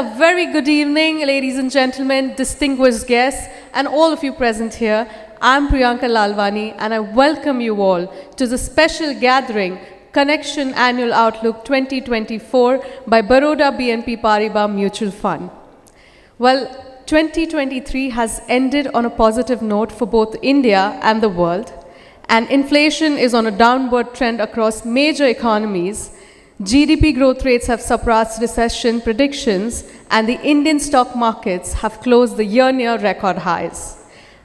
A very good evening, ladies and gentlemen, distinguished guests, and all of you present here. I'm Priyanka Lalwani, and I welcome you all to the special gathering, Konnection Annual Outlook 2024 by Baroda BNP Paribas Mutual Fund. Well, 2023 has ended on a positive note for both India and the world, and inflation is on a downward trend across major economies. GDP growth rates have surpassed recession predictions, and the Indian stock markets have closed the year near record highs.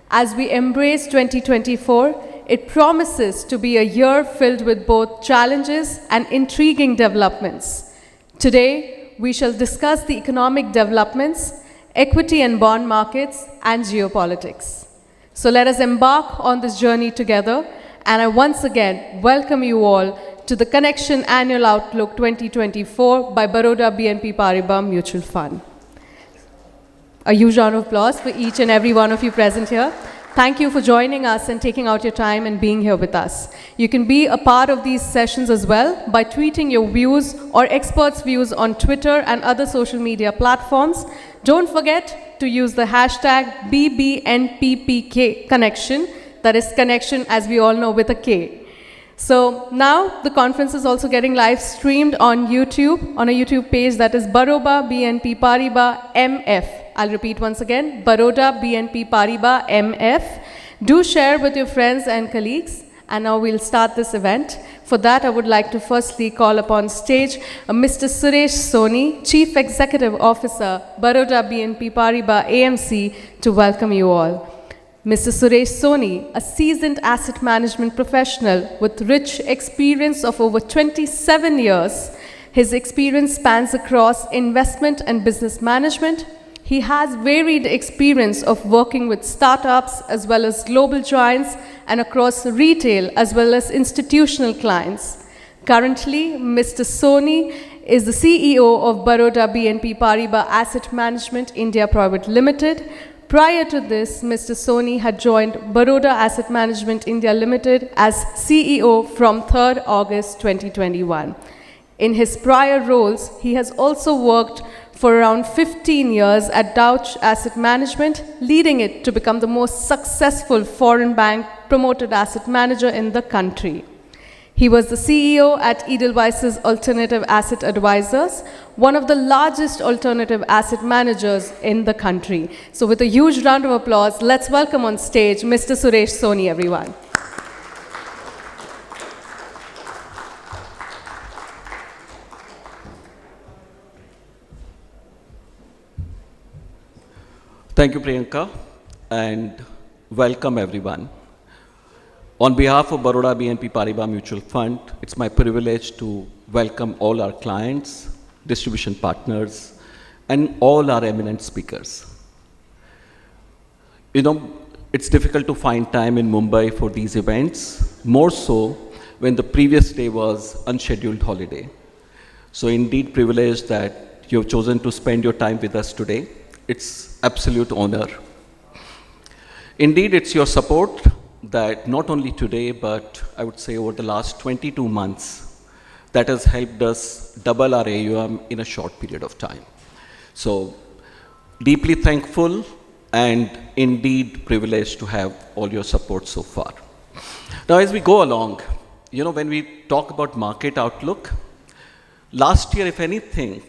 As we embrace 2024, it promises to be a year filled with both challenges and intriguing developments. Today, we shall discuss the economic developments, equity and bond markets, and geopolitics. So let us embark on this journey together, and I once again welcome you all to the Konnection Annual Outlook 2024 by Baroda BNP Paribas Mutual Fund. A huge round of applause for each and every one of you present here. Thank you for joining us and taking out your time and being here with us. You can be a part of these sessions as well by tweeting your views or experts' views on Twitter and other social media platforms. Don't forget to use the hashtag BBNPPK Konnection, that is connection as we all know with a K. So now the conference is also getting live streamed on YouTube, on a YouTube page that is Baroda BNP Paribas MF. I'll repeat once again, Baroda BNP Paribas MF. Do share with your friends and colleagues. And now we'll start this event. For that, I would like to firstly call upon stage Mr. Suresh Soni, Chief Executive Officer, Baroda BNP Paribas AMC, to welcome you all. Mr. Suresh Soni, a seasoned asset management professional with rich experience of over 27 years. His experience spans across investment and business management. He has varied experience of working with startups as well as global giants and across retail as well as institutional clients. Currently, Mr. Soni is the CEO of Baroda BNP Paribas Asset Management India Private Limited. Prior to this, Mr. Soni had joined Baroda Asset Management India Limited as CEO from 3rd August 2021. In his prior roles, he has also worked for around 15 years at Deutsche Asset Management, leading it to become the most successful foreign bank promoted asset manager in the country. He was the CEO at Edelweiss's Alternative Asset Advisors, one of the largest alternative asset managers in the country. So with a huge round of applause, let's welcome on stage Mr. Suresh Soni, everyone. Thank you, Priyanka, and welcome everyone. On behalf of Baroda BNP Paribas Mutual Fund, it's my privilege to welcome all our clients, distribution partners, and all our eminent speakers. You know, it's difficult to find time in Mumbai for these events, more so when the previous day was unscheduled holiday. So indeed privileged that you've chosen to spend your time with us today. It's absolute honor. Indeed, it's your support that not only today, but I would say over the last 22 months, that has helped us double our AUM in a short period of time. So deeply thankful and indeed privileged to have all your support so far. Now, as we go along, you know, when we talk about market outlook, last year, if anything,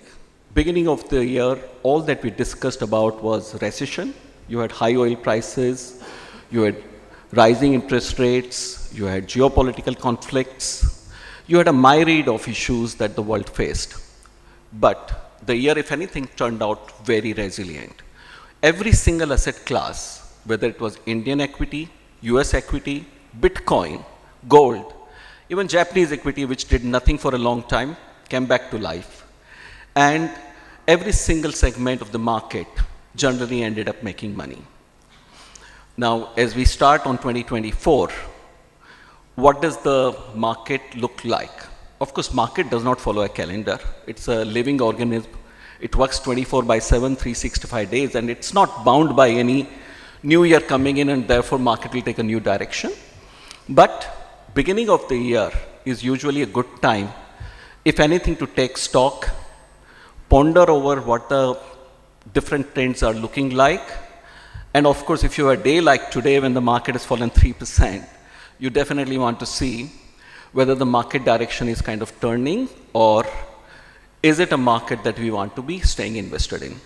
beginning of the year, all that we discussed about was recession. You had high oil prices, you had rising interest rates, you had geopolitical conflicts, you had a myriad of issues that the world faced. But the year, if anything, turned out very resilient. Every single asset class, whether it was Indian equity, US equity, Bitcoin, gold, even Japanese equity, which did nothing for a long time, came back to life. And every single segment of the market generally ended up making money. Now, as we start on 2024, what does the market look like? Of course, market does not follow a calendar. It's a living organism. It works 24/7, 365 days, and it's not bound by any new year coming in, and therefore market will take a new direction. But beginning of the year is usually a good time, if anything, to take stock, ponder over what the different trends are looking like. And of course, if you have a day like today when the market has fallen 3%, you definitely want to see whether the market direction is kind of turning, or is it a market that we want to be staying invested in.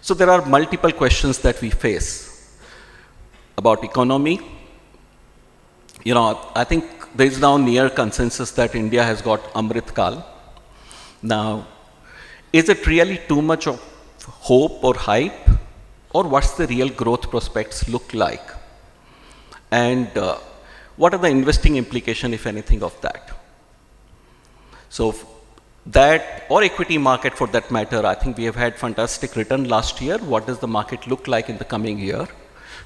So there are multiple questions that we face about economy. I think there is now near consensus that India has got Amrit Kal. Now, is it really too much of hope or hype, or what's the real growth prospects look like? And what are the investing implications, if anything, of that? So that, or equity market for that matter, I think we have had fantastic return last year. What does the market look like in the coming year?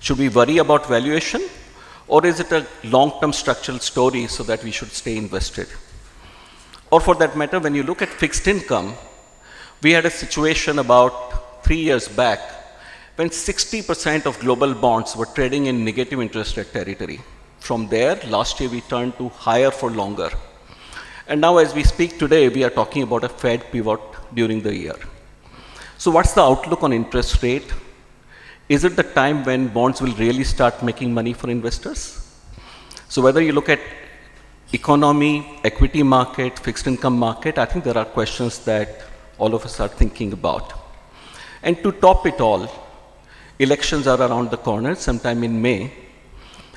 Should we worry about valuation, or is it a long-term structural story so that we should stay invested? Or for that matter, when you look at fixed income, we had a situation about 3 years back when 60% of global bonds were trading in negative interest rate territory. From there, last year we turned to higher for longer. And now as we speak today, we are talking about a Fed pivot during the year. So what's the outlook on interest rate? Is it the time when bonds will really start making money for investors? So whether you look at economy, equity market, fixed income market, I think there are questions that all of us are thinking about. And to top it all, elections are around the corner sometime in May,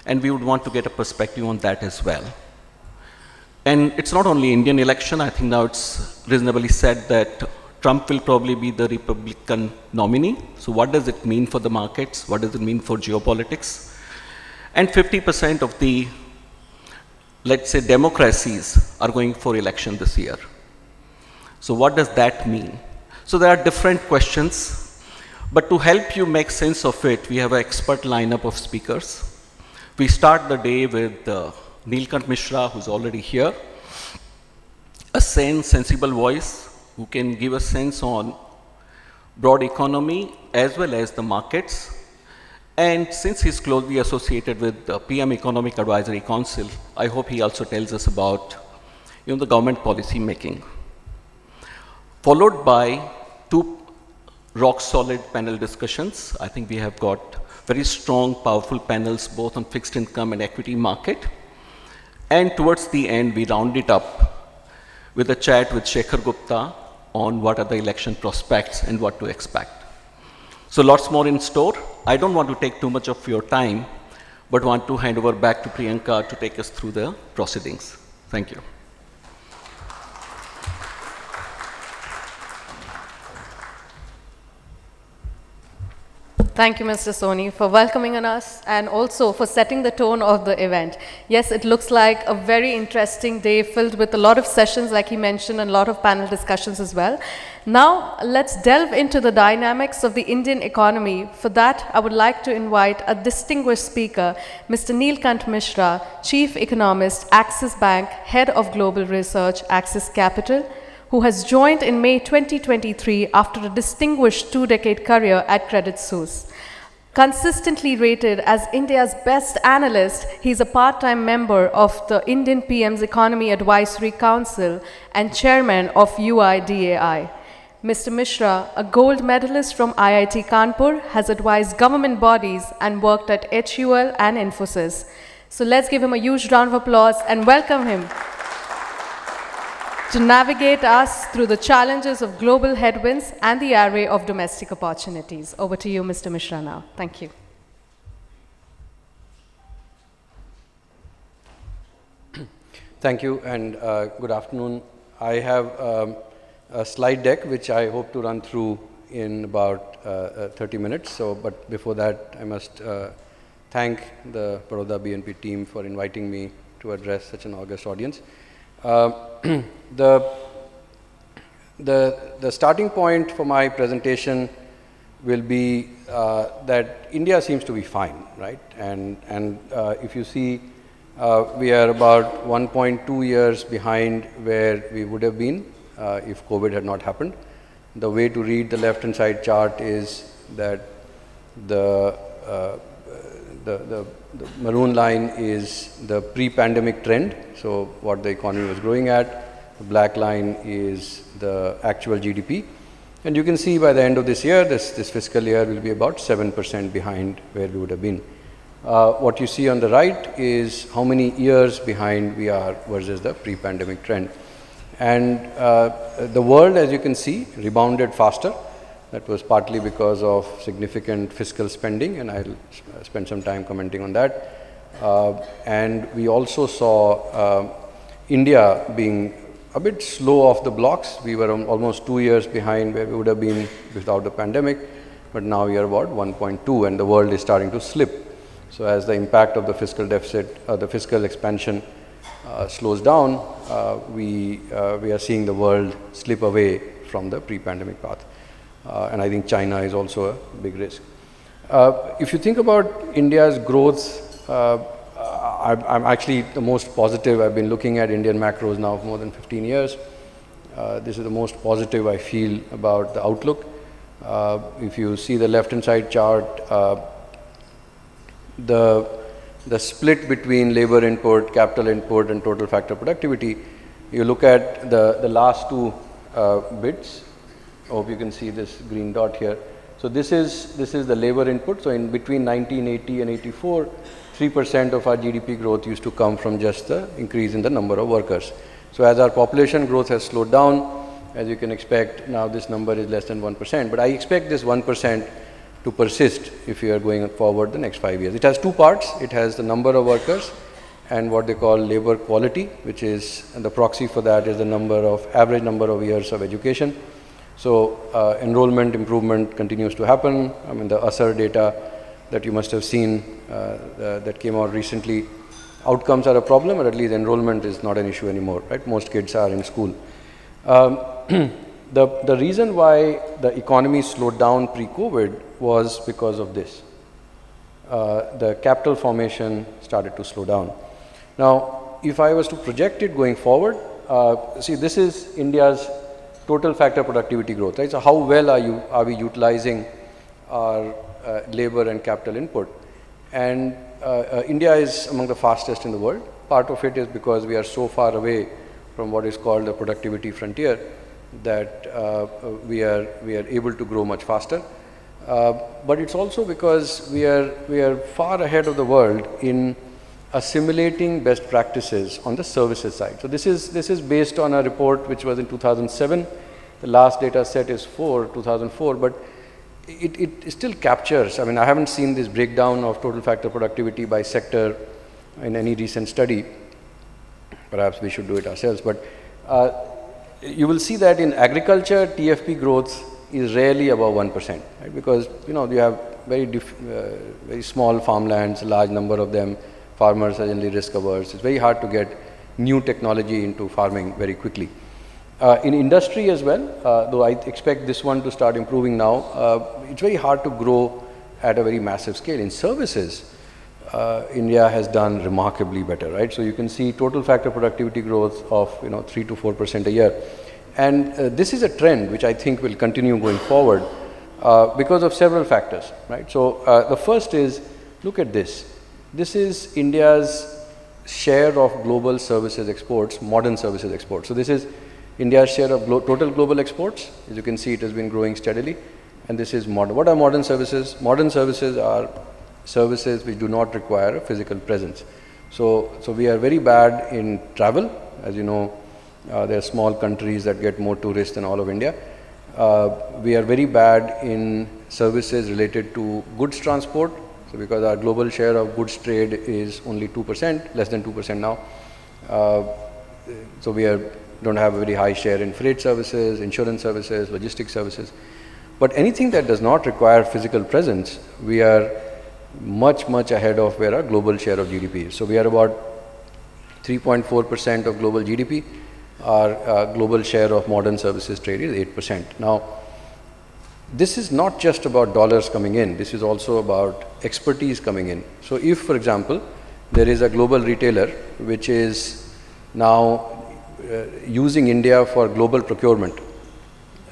and we would want to get a perspective on that as well. And it's not only Indian election, I think now it's reasonably said that Trump will probably be the Republican nominee. So what does it mean for the markets? What does it mean for geopolitics? And 50% of the, let's say, democracies are going for election this year. So what does that mean? So there are different questions, but to help you make sense of it, we have an expert lineup of speakers. We start the day with Neelkant Mishra, who's already here, a sane, sensible voice who can give a sense on broad economy as well as the markets. And since he's closely associated with the PM Economic Advisory Council, I hope he also tells us about the government policy making. Followed by 2 rock-solid panel discussions. I think we have got very strong, powerful panels both on fixed income and equity market. And towards the end, we round it up with a chat with Shekhar Gupta on what are the election prospects and what to expect. So lots more in store. I don't want to take too much of your time, but want to hand over back to Priyanka to take us through the proceedings. Thank you. Thank you, Mr. Soni, for welcoming us and also for setting the tone of the event. Yes, it looks like a very interesting day filled with a lot of sessions, like he mentioned, and a lot of panel discussions as well. Now, let's delve into the dynamics of the Indian economy. For that, I would like to invite a distinguished speaker, Mr. Neelkant Mishra, Chief Economist, Axis Bank, Head of Global Research, Axis Capital, who has joined in May 2023 after a distinguished 2-decade career at Credit Suisse. Consistently rated as India's best analyst, he is a part-time member of the Indian PM's Economy Advisory Council and chairman of UIDAI. Mr. Mishra, a gold medalist from IIT Kanpur, has advised government bodies and worked at HUL and Infosys. So let's give him a huge round of applause and welcome him to navigate us through the challenges of global headwinds and the array of domestic opportunities. Over to you, Mr. Mishra, now. Thank you. Thank you, and good afternoon. I have a slide deck, which I hope to run through in about 30 minutes. But before that, I must thank the Baroda BNP team for inviting me to address such an august audience. The starting point for my presentation will be that India seems to be fine, right? And if you see, we are about 1.2 years behind where we would have been if COVID had not happened. The way to read the left-hand side chart is that the maroon line is the pre-pandemic trend, so what the economy was growing at. The black line is the actual GDP. And you can see by the end of this year, this fiscal year will be about 7% behind where we would have been. What you see on the right is how many years behind we are versus the pre-pandemic trend. And the world, as you can see, rebounded faster. That was partly because of significant fiscal spending, and I'll spend some time commenting on that. And we also saw India being a bit slow off the blocks. We were almost 2 years behind where we would have been without the pandemic, but now we are about 1.2, and the world is starting to slip. So as the impact of the fiscal deficit, the fiscal expansion slows down, we are seeing the world slip away from the pre-pandemic path. And I think China is also a big risk. If you think about India's growth, I'm actually the most positive. I've been looking at Indian macros now for more than 15 years. This is the most positive I feel about the outlook. If you see the left-hand side chart, the split between labor input, capital input, and total factor productivity, you look at the last two bits. I hope you can see this green dot here. So this is the labor input. So in between 1980 and 84, 3% of our GDP growth used to come from just the increase in the number of workers. So as our population growth has slowed down, as you can expect, now this number is less than 1%. But I expect this 1% to persist if we are going forward the next 5 years. It has two parts. It has the number of workers and what they call labor quality, which is, and the proxy for that is the average number of years of education. So enrollment improvement continues to happen. I mean, the USR data that you must have seen that came out recently, outcomes are a problem, but at least enrollment is not an issue anymore, right? Most kids are in school. The reason why the economy slowed down pre-COVID was because of this. The capital formation started to slow down. Now, if I was to project it going forward, see, this is India's total factor productivity growth, right? So how well are we utilizing our labor and capital input? And India is among the fastest in the world. Part of it is because we are so far away from what is called the productivity frontier that we are able to grow much faster. But it's also because we are far ahead of the world in assimilating best practices on the services side. So this is based on a report which was in 2007. The last data set is 2004, but it still captures. I mean, I haven't seen this breakdown of total factor productivity by sector in any recent study. Perhaps we should do it ourselves. But you will see that in agriculture, TFP growth is rarely above 1%, right? Because you have very small farmlands, a large number of them. Farmers are generally risk averse. It's very hard to get new technology into farming very quickly. In industry as well, though I expect this one to start improving now, it's very hard to grow at a very massive scale. In services, India has done remarkably better, right? So you can see total factor productivity growth of 3 to 4% a year, and this is a trend which I think will continue going forward because of several factors, right? So the first is, look at this. This is India's share of global services exports, modern services exports. So this is India's share of total global exports. As you can see, it has been growing steadily. And this is modern. What are modern services? Modern services are services which do not require a physical presence. So we are very bad in travel. As you know, there are small countries that get more tourists than all of India. We are very bad in services related to goods transport. So because our global share of goods trade is only 2%, less than 2% now. So we don't have a very high share in freight services, insurance services, logistics services. But anything that does not require physical presence, we are much ahead of where our global share of GDP is. So we are about 3.4% of global GDP. Our global share of modern services trade is 8%. Now, this is not just about dollars coming in. This is also about expertise coming in. So if, for example, there is a global retailer which is now using India for global procurement,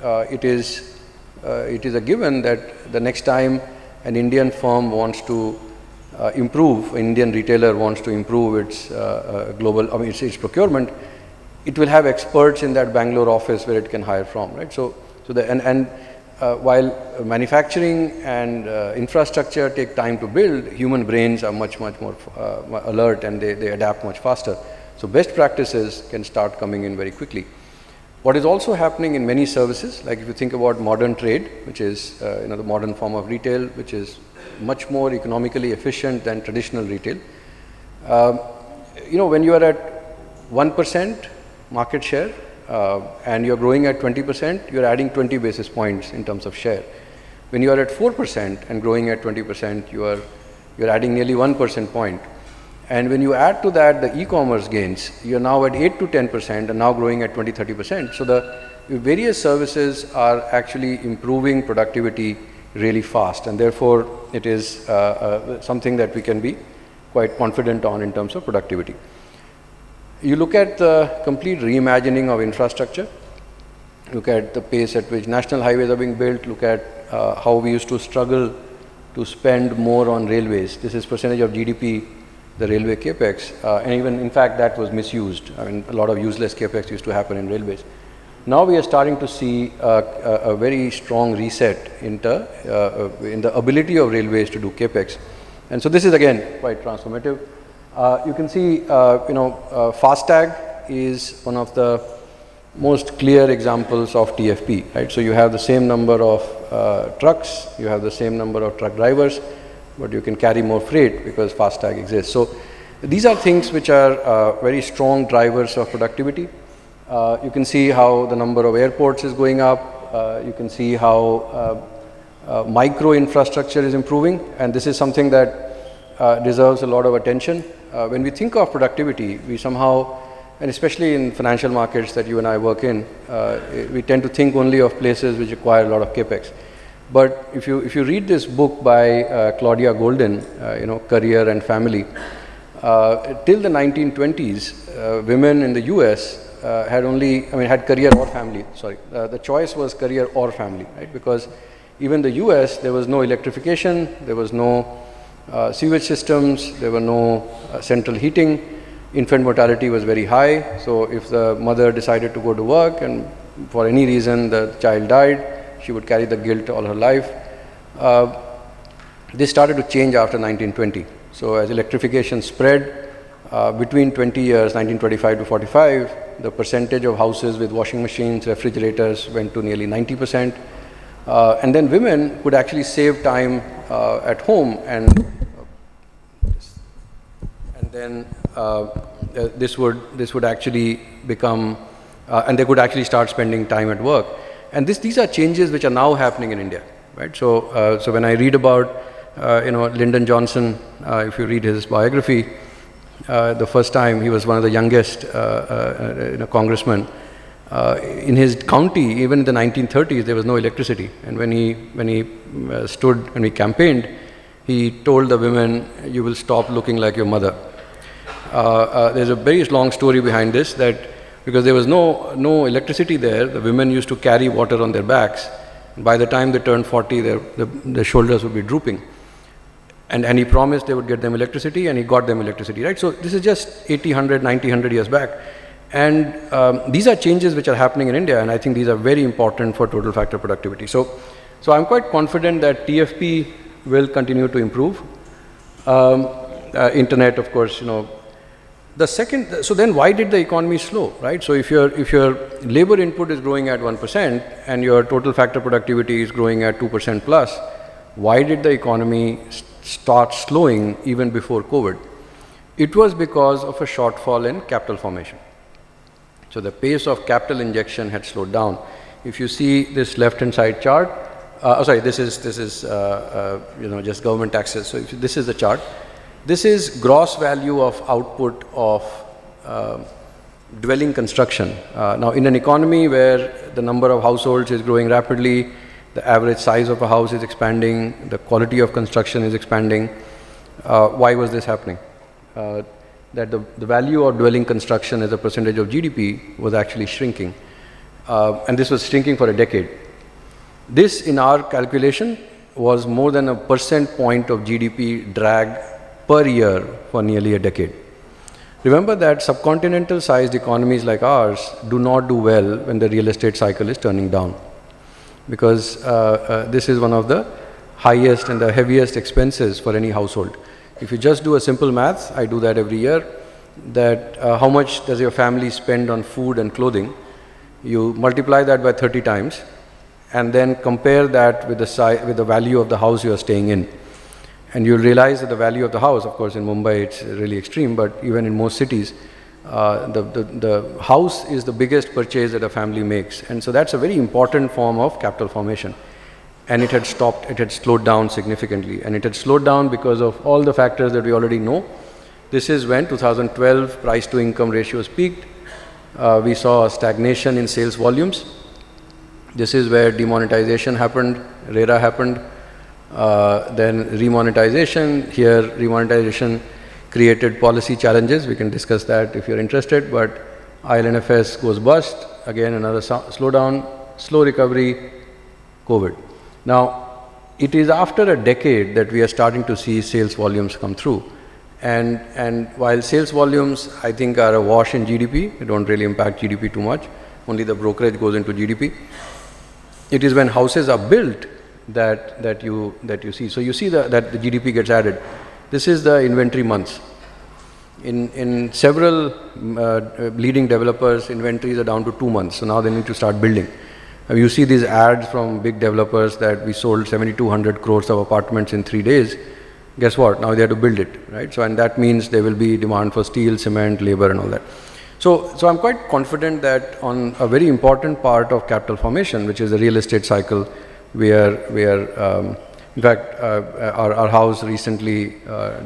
it is a given that the next time an Indian firm wants to improve, an Indian retailer wants to improve its its procurement, it will have experts in that Bangalore office where it can hire from, right? So So while manufacturing and infrastructure take time to build, human brains are much more alert, and they adapt much faster. So best practices can start coming in very quickly. What is also happening in many services, like if you think about modern trade, which is the modern form of retail, which is much more economically efficient than traditional retail. When you are at 1% market share and you're growing at 20%, you're adding 20 basis points in terms of share. When you are at 4% and growing at 20%, you're adding nearly 1% point. And when you add to that the e-commerce gains, you're now at 8 to 10% and now growing at 20-30%. So the various services are actually improving productivity really fast, and therefore it is something that we can be quite confident on in terms of productivity. You look at the complete reimagining of infrastructure, look at the pace at which national highways are being built, look at how we used to struggle to spend more on railways. This is percentage of GDP, the railway capex, and even in fact that was misused. I mean, a lot of useless capex used to happen in railways. Now we are starting to see a very strong reset in the ability of railways to do capex, and so this is again quite transformative. You can see, FASTag is one of the most clear examples of TFP, right? So you have the same number of trucks, you have the same number of truck drivers, but you can carry more freight because FASTag exists. So these are things which are very strong drivers of productivity. You can see how the number of airports is going up. You can see how micro infrastructure is improving, and this is something that deserves a lot of attention. When we think of productivity, we somehow, and especially in financial markets that you and I work in, we tend to think only of places which require a lot of capex. But if you read this book by Claudia Golden, Career and Family, till the 1920s, women in the US had career or family, the choice was career or family, right? Because even the US, there was no electrification, there was no sewage systems, there were no central heating, infant mortality was very high. So if the mother decided to go to work and for any reason the child died, she would carry the guilt all her life. This started to change after 1920. So as electrification spread, between 20 years, 1925 to 45, the percentage of houses with washing machines, refrigerators went to nearly 90%. And then women could actually save time at home, and then this would actually become, and they could actually start spending time at work. And these are changes which are now happening in India, right? So when I read about Lyndon Johnson, if you read his biography, the first time he was one of the youngest congressmen in his county. Even in the 1930s, there was no electricity, and when he campaigned, he told the women, "You will stop looking like your mother." There's a very long story behind this, that because there was no electricity there, the women used to carry water on their backs. By the time they turned 40, their shoulders would be drooping. And he promised they would get them electricity, and he got them electricity, right? So this is just 80, 100, 90, 100 years back. And these are changes which are happening in India, and I think these are very important for total factor productivity. So I'm quite confident that TFP will continue to improve. Internet, of course, so then why did the economy slow, right? So if your labor input is growing at 1% and your total factor productivity is growing at 2% plus, why did the economy start slowing even before COVID? It was because of a shortfall in capital formation. So the pace of capital injection had slowed down. If you see this left-hand side chart, this is just government taxes. So if this is the chart. This is gross value of output of dwelling construction. Now, in an economy where the number of households is growing rapidly, the average size of a house is expanding, the quality of construction is expanding, why was this happening? That the value of dwelling construction as a percentage of GDP was actually shrinking. And this was shrinking for a decade. This, in our calculation, was more than a percent point of GDP drag per year for nearly a decade. Remember that subcontinental sized economies like ours do not do well when the real estate cycle is turning down. because this is one of the highest and the heaviest expenses for any household. If you just do a simple math, I do that every year, that how much does your family spend on food and clothing? You multiply that by 30 times and then compare that with the value of the house you are staying in. And you'll realize that the value of the house, of course in Mumbai it's really extreme, but even in most cities, the house is the biggest purchase that a family makes. And so that's a very important form of capital formation. And it had slowed down significantly. And it had slowed down because of all the factors that we already know. This is when 2012 price to income ratios peaked. We saw a stagnation in sales volumes. This is where demonetization happened, RERA happened, then remonetization. Here remonetization created policy challenges. We can discuss that if you're interested, but IL&FS goes bust, again another slowdown, slow recovery, COVID. Now, it is after a decade that we are starting to see sales volumes come through. And while sales volumes, I think, are a wash in GDP, they don't really impact GDP too much, only the brokerage goes into GDP. It is when houses are built that you see. So you see that the GDP gets added. This is the inventory months. In several leading developers, inventories are down to 2 months. So now they need to start building. You see these ads from big developers that we sold 7,200 crores of apartments in 3 days. Guess what? Now they have to build it, right? So, and that means there will be demand for steel, cement, labor and all that. So I'm quite confident that on a very important part of capital formation, which is the real estate cycle, we are in fact, our house recently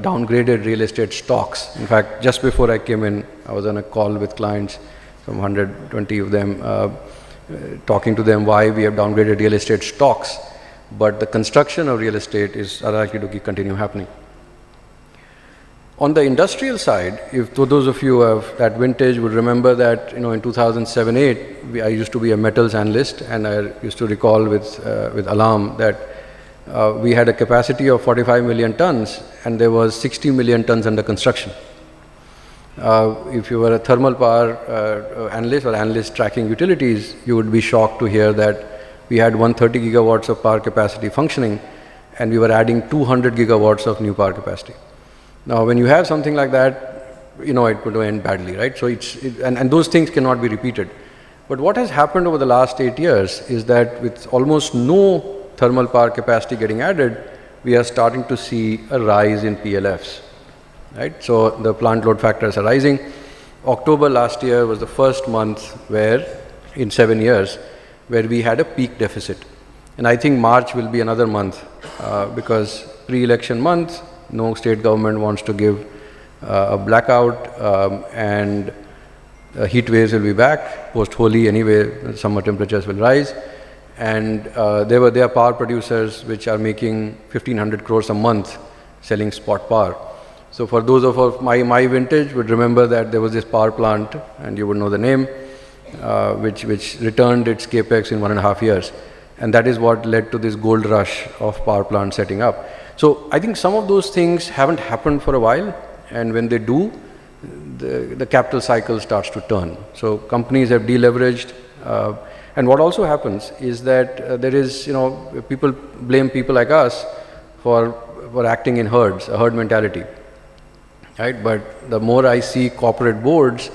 downgraded real estate stocks. In fact, just before I came in, I was on a call with clients, some 120 of them, talking to them why we have downgraded real estate stocks, but the construction of real estate is likely to continue happening. On the industrial side, if those of you who have that vintage would remember that, in 2007-8, I used to be a metals analyst, and I used to recall with alarm that we had a capacity of 45 million tons, and there was 60 million tons under construction. If you were a thermal power analyst or analyst tracking utilities, you would be shocked to hear that we had 130 gigawatts of power capacity functioning, and we were adding 200 gigawatts of new power capacity. Now, when you have something like that, it could end badly, right? So and those things cannot be repeated. But what has happened over the last 8 years is that with almost no thermal power capacity getting added, we are starting to see a rise in PLFs. Right? So the plant load factors are rising. October last year was the first month in 7 years, where we had a peak deficit. And I think March will be another month because pre-election month, no state government wants to give a blackout, and heat waves will be back. Post-Holi anyway, summer temperatures will rise. And there are power producers which are making 1,500 crores a month selling spot power. So for those of my vintage would remember that there was this power plant, and you would know the name, which returned its capex in 1.5 years. And that is what led to this gold rush of power plants setting up. So I think some of those things haven't happened for a while, and when they do, the capital cycle starts to turn. So companies have deleveraged, and what also happens is that there is, people blame people like us for acting in herds, a herd mentality. Right? But the more I see corporate boards,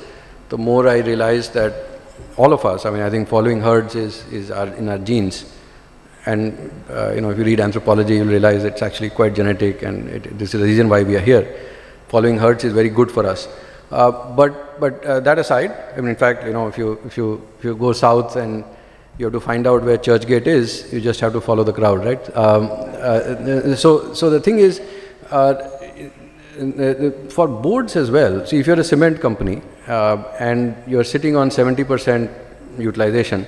the more I realize that all of us, I think following herds is in our genes. And if you read anthropology, you'll realize it's actually quite genetic, and this is the reason why we are here. Following herds is very good for us. But that aside, in fact, if you go south and you have to find out where Churchgate is, you just have to follow the crowd, right? So the thing is, for boards as well, see, if you're a cement company and you're sitting on 70% utilization,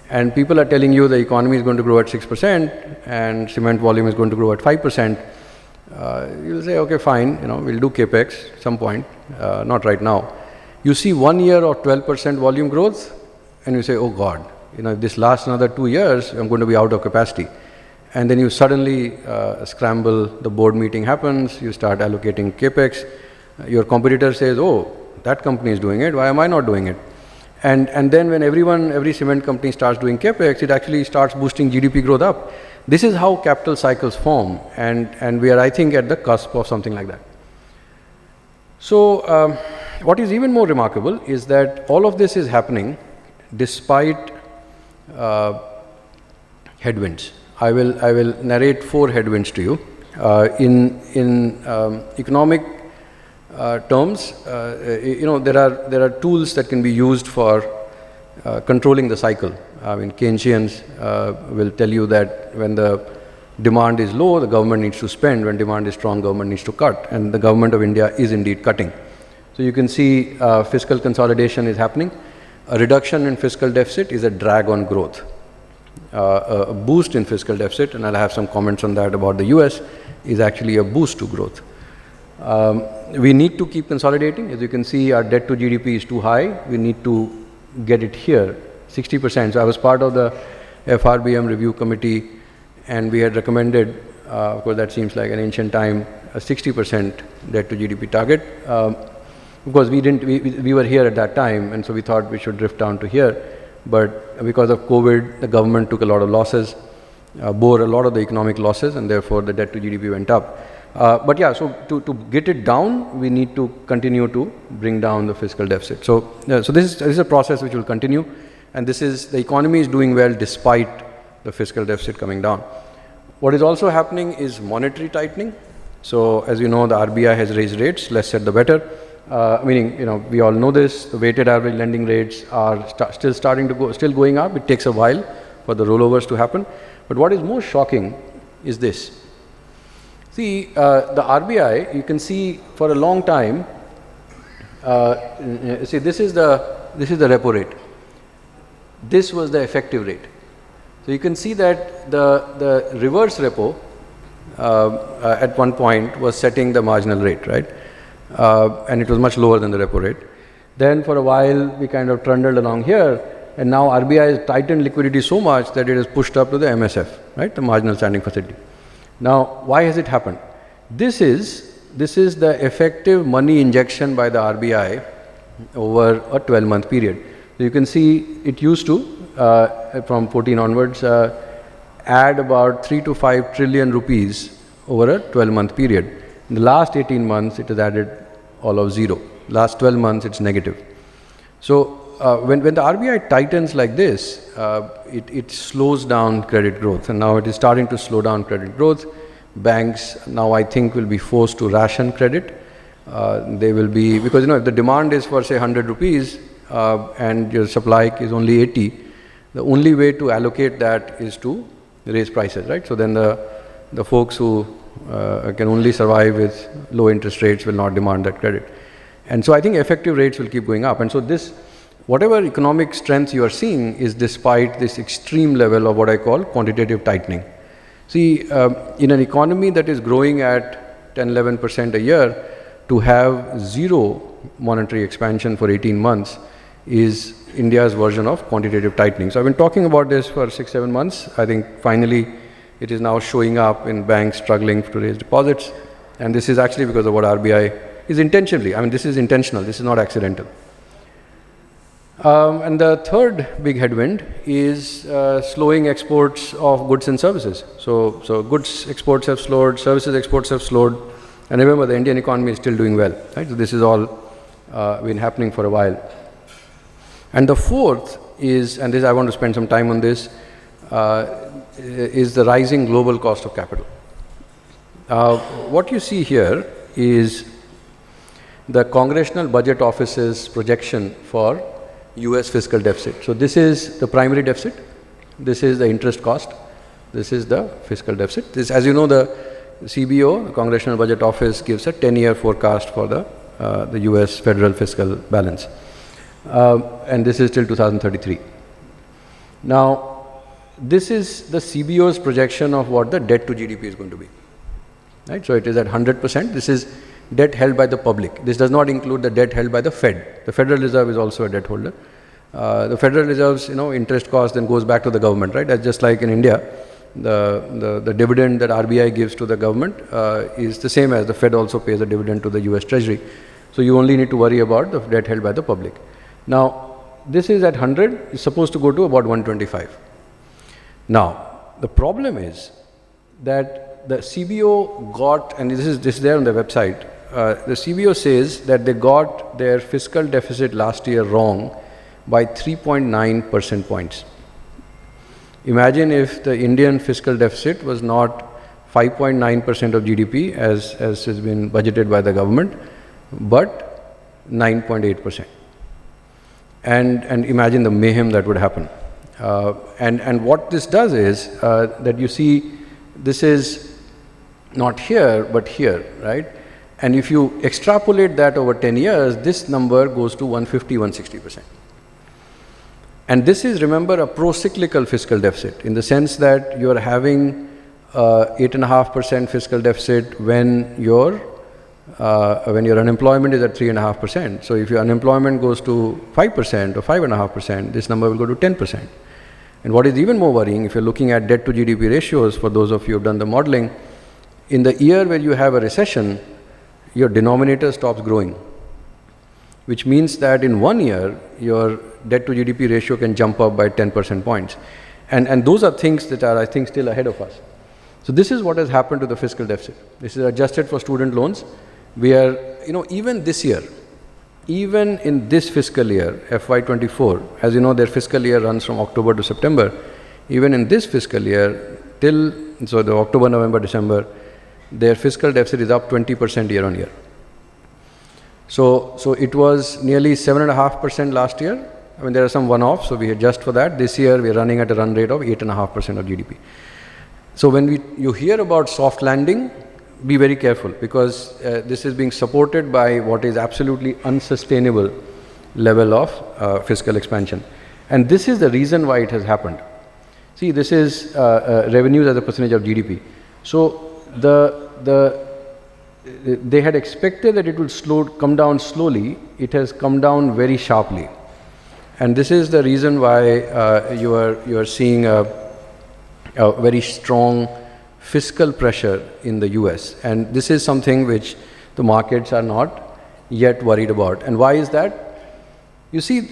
and people are telling you the economy is going to grow at 6% and cement volume is going to grow at 5%, you'll say, okay, fine, we'll do capex at some point, not right now. You see 1 year or 12% volume growth, and you say, oh God, if this lasts another 2 years, I'm going to be out of capacity. And then you suddenly scramble, the board meeting happens, you start allocating capex, your competitor says, oh, that company is doing it, why am I not doing it? And then when every cement company starts doing capex, it actually starts boosting GDP growth up. This is how capital cycles form, and we are, I think, at the cusp of something like that. So what is even more remarkable is that all of this is happening despite headwinds. I will narrate 4 headwinds to you. In economic terms, there are tools that can be used for controlling the cycle. I mean, Keynesians will tell you that when the demand is low, the government needs to spend. When demand is strong, government needs to cut. And the government of India is indeed cutting. So you can see fiscal consolidation is happening. A reduction in fiscal deficit is a drag on growth. A boost in fiscal deficit, and I'll have some comments on that about the US, is actually a boost to growth. We need to keep consolidating. As you can see, our debt to GDP is too high. We need to get it here, 60%. So I was part of the FRBM review committee, and we had recommended, of course that seems like an ancient time, a 60% debt to GDP target. Because we were here at that time, and so we thought we should drift down to here. But because of COVID, the government took a lot of losses, bore a lot of the economic losses, and therefore the debt to GDP went up. But yeah, so to get it down, we need to continue to bring down the fiscal deficit. So this is a process which will continue, and the economy is doing well despite the fiscal deficit coming down. What is also happening is monetary tightening. So as you know, the RBI has raised rates, less said the better. Meaning, we all know this, the weighted average lending rates are still going up. It takes a while for the rollovers to happen. But what is more shocking is this. See, the RBI, you can see for a long time, see this is the repo rate. This was the effective rate. So you can see that the reverse repo at one point was setting the marginal rate, right? And it was much lower than the repo rate. Then for a while we kind of trundled along here, and now RBI has tightened liquidity so much that it has pushed up to the MSF, right, the marginal standing facility. Now, why has it happened? This is the effective money injection by the RBI over a 12-month period. So you can see it used to, from 14 onwards, add about 3 to 5 trillion rupees over a 12-month period. In the last 18 months, it has added all of 0. Last 12 months, it's negative. So when the RBI tightens like this, it slows down credit growth, and now it is starting to slow down credit growth. Banks now, I think, will be forced to ration credit. They will be, because if the demand is for say 100 rupees and your supply is only 80, the only way to allocate that is to raise prices, right? So then the folks who can only survive with low interest rates will not demand that credit. And so I think effective rates will keep going up. And so whatever economic strength you are seeing is despite this extreme level of what I call quantitative tightening. See, in an economy that is growing at 10-11% a year, to have 0 monetary expansion for 18 months is India's version of quantitative tightening. So I've been talking about this for 6-7 months. I think finally it is now showing up in banks struggling to raise deposits, and this is actually because of what RBI is intentionally. This is intentional, this is not accidental. And the third big headwind is slowing exports of goods and services. So goods exports have slowed, services exports have slowed, and remember the Indian economy is still doing well, right? So this is all been happening for a while. And the fourth is, and this I want to spend some time on this, is the rising global cost of capital. What you see here is the Congressional Budget Office's projection for US fiscal deficit. So this is the primary deficit, this is the interest cost, this is the fiscal deficit. This, as you know, the CBO, the Congressional Budget Office, gives a 10-year forecast for the US federal fiscal balance. And this is till 2033. Now, this is the CBO's projection of what the debt to GDP is going to be, right? So it is at 100%. This is debt held by the public. This does not include the debt held by the Fed. The Federal Reserve is also a debt holder. The Federal Reserve's interest cost then goes back to the government, right? That's just like in India, the dividend that RBI gives to the government is the same as the Fed also pays a dividend to the US Treasury. So you only need to worry about the debt held by the public. Now, this is at 100, it's supposed to go to about 125. Now, the problem is that the CBO got, and this is there on the website, the CBO says that they got their fiscal deficit last year wrong by 3.9 percent points. Imagine if the Indian fiscal deficit was not 5.9% of GDP as has been budgeted by the government, but 9.8%. And imagine the mayhem that would happen. And what this does is that you see this is not here, but here, right? And if you extrapolate that over 10 years, this number goes to 150, 160%. And this is, remember, a pro-cyclical fiscal deficit in the sense that you are having 8.5% fiscal deficit when your unemployment is at 3.5%. So if your unemployment goes to 5% or 5.5%, this number will go to 10%. And what is even more worrying, if you're looking at debt to GDP ratios, for those of you who have done the modeling, in the year where you have a recession, your denominator stops growing, which means that in 1 year, your debt to GDP ratio can jump up by 10% points. And those are things that are, I think, still ahead of us. So this is what has happened to the fiscal deficit. This is adjusted for student loans. We are, even this year, even in this fiscal year, FY24, as you know, their fiscal year runs from October to September. Even in this fiscal year, so the October, November, December, their fiscal deficit is up 20% year on year. So it was nearly 7.5% last year. I mean, there are some one-offs, so we adjust for that. This year, we are running at a run rate of 8.5% of GDP. So when you hear about soft landing, be very careful, because this is being supported by what is absolutely unsustainable level of fiscal expansion. And this is the reason why it has happened. See, this is revenues as a percentage of GDP. So they had expected that it would come down slowly. It has come down very sharply. And this is the reason why you are seeing a very strong fiscal pressure in the US. And this is something which the markets are not yet worried about. And why is that? You see,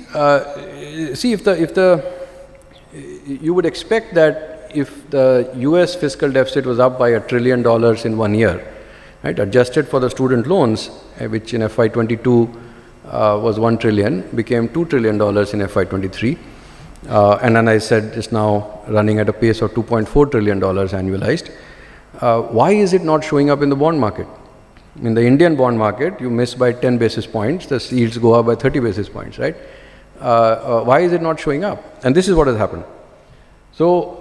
you would expect that if the US fiscal deficit was up by $1 trillion in 1 year, right, adjusted for the student loans, which in FY22 was 1 trillion, became $2 trillion in FY23. And then I said it's now running at a pace of $2.4 trillion annualized. Why is it not showing up in the bond market? In the Indian bond market, you miss by 10 basis points, the yields go up by 30 basis points, right? Why is it not showing up? And this is what has happened. So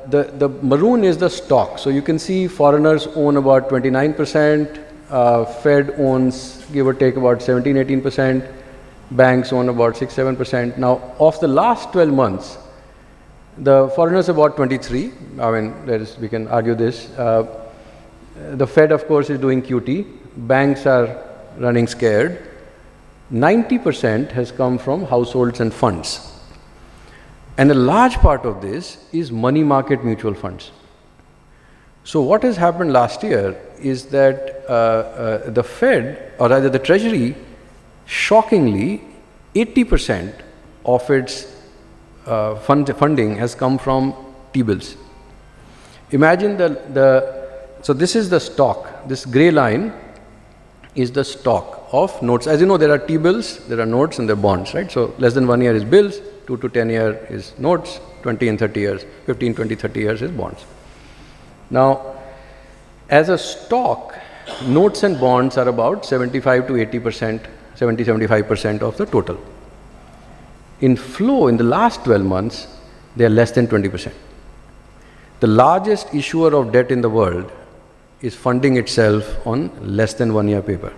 the maroon is the stock. So you can see foreigners own about 29%, Fed owns, give or take, about 17-18%, banks own about 6-7%. Now, of the last 12 months, the foreigners about 23. I mean, we can argue this. The Fed, of course, is doing QT. Banks are running scared. 90% has come from households and funds. And a large part of this is money market mutual funds. So what has happened last year is that the Fed, or rather the Treasury, shockingly, 80% of its funding has come from T-bills. Imagine so this is the stock. This gray line is the stock of notes. As you know, there are T-bills, there are notes, and there are bonds, right? So less than 1 year is bills, 2 to 10 year is notes, 20 and 30 years, 15, 20, 30 years is bonds. Now, as a stock, notes and bonds are about 75 to 80%, 70-75% of the total. In flow, in the last 12 months, they are less than 20%. The largest issuer of debt in the world is funding itself on less than 1 year paper.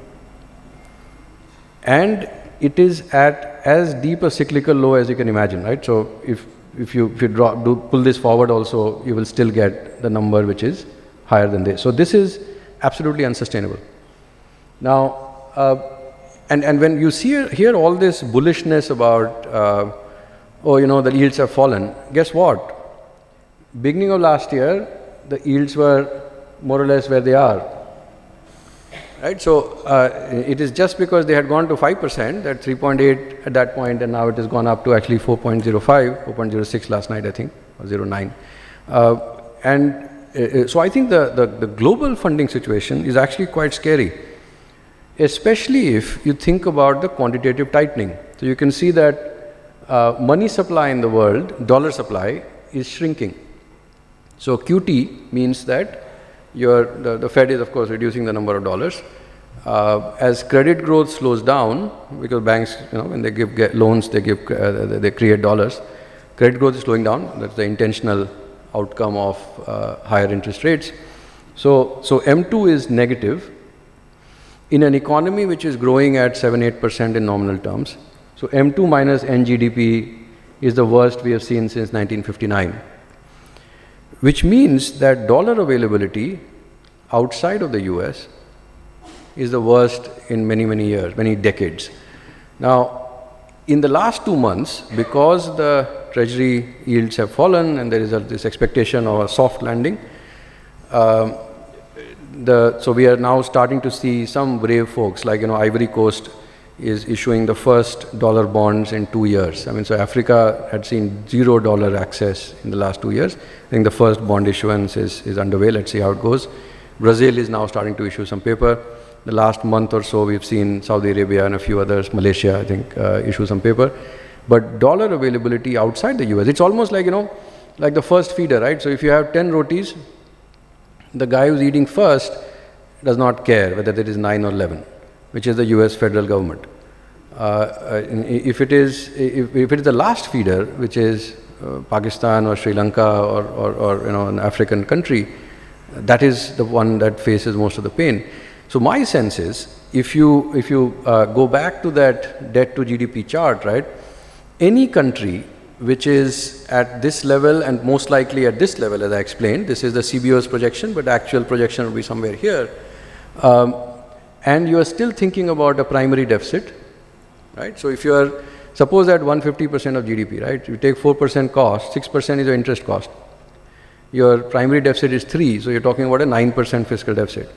And it is at as deep a cyclical low as you can imagine, right? So if you pull this forward also, you will still get the number which is higher than this. So this is absolutely unsustainable. Now, and when you hear all this bullishness about, the yields have fallen, guess what? Beginning of last year, the yields were more or less where they are. right? So it is just because they had gone to 5%, that 3.8 at that point, and now it has gone up to actually 4.05, 4.06 last night, I think, or 0.9. So I think the global funding situation is actually quite scary, especially if you think about the quantitative tightening. So you can see that money supply in the world, dollar supply, is shrinking. So QT means that the Fed is, of course, reducing the number of dollars. As credit growth slows down, because banks, when they get loans, they create dollars. Credit growth is slowing down. That's the intentional outcome of higher interest rates. So M2 is negative in an economy which is growing at 7-8% in nominal terms. So M2 minus NGDP is the worst we have seen since 1959. Which means that dollar availability outside of the US is the worst in many, many years, many decades. Now, in the last 2 months, because the treasury yields have fallen and there is this expectation of a soft landing, so we are now starting to see some brave folks, like Ivory Coast is issuing the first dollar bonds in 2 years. I mean, so Africa had seen $0 access in the last 2 years. I think the first bond issuance is underway. Let's see how it goes. Brazil is now starting to issue some paper. The last month or so, we've seen Saudi Arabia and a few others, Malaysia, I think, issue some paper. But dollar availability outside the US, it's almost like, like the first feeder, right? So if you have 10 rotis, the guy who's eating first does not care whether it is 9 or 11, which is the US federal government. If it is the last feeder, which is Pakistan or Sri Lanka or an African country, that is the one that faces most of the pain. So my sense is, if you go back to that debt to GDP chart, right, any country which is at this level and most likely at this level, as I explained, this is the CBO's projection, but actual projection will be somewhere here, and you are still thinking about a primary deficit, right? So if you are, suppose at 150% of GDP, right, you take 4% cost, 6% is your interest cost. Your primary deficit is 3, so you're talking about a 9% fiscal deficit.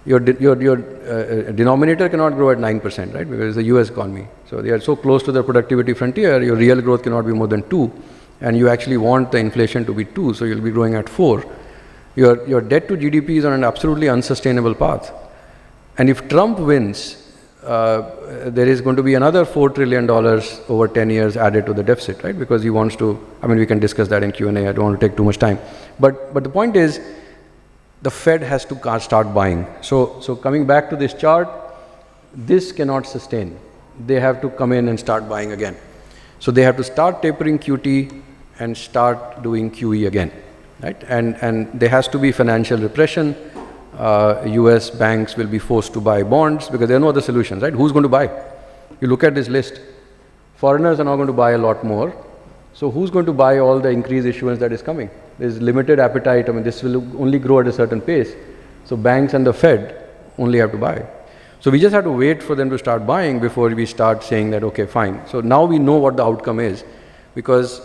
Your denominator cannot grow at 9%, right, because it's the US economy. So they are so close to the productivity frontier, your real growth cannot be more than 2, and you actually want the inflation to be 2, so you'll be growing at 4. Your debt to GDP is on an absolutely unsustainable path. And if Trump wins, there is going to be another $4 trillion over 10 years added to the deficit, right? Because he wants to, I mean, we can discuss that in Q&A, I don't want to take too much time. But the point is, the Fed has to start buying. So coming back to this chart, this cannot sustain. They have to come in and start buying again. So they have to start tapering QT and start doing QE again, right? And there has to be financial repression. US banks will be forced to buy bonds because there are no other solutions, right? Who's going to buy? You look at this list. Foreigners are not going to buy a lot more. So who's going to buy all the increased issuance that is coming? There's limited appetite. I mean, this will only grow at a certain pace. So banks and the Fed only have to buy. So we just have to wait for them to start buying before we start saying that, okay, fine. So now we know what the outcome is, because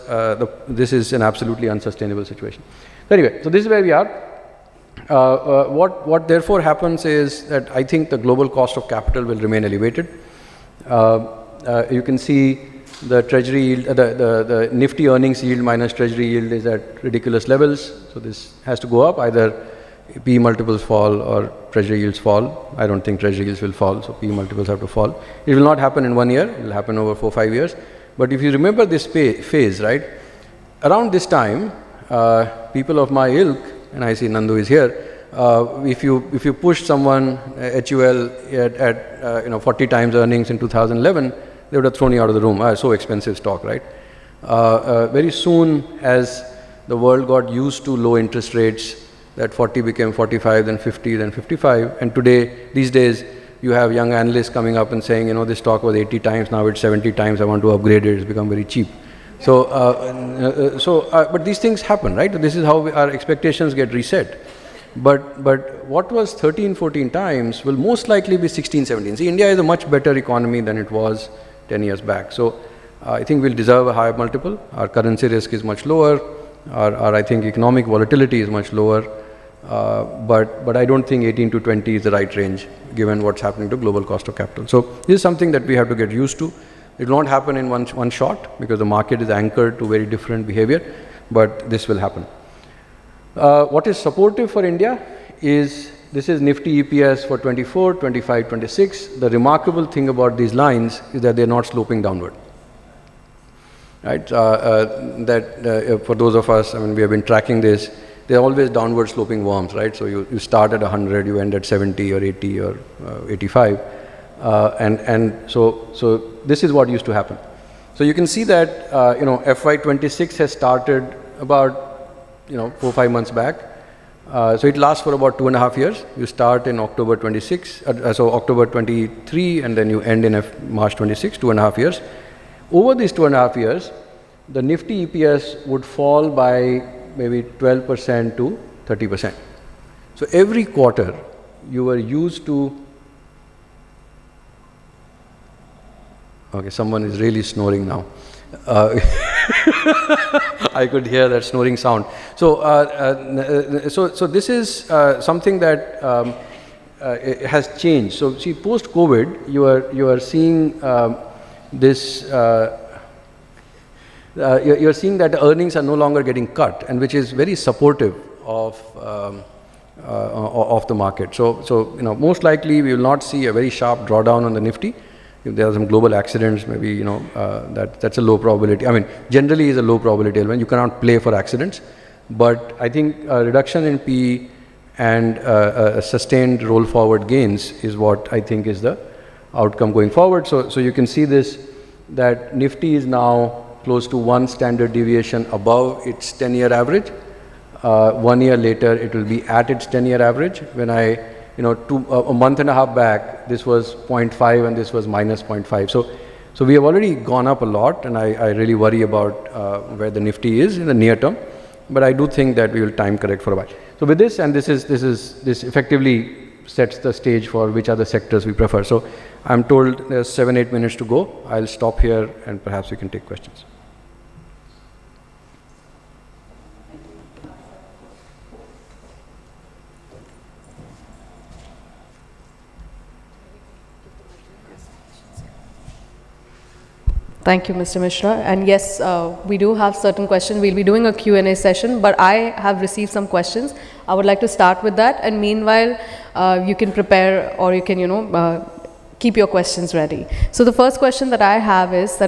this is an absolutely unsustainable situation. So anyway, so this is where we are. What therefore happens is that I think the global cost of capital will remain elevated. You can see the treasury yield, the Nifty earnings yield minus treasury yield is at ridiculous levels. So this has to go up. Either PE multiples fall or treasury yields fall. I don't think treasury yields will fall, so PE multiples have to fall. It will not happen in 1 year. It will happen over 4-5 years. But if you remember this phase, right, around this time, people of my ilk, and I see Nandu is here, if you push someone HUL at 40 times earnings in 2011, they would have thrown you out of the room. So expensive stock, right? Very soon, as the world got used to low interest rates, that 40 became 45, then 50, then 55. And these days, you have young analysts coming up and saying, this stock was 80 times, now it's 70 times, I want to upgrade it, it's become very cheap. So, but these things happen, right? This is how our expectations get reset. But what was 13, 14 times will most likely be 16, 17. See, India is a much better economy than it was 10 years back. So I think we'll deserve a higher multiple. Our currency risk is much lower. Our I think economic volatility is much lower. but I don't think 18 to 20 is the right range given what's happening to global cost of capital. So this is something that we have to get used to. It will not happen in one shot because the market is anchored to very different behavior, but this will happen. What is supportive for India is, this is Nifty EPS for 24, 25, 26. The remarkable thing about these lines is that they're not sloping downward. Right? For those of us, I mean, we have been tracking this, they're always downward sloping worms, right? So you start at 100, you end at 70 or 80 or 85. And so this is what used to happen. So you can see that, FY26 has started about, 4-5 months back. So it lasts for about 2.5 years. You start in October 26, so October 23, and then you end in March 26, 2.5 years. Over these 2.5 years, the Nifty EPS would fall by maybe 12% to 30%. So every quarter, you were used to. Okay, someone is really snoring now. I could hear that snoring sound. So, so this is something that has changed. So, see, post-COVID, you are seeing this. You're seeing that the earnings are no longer getting cut, and which is very supportive of the market. So most likely we will not see a very sharp drawdown on the Nifty. If there are some global accidents, maybe that's a low probability. I mean, generally is a low probability element. You cannot play for accidents, but I think a reduction in PE and a sustained roll forward gains is what I think is the outcome going forward. So you can see this, that Nifty is now close to 1 standard deviation above its 10-year average. 1 year later, it will be at its 10-year average. When a month and a half back, this was 0.5 and this was minus 0.5. So we have already gone up a lot, and I really worry about where the Nifty is in the near term. But I do think that we will time correct for a while. So with this, and this effectively sets the stage for which are the sectors we prefer. So I'm told there's 7-8 minutes to go. I'll stop here and perhaps we can take questions. Thank you, Mr. Mishra. And yes, we do have certain questions. We'll be doing a Q&A session, but I have received some questions. I would like to start with that, and meanwhile, you can prepare, or you can, keep your questions ready. So the first question that I have is,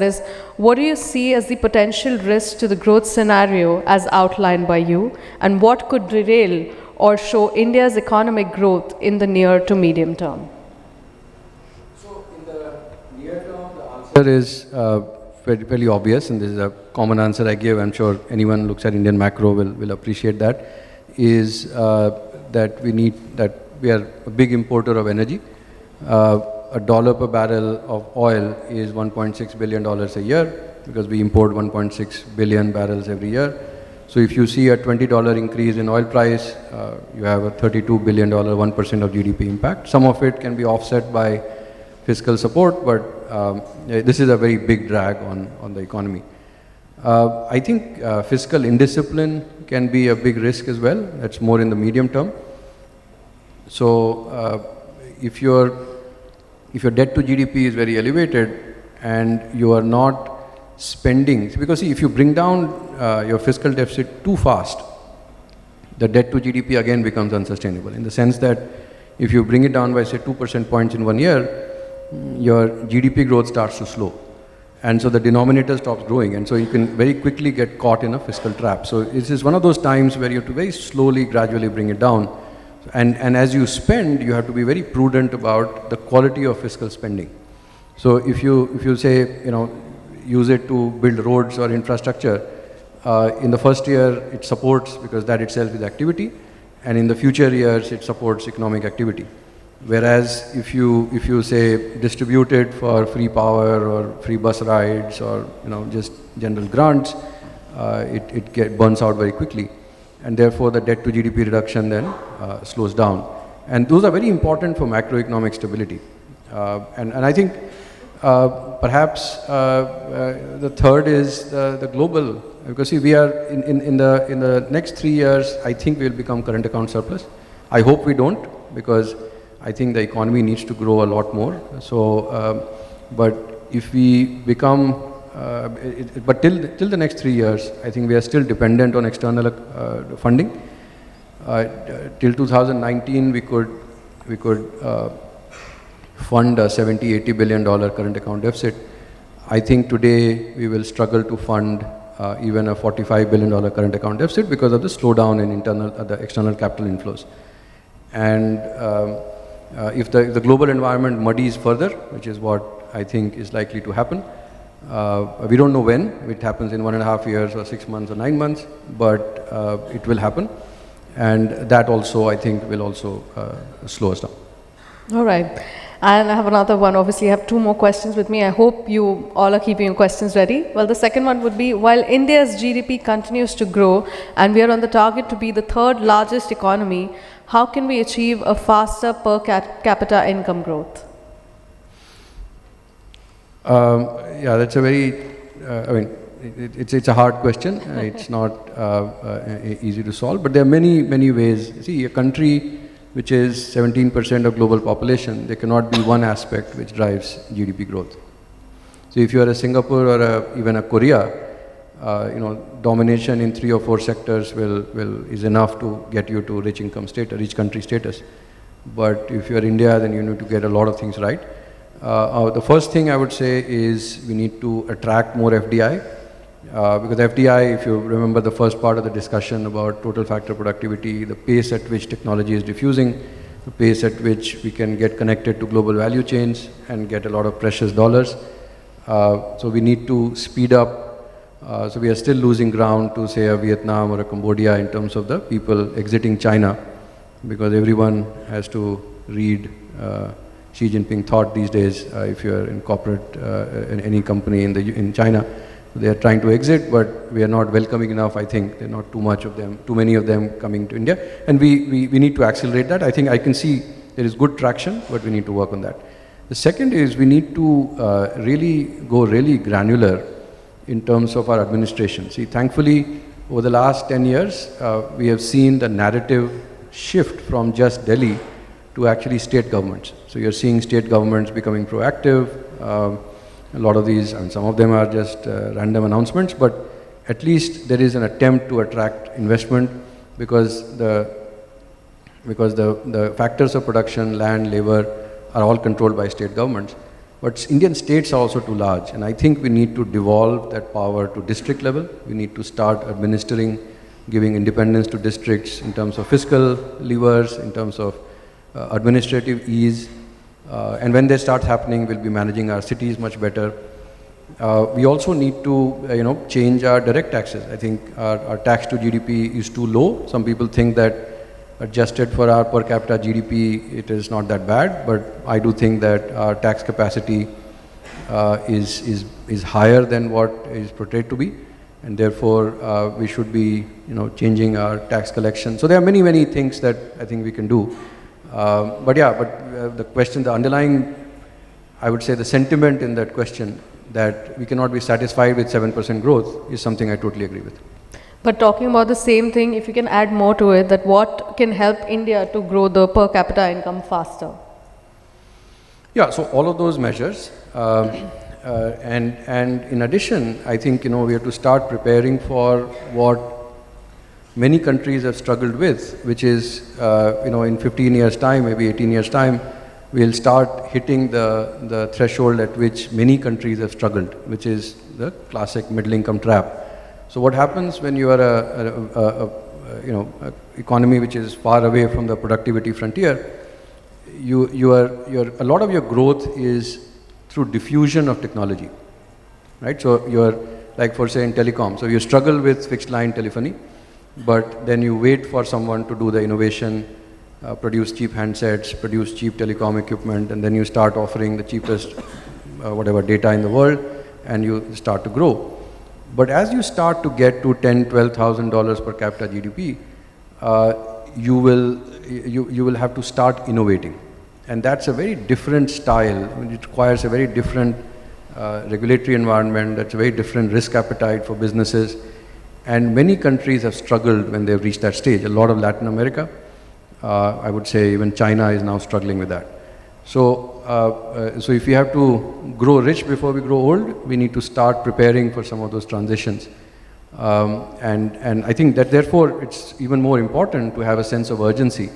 what do you see as the potential risk to the growth scenario as outlined by you, and what could derail or show India's economic growth in the near to medium term? So in the near term, the answer is fairly obvious, and this is a common answer I give. I'm sure anyone who looks at Indian macro will appreciate that, is that we are a big importer of energy. $1 per barrel of oil is $1.6 billion a year, because we import 1.6 billion barrels every year. So if you see a $20 increase in oil price, you have a $32 billion, 1% of GDP impact. Some of it can be offset by fiscal support, but this is a very big drag on the economy. I think fiscal indiscipline can be a big risk as well. That's more in the medium term. So if your debt to GDP is very elevated and you are not spending, because see, if you bring down your fiscal deficit too fast, the debt to GDP again becomes unsustainable, in the sense that if you bring it down by say 2% points in 1 year, your GDP growth starts to slow. And so the denominator stops growing, and so you can very quickly get caught in a fiscal trap. So this is one of those times where you have to very slowly, gradually bring it down. And as you spend, you have to be very prudent about the quality of fiscal spending. So if you say, use it to build roads or infrastructure, in the first year it supports, because that itself is activity, and in the future years it supports economic activity. Whereas if you say distribute it for free power or free bus rides or just general grants, it burns out very quickly. And therefore the debt to GDP reduction then slows down. And those are very important for macroeconomic stability. And I think Perhaps the third is the global, because see, we are in the next 3 years, I think we will become current account surplus. I hope we don't, because I think the economy needs to grow a lot more. So, but if we become, but till the next 3 years, I think we are still dependent on external funding. Till 2019, we could fund a $70-80 billion current account deficit. I think today we will struggle to fund even a $45 billion current account deficit because of the slowdown in the external capital inflows. And if the global environment muddies further, which is what I think is likely to happen, we don't know when. It happens in 1.5 years or 6 months or 9 months, but it will happen. And that also, I think, will also slow us down. All right. And I have another one. Obviously, I have 2 more questions with me. I hope you all are keeping your questions ready. Well, the second one would be, while India's GDP continues to grow and we are on the target to be the 3rd largest economy, how can we achieve a faster per capita income growth? Yeah, that's a very, I mean, it's a hard question. It's not easy to solve, but there are many ways. See, a country which is 17% of global population, there cannot be one aspect which drives GDP growth. So if you are a Singapore or even a Korea, domination in 3 or 4 sectors is enough to get you to rich income status, rich country status. But if you are India, then you need to get a lot of things right. The first thing I would say is we need to attract more FDI. Because FDI, if you remember the first part of the discussion about total factor productivity, the pace at which technology is diffusing, the pace at which we can get connected to global value chains and get a lot of precious dollars. So we need to speed up. So we are still losing ground to, say, a Vietnam or a Cambodia in terms of the people exiting China, because everyone has to read Xi Jinping thought these days. If you are in corporate, in any company in China, they are trying to exit, but we are not welcoming enough. I think there are not too many of them coming to India, and we need to accelerate that. I think I can see there is good traction, but we need to work on that. The second is we need to really go granular in terms of our administration. See, thankfully, over the last 10 years, we have seen the narrative shift from just Delhi to actually state governments. So you're seeing state governments becoming proactive. A lot of these, and some of them are just random announcements, but at least there is an attempt to attract investment, because the factors of production, land, labor, are all controlled by state governments. But Indian states are also too large, and I think we need to devolve that power to district level. We need to start administering, giving independence to districts in terms of fiscal levers, in terms of administrative ease. And when that starts happening, we'll be managing our cities much better. We also need to, change our direct taxes. I think our tax to GDP is too low. Some people think that adjusted for our per capita GDP, it is not that bad. But I do think that our tax capacity is higher than what is portrayed to be, and therefore we should be, changing our tax collection. So there are many things that I think we can do. The question, the underlying, I would say the sentiment in that question, that we cannot be satisfied with 7% growth, is something I totally agree with. But talking about the same thing, if you can add more to it, that what can help India to grow the per capita income faster? Yeah, so all of those measures, and in addition, I think, we have to start preparing for what many countries have struggled with, which is, in 15 years' time, maybe 18 years' time, we'll start hitting the threshold at which many countries have struggled, which is the classic middle income trap. So what happens when you are a economy which is far away from the productivity frontier? A lot of your growth is through diffusion of technology, right? So you're, like for say in telecom, so you struggle with fixed line telephony, but then you wait for someone to do the innovation, produce cheap handsets, produce cheap telecom equipment, and then you start offering the cheapest data in the world, and you start to grow. But as you start to get to $10,000-12,000 per capita GDP, you will have to start innovating, and that's a very different style. It requires a very different regulatory environment, that's a very different risk appetite for businesses. And many countries have struggled when they've reached that stage. A lot of Latin America, I would say even China is now struggling with that. So, so if we have to grow rich before we grow old, we need to start preparing for some of those transitions. And I think that therefore it's even more important to have a sense of urgency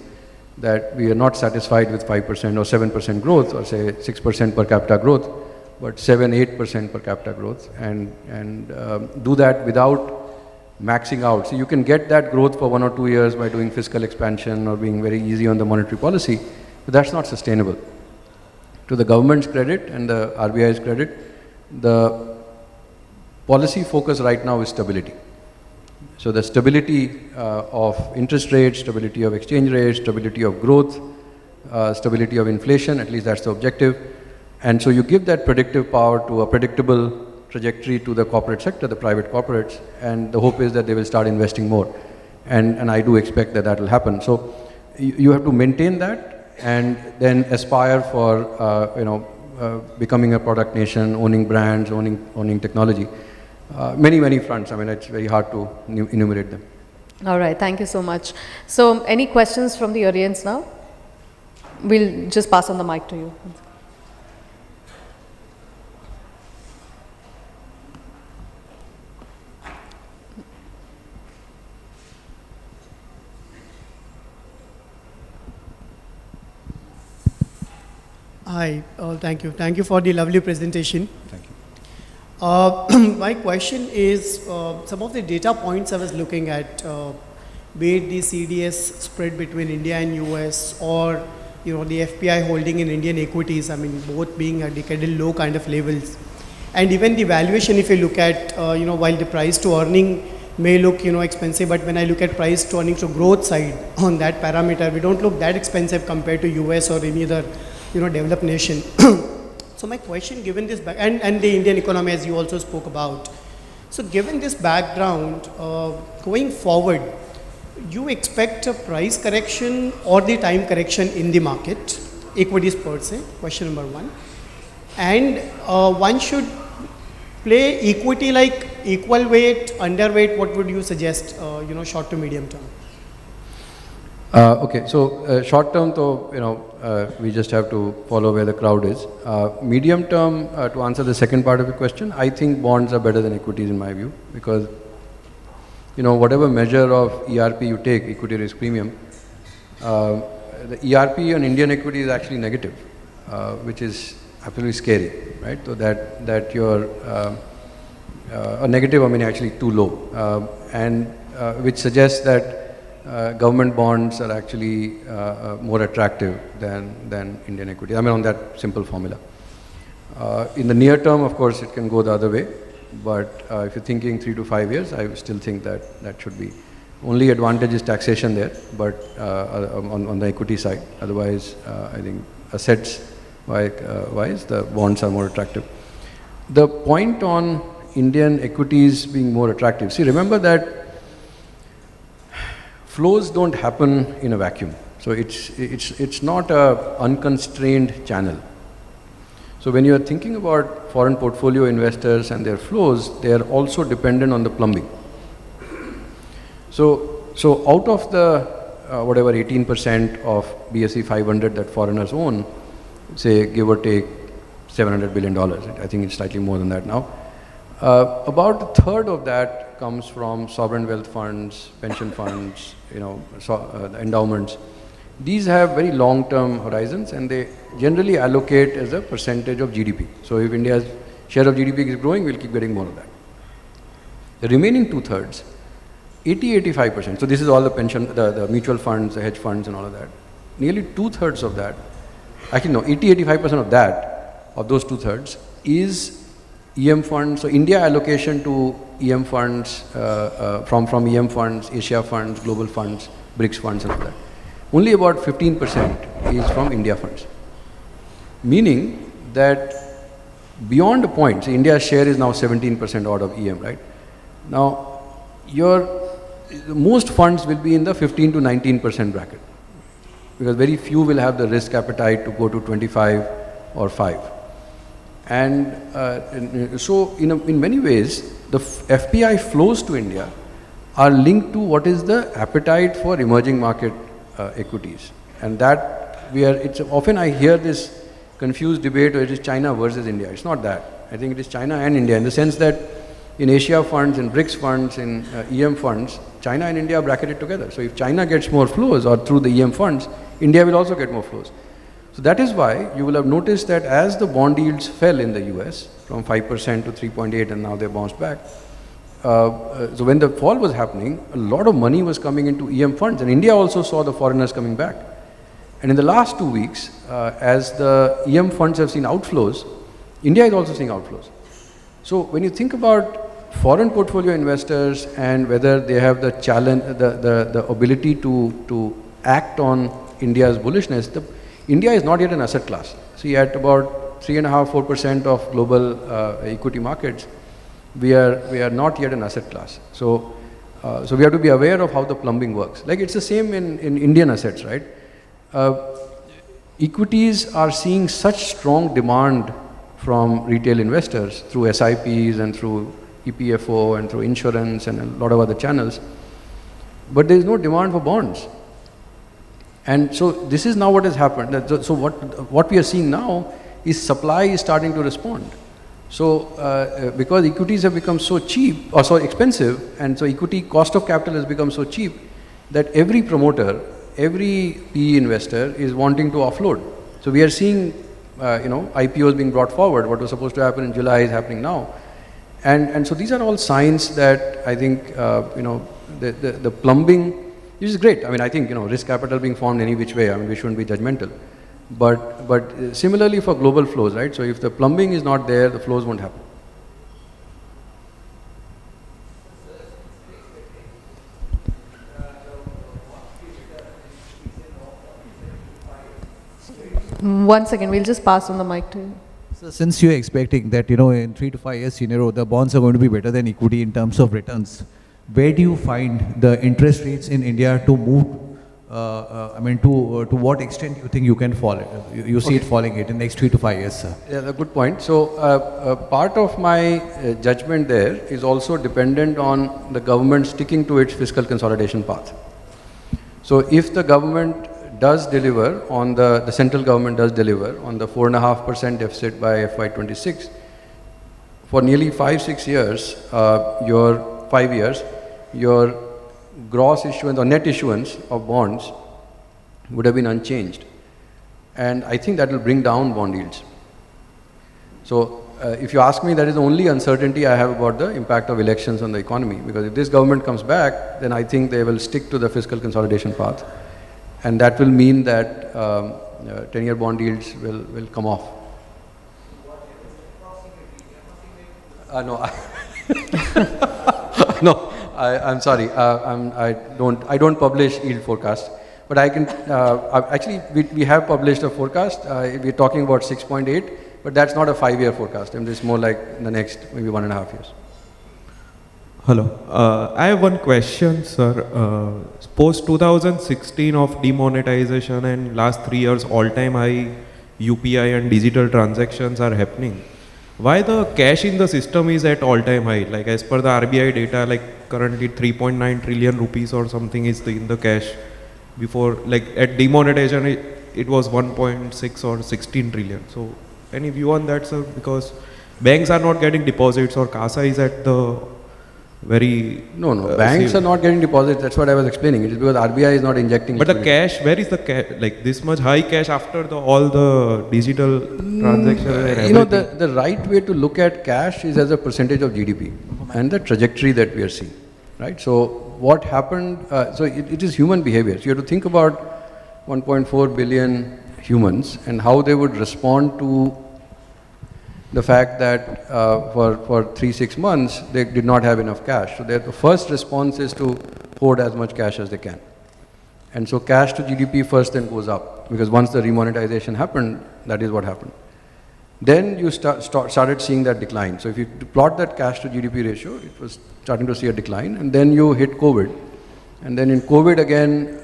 that we are not satisfied with 5% or 7% growth or say 6% per capita growth, but 7-8% per capita growth, and do that without maxing out. So you can get that growth for 1 or 2 years by doing fiscal expansion or being very easy on the monetary policy, but that's not sustainable. To the government's credit and the RBI's credit, the policy focus right now is stability. So the stability of interest rates, stability of exchange rates, stability of growth, stability of inflation, at least that's the objective. And so you give that predictive power to a predictable trajectory to the corporate sector, the private corporates, and the hope is that they will start investing more. And I do expect that that will happen. So you have to maintain that and then aspire for becoming a product nation, owning brands, owning technology. Many fronts. I mean, it's very hard to enumerate them. All right, thank you so much. So any questions from the audience now? We'll just pass on the mic to you. Hi, thank you. Thank you for the lovely presentation. Thank you. My question is, some of the data points I was looking at, be it the CDS spread between India and US or the FPI holding in Indian equities, I mean both being at decadal low kind of levels. And even the valuation, if you look at, while the price to earning may look expensive, but when I look at price to earnings to growth side on that parameter, we don't look that expensive compared to US or any other developed nation. So my question, given this and the Indian economy, as you also spoke about, so given this background, going forward, you expect a price correction or the time correction in the market, equities per se, question number one. And one should play equity like equal weight, underweight, what would you suggest, short to medium term? Okay, so short term, though, we just have to follow where the crowd is. Medium term, to answer the second part of your question, I think bonds are better than equities in my view, because whatever measure of ERP you take, equity risk premium, the ERP on Indian equity is actually negative, which is absolutely scary, right? So that you're a negative, I mean actually too low, and which suggests that government bonds are actually more attractive than Indian equity. I mean, on that simple formula. In the near term, of course, it can go the other way. But if you're thinking 3 to 5 years, I still think that should be. Only advantage is taxation there, but on the equity side. Otherwise, I think assets wise, the bonds are more attractive. The point on Indian equities being more attractive. See, remember that flows don't happen in a vacuum. So it's not an unconstrained channel. So when you are thinking about foreign portfolio investors and their flows, they are also dependent on the plumbing. So out of the whatever 18% of BSE 500 that foreigners own, say give or take $700 billion, I think it's slightly more than that now. About a third of that comes from sovereign wealth funds, pension funds, endowments. These have very long-term horizons, and they generally allocate as a percentage of GDP. So if India's share of GDP is growing, we'll keep getting more of that. The remaining 2/3, 80-85%. So this is all the pension, the mutual funds, the hedge funds, and all of that. Nearly 2/3 of that, actually no, 80-85% of that, of those 2/3, is EM funds. So India allocation to EM funds, from EM funds, Asia funds, global funds, BRICS funds and all that. Only about 15% is from India funds. Meaning that beyond a point, so India's share is now 17% odd of EM, right? Now, most funds will be in the 15 to 19% bracket, because very few will have the risk appetite to go to 25 or 5. And so in many ways, the FPI flows to India are linked to what is the appetite for emerging market equities. And that it's often I hear this confused debate where it is China versus India. It's not that. I think it is China and India in the sense that in Asia funds, in BRICS funds, in EM funds, China and India are bracketed together. So if China gets more flows or through the EM funds, India will also get more flows. So that is why you will have noticed that as the bond yields fell in the US from 5% to 3.8 and now they bounced back. So when the fall was happening, a lot of money was coming into EM funds and India also saw the foreigners coming back. And in the last 2 weeks, as the EM funds have seen outflows, India is also seeing outflows. So when you think about foreign portfolio investors and whether they have the challenge, the ability to act on India's bullishness, India is not yet an asset class. See, at about 3.5–4% of global equity markets, we are not yet an asset class. So we have to be aware of how the plumbing works. Like it's the same in Indian assets, right? Equities are seeing such strong demand from retail investors through SIPs and through EPFO and through insurance and a lot of other channels, but there is no demand for bonds. And so this is now what has happened. So what we are seeing now is supply is starting to respond. So because equities have become so cheap or so expensive, and so equity cost of capital has become so cheap that every promoter, every PE investor is wanting to offload. So we are seeing IPOs being brought forward. What was supposed to happen in July is happening now. And so these are all signs that I think the plumbing, which is great. I mean, I think risk capital being formed any which way. I mean, we shouldn't be judgmental. But similarly for global flows, right? So if the plumbing is not there, the flows won't happen. One second, we'll just pass on the mic to you. So since you're expecting that, in 3 to 5 years scenario, the bonds are going to be better than equity in terms of returns, where do you find the interest rates in India to move? To what extent you think you can fall? You see it falling in the next 3 to 5 years, sir? Yeah, that's a good point. So part of my judgment there is also dependent on the government sticking to its fiscal consolidation path. So if the government does deliver on the central government does deliver on the 4.5% deficit by FY26, for nearly 5–6 years, your 5 years, your gross issuance or net issuance of bonds would have been unchanged. And I think that will bring down bond yields. So if you ask me, that is the only uncertainty I have about the impact of elections on the economy. Because if this government comes back, then I think they will stick to the fiscal consolidation path. And that will mean that 10-year bond yields will come off. No, no. I'm sorry. I don't publish yield forecast, but I can actually we have published a forecast. We're talking about 6.8, but that's not a 5-year forecast. And it's more like the next maybe 1.5 years. Hello. I have one question, sir. Post 2016 of demonetization and last 3 years all-time high UPI and digital transactions are happening. Why the cash in the system is at all-time high? Like as per the RBI data, like currently 3.9 trillion rupees or something is in the cash. Before, like at demonetization, it was 1.6 or 16 trillion. So any view on that, sir? Because banks are not getting deposits or CASA is at the very... No, banks are not getting deposits. That's what I was explaining. It is because RBI is not injecting. But the cash, where is the cash? Like this much high cash after all the digital transactions? The right way to look at cash is as a percentage of GDP and the trajectory that we are seeing, right? So what happened, it is human behavior. So you have to think about 1.4 billion humans and how they would respond to the fact that for 3–6 months they did not have enough cash. So the first response is to hoard as much cash as they can. And so cash to GDP first then goes up, because once the remonetization happened, that is what happened. Then you started seeing that decline. So if you plot that cash to GDP ratio, it was starting to see a decline, and then you hit COVID. And then in COVID again,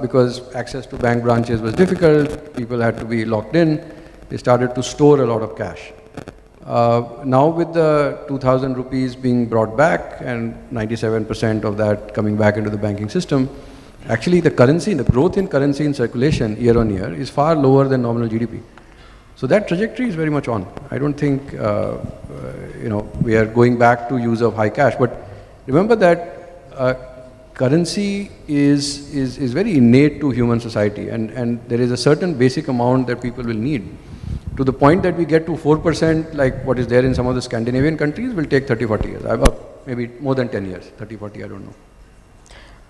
because access to bank branches was difficult, people had to be locked in, they started to store a lot of cash. Now with the 2,000 rupees being brought back and 97% of that coming back into the banking system, actually the growth in currency in circulation year on year is far lower than nominal GDP. So that trajectory is very much on. I don't think we are going back to use of high cash. But remember that currency is very innate to human society, and there is a certain basic amount that people will need. To the point that we get to 4%, like what is there in some of the Scandinavian countries, will take 30, 40 years. Maybe more than 10 years, 30, 40, I don't know.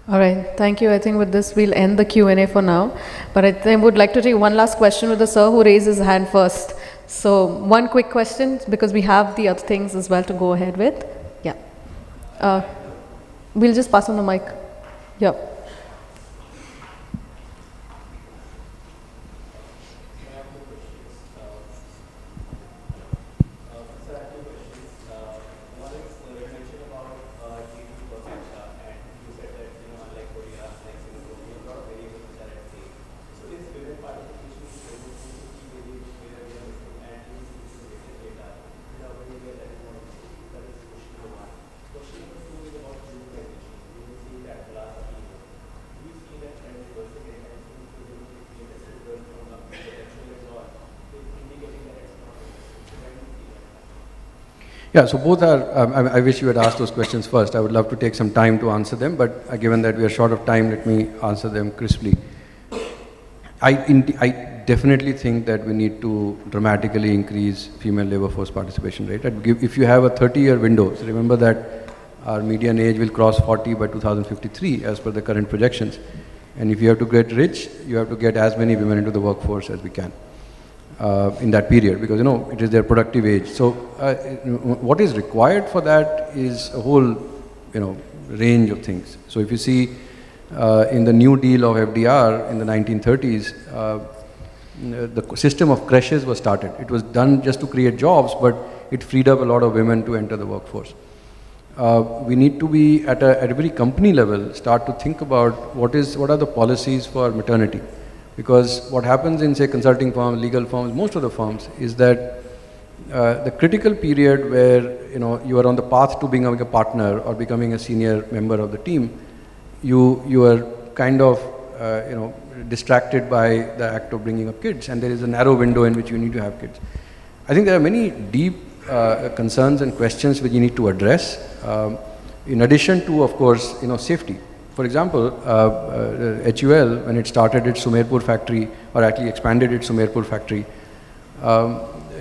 All right, thank you. I think with this we'll end the Q&A for now. But I would like to take one last question with the sir who raised his hand first. So one quick question, because we have the other things as well to go ahead with. Yeah. We'll just pass on the mic. Yeah. Yeah, so both are, I wish you had asked those questions first. I would love to take some time to answer them, but given that we are short of time, let me answer them crisply. I definitely think that we need to dramatically increase female labor force participation rate. If you have a 30-year window, so remember that our median age will cross 40 by 2053 as per the current projections. And if you have to get rich, you have to get as many women into the workforce as we can. In that period, because it is their productive age. So what is required for that is a whole range of things. So if you see in the New Deal of FDR in the 1930s, the system of creches was started. It was done just to create jobs, but it freed up a lot of women to enter the workforce. We need to be at a very company level start to think about what are the policies for maternity. Because what happens in, say, consulting firms, legal firms, most of the firms, is that the critical period where you are on the path to becoming a partner or becoming a senior member of the team, you are kind of distracted by the act of bringing up kids, and there is a narrow window in which you need to have kids. I think there are many deep concerns and questions which you need to address, in addition to, of course, safety. For example, HUL, when it started its Sumerpur factory, or actually expanded its Sumerpur factory,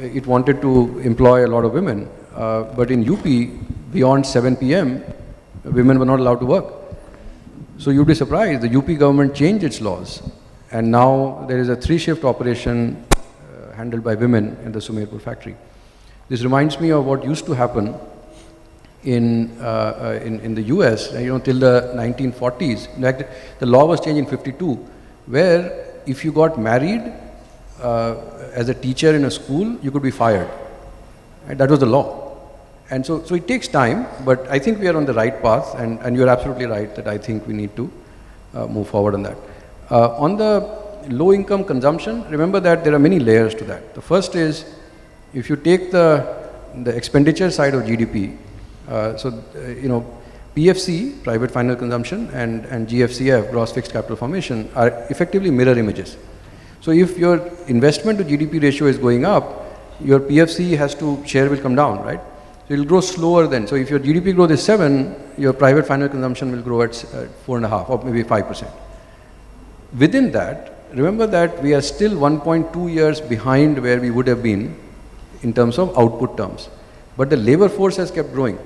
it wanted to employ a lot of women. But in UP, beyond 7 p.m., women were not allowed to work. So you'd be surprised, the UP government changed its laws. And now there is a 3-shift operation handled by women in the Sumerpur factory. This reminds me of what used to happen in the US, till the 1940s. In fact, the law was changed in 52, where if you got married as a teacher in a school, you could be fired. And that was the law. And so it takes time, but I think we are on the right path, and you're absolutely right that I think we need to move forward on that. On the low income consumption, remember that there are many layers to that. The first is, if you take the expenditure side of GDP, PFC, private final consumption, and GFCF, gross fixed capital formation, are effectively mirror images. So if your investment to GDP ratio is going up, your PFC share will come down, right? So it will grow slower then. So if your GDP growth is 7, your private final consumption will grow at 4.5 or maybe 5%. Within that, remember that we are still 1.2 years behind where we would have been in terms of output terms. But the labor force has kept growing.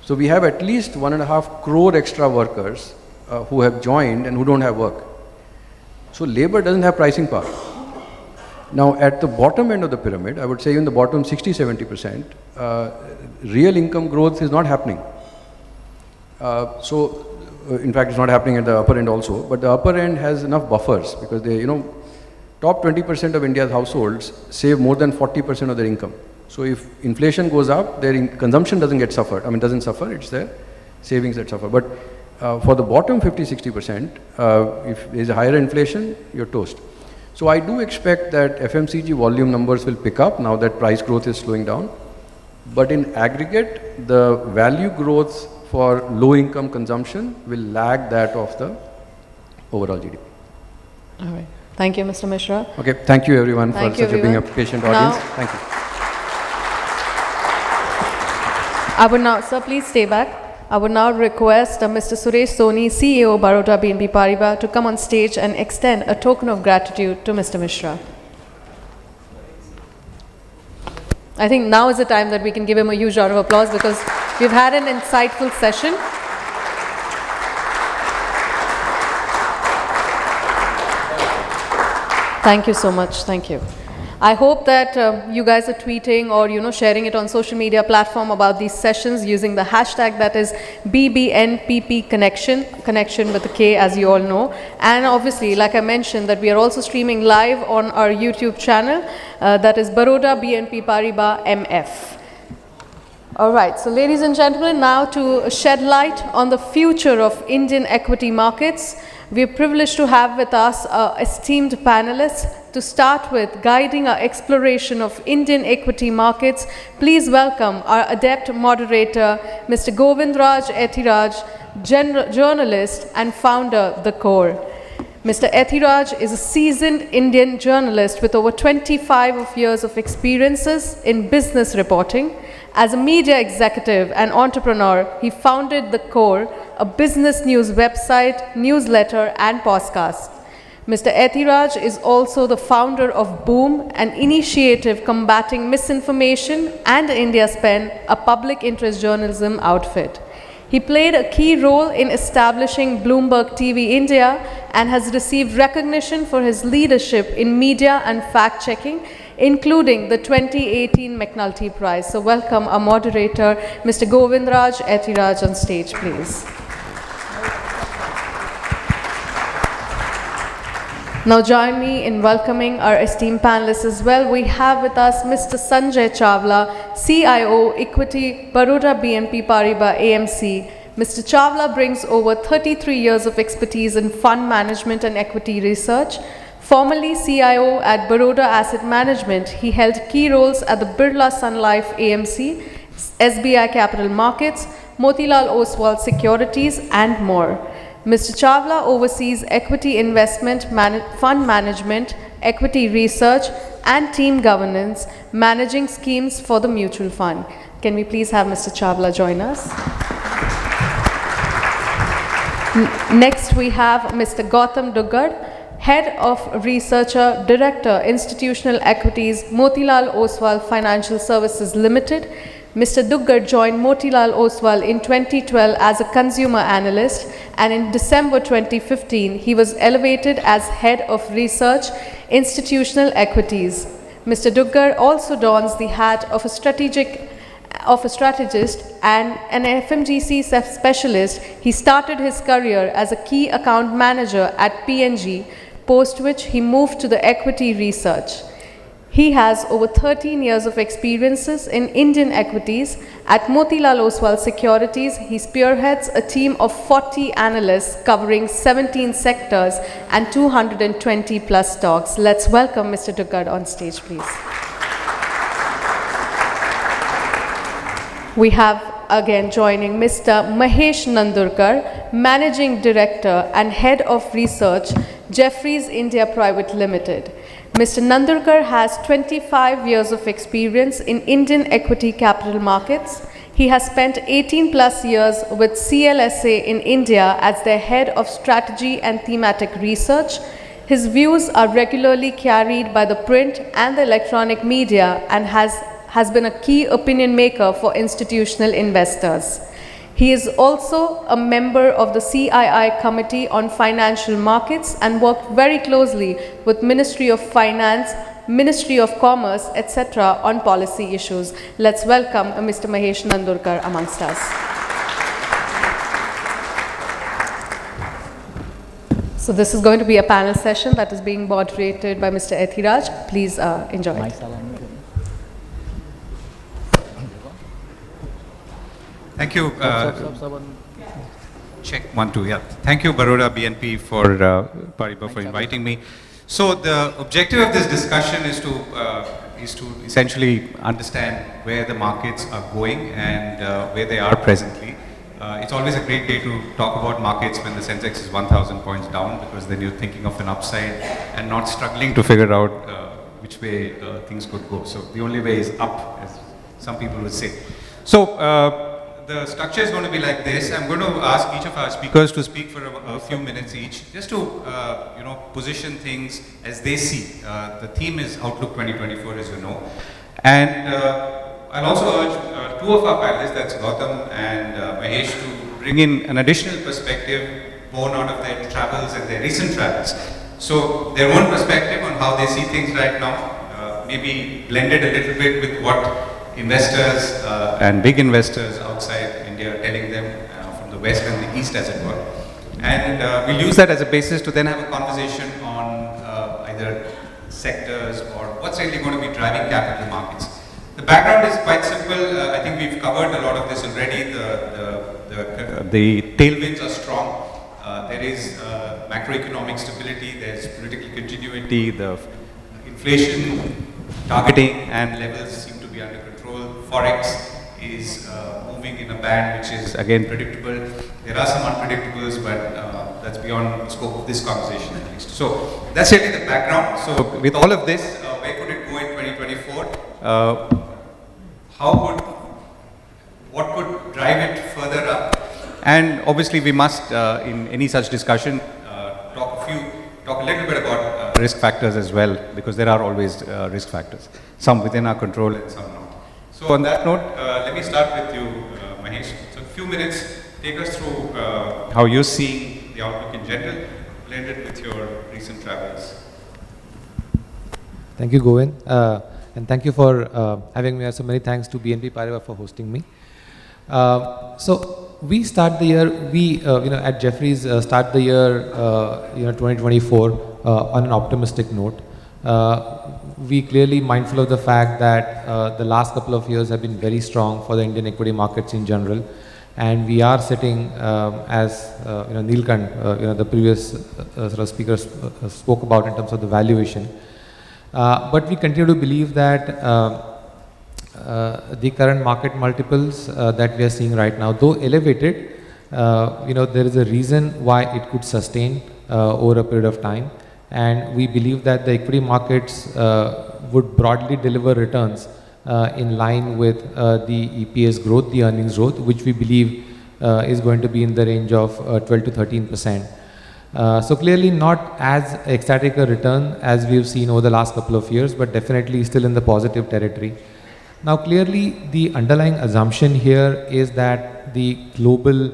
So we have at least 1.5 crore extra workers who have joined and who don't have work. So labor doesn't have pricing power. Now at the bottom end of the pyramid, I would say in the bottom 60-70%, real income growth is not happening. In fact, it's not happening at the upper end also, but the upper end has enough buffers because top 20% of India's households save more than 40% of their income. So if inflation goes up, their consumption doesn't suffer, it's their savings that suffer. But for the bottom 50-60%, if there's a higher inflation, you're toast. So I do expect that FMCG volume numbers will pick up now that price growth is slowing down. But in aggregate, the value growth for low-income consumption will lag that of the overall GDP. All right. Thank you, Mr. Mishra. Okay, thank you everyone Thank for you, such a being a everyone. patient Now- audience. Thank you. I would now, sir, please stay back. I would now request Mr. Suresh Soni, CEO, Baroda BNP Paribas, to come on stage and extend a token of gratitude to Mr. Mishra. I think now is the time that we can give him a huge round of applause because we've had an insightful session. Thank you so much. Thank you. I hope that you guys are tweeting or sharing it on social media platform about these sessions using the hashtag that is BBNPP connection with a K, as you all know. And obviously, like I mentioned, that we are also streaming live on our YouTube channel, that is Baroda BNP Paribas MF. All right, so ladies and gentlemen, now to shed light on the future of Indian equity markets, we are privileged to have with us esteemed panelists. To start with, guiding our exploration of Indian equity markets, please welcome our adept moderator, Mr. Govindraj Ethiraj, journalist and founder, The Core. Mr. Ethiraj is a seasoned Indian journalist with over 25 years of experiences in business reporting. As a media executive and entrepreneur, he founded The Core, a business news website, newsletter, and podcast. Mr. Ethiraj is also the founder of Boom, an initiative combating misinformation, and India's Pen, a public interest journalism outfit. He played a key role in establishing Bloomberg TV India and has received recognition for his leadership in media and fact-checking, including the 2018 McNulty Prize. So welcome our moderator, Mr. Govindraj Ethiraj, on stage, please. Now join me in welcoming our esteemed panelists as well. We have with us Mr. Sanjay Chawla, CIO, Equity, Baroda BNP Paribas AMC. Mr. Chawla brings over 33 years of expertise in fund management and equity research. Formerly CIO at Baroda Asset Management, he held key roles at the Birla Sun Life AMC, SBI Capital Markets, Motilal Oswal Securities, and more. Mr. Chawla oversees equity investment, fund management, equity research, and team governance, managing schemes for the mutual fund. Can we please have Mr. Chawla join us? Next, we have Mr. Gautam Duggad, Head of Researcher, Director, Institutional Equities, Motilal Oswal Financial Services Limited. Mr. Duggad joined Motilal Oswal in 2012 as a consumer analyst, and in December 2015, he was elevated as Head of Research, Institutional Equities. Mr. Duggad also dons the hat of a strategist and an FMGC specialist. He started his career as a key account manager at P&G, post which he moved to the equity research. He has over 13 years of experiences in Indian equities. At Motilal Oswal Securities, he spearheads a team of 40 analysts covering 17 sectors and 220 plus stocks. Let's welcome Mr. Duggad on stage, please. We have again joining Mr. Mahesh Nandurkar, Managing Director and Head of Research, Jefferies India Private Limited. Mr. Nandurkar has 25 years of experience in Indian equity capital markets. He has spent 18 plus years with CLSA in India as their Head of Strategy and Thematic Research. His views are regularly carried by the print and the electronic media and has been a key opinion maker for institutional investors. He is also a member of the CII Committee on Financial Markets and worked very closely with Ministry of Finance, Ministry of Commerce, etc. on policy issues. Let's welcome Mr. Mahesh Nandurkar amongst us. So this is going to be a panel session that is being moderated by Mr. Ethiraj. Please enjoy it. Thank you. Check 1, 2. Yeah. Thank you, Baroda BNP Paribas for inviting me. So the objective of this discussion is to is to essentially understand where the markets are going and where they are presently. It's always a great day to talk about markets when the Sensex is 1,000 points down, because then you're thinking of an upside and not struggling to figure out which way things could go. So the only way is up, as some people would say. So the structure is going to be like this. I'm going to ask each of our speakers to speak for a few minutes each, just to position things as they see. The theme is Outlook 2024, as you know. And I'll also urge two of our panelists, that's Gautam and Mahesh, to bring in an additional perspective born out of their travels and their recent travels. So their own perspective on how they see things right now, maybe blended a little bit with what investors and big investors outside India are telling them from the West and the East, as it were. And we'll use that as a basis to then have a conversation on either sectors or what's really going to be driving capital markets. The background is quite simple. I think we've covered a lot of this already. The tailwinds are strong. There is macroeconomic stability, there's political continuity, the inflation targeting and levels seem to be under control. Forex is moving in a band which is again predictable. There are some unpredictables, but that's beyond the scope of this conversation at least. So that's really the background. So with all of this, where could it go in 2024? What could drive it further up? And obviously we must, in any such discussion, talk a little bit about risk factors as well, because there are always risk factors, some within our control and some not. So on that note, let me start with you, Mahesh. So a few minutes, take us through how you're seeing the outlook in general, blended with your recent travels. Thank you, Govind. And thank you for having me. So many thanks to BNP Paribas for hosting me. So we start the year, at Jefferies start the year, 2024 on an optimistic note. We clearly mindful of the fact that the last couple of years have been very strong for the Indian equity markets in general, and we are sitting as Neelkant, the previous sort of speakers spoke about in terms of the valuation. But we continue to believe that the current market multiples that we are seeing right now, though elevated, there is a reason why it could sustain over a period of time. And we believe that the equity markets would broadly deliver returns in line with the EPS growth, the earnings growth, which we believe is going to be in the range of 12 to 13%. So clearly not as ecstatic a return as we've seen over the last couple of years, but definitely still in the positive territory. Now clearly the underlying assumption here is that the global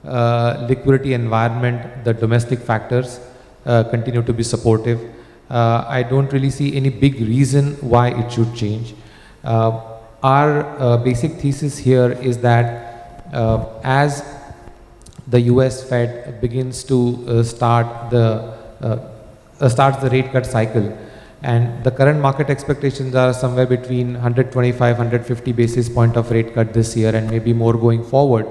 liquidity environment, the domestic factors continue to be supportive. I don't really see any big reason why it should change. Our basic thesis here is that as the US Fed begins to starts the rate cut cycle, and the current market expectations are somewhere between 125, 150 basis point of rate cut this year and maybe more going forward.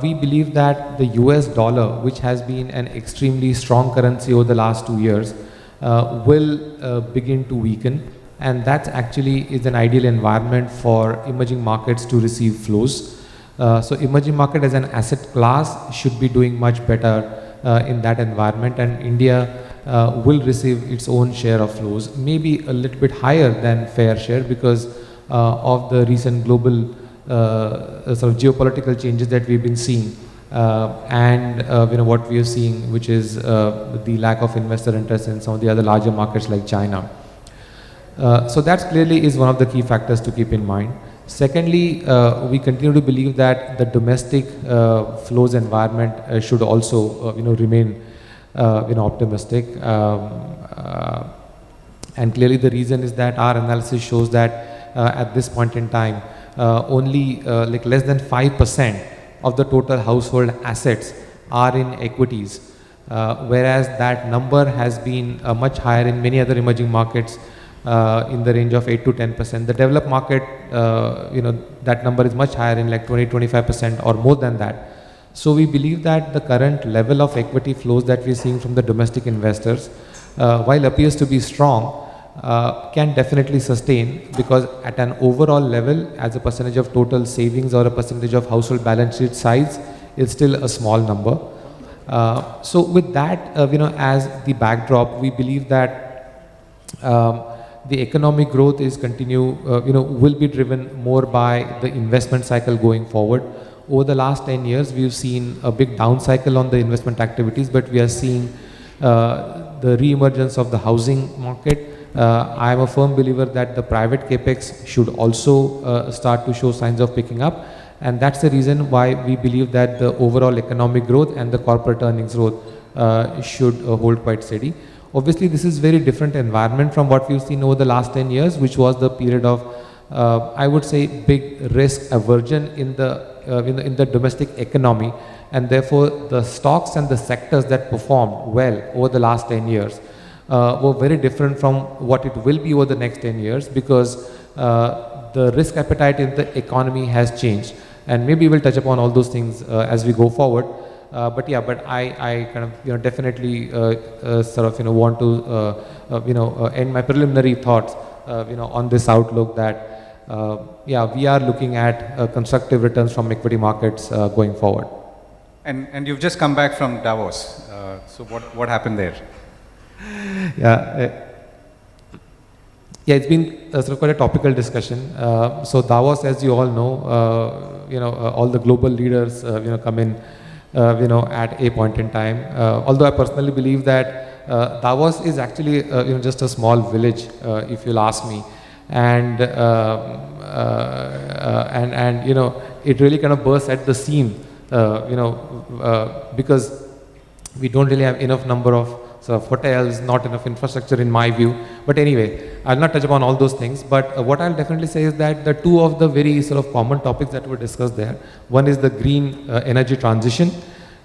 We believe that the US dollar, which has been an extremely strong currency over the last 2 years, will begin to weaken, and that actually is an ideal environment for emerging markets to receive flows. So emerging market as an asset class should be doing much better in that environment, and India will receive its own share of flows, maybe a little bit higher than fair share because of the recent global sort of geopolitical changes that we've been seeing, and what we are seeing, which is the lack of investor interest in some of the other larger markets like China. So that clearly is one of the key factors to keep in mind. Secondly, we continue to believe that the domestic flows environment should also remain optimistic, and clearly the reason is that our analysis shows that at this point in time only like less than 5% of the total household assets are in equities, whereas that number has been much higher in many other emerging markets, in the range of 8 to 10%. The developed market, that number is much higher in like 20-25% or more than that. So we believe that the current level of equity flows that we're seeing from the domestic investors, while appears to be strong, can definitely sustain, because at an overall level, as a percentage of total savings or a percentage of household balance sheet size, it's still a small number. So with that, as the backdrop, we believe that the economic growth is will be driven more by the investment cycle going forward. Over the last 10 years, we've seen a big down cycle on the investment activities, but we are seeing the re-emergence of the housing market. I am a firm believer that the private capex should also start to show signs of picking up, and that's the reason why we believe that the overall economic growth and the corporate earnings growth should hold quite steady. Obviously, this is very different environment from what we've seen over the last 10 years, which was the period of, I would say, big risk aversion in the domestic economy, and therefore the stocks and the sectors that performed well over the last 10 years were very different from what it will be over the next 10 years, because the risk appetite in the economy has changed, and maybe we'll touch upon all those things as we go forward. But I kind of definitely want to end my preliminary thoughts on this outlook that we are looking at constructive returns from equity markets going forward. And you've just come back from Davos. So what happened there? It's been sort of quite a topical discussion. So Davos, as you all know, all the global leaders come in at a point in time. Although I personally believe that Davos is actually just a small village, if you'll ask me, and it really kind of bursts at the seam, because we don't really have enough number of sort of hotels, not enough infrastructure in my view. But anyway, I'll not touch upon all those things. But what I'll definitely say is that the two of the very sort of common topics that were discussed there, one is the green energy transition,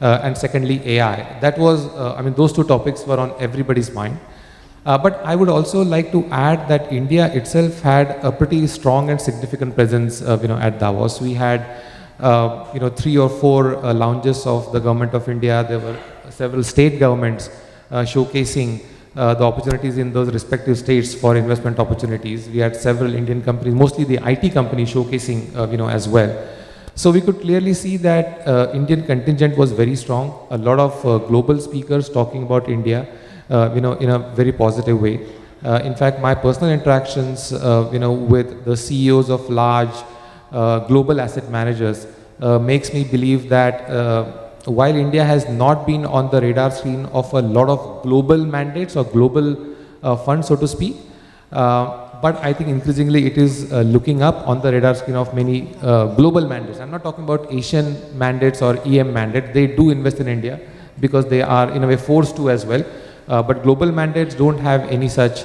and secondly AI. That was, those two topics were on everybody's mind. But I would also like to add that India itself had a pretty strong and significant presence, at Davos. We had, 3 or 4 lounges of the government of India. There were several state governments showcasing the opportunities in those respective states for investment opportunities. We had several Indian companies, mostly the IT companies, showcasing, as well. So we could clearly see that Indian contingent was very strong. A lot of global speakers talking about India, in a very positive way. In fact, my personal interactions, with the CEOs of large global asset managers makes me believe that while India has not been on the radar screen of a lot of global mandates or global funds, so to speak, but I think increasingly it is looking up on the radar screen of many global mandates. I'm not talking about Asian mandates or EM mandates. They do invest in India because they are in a way forced to as well. But global mandates don't have any such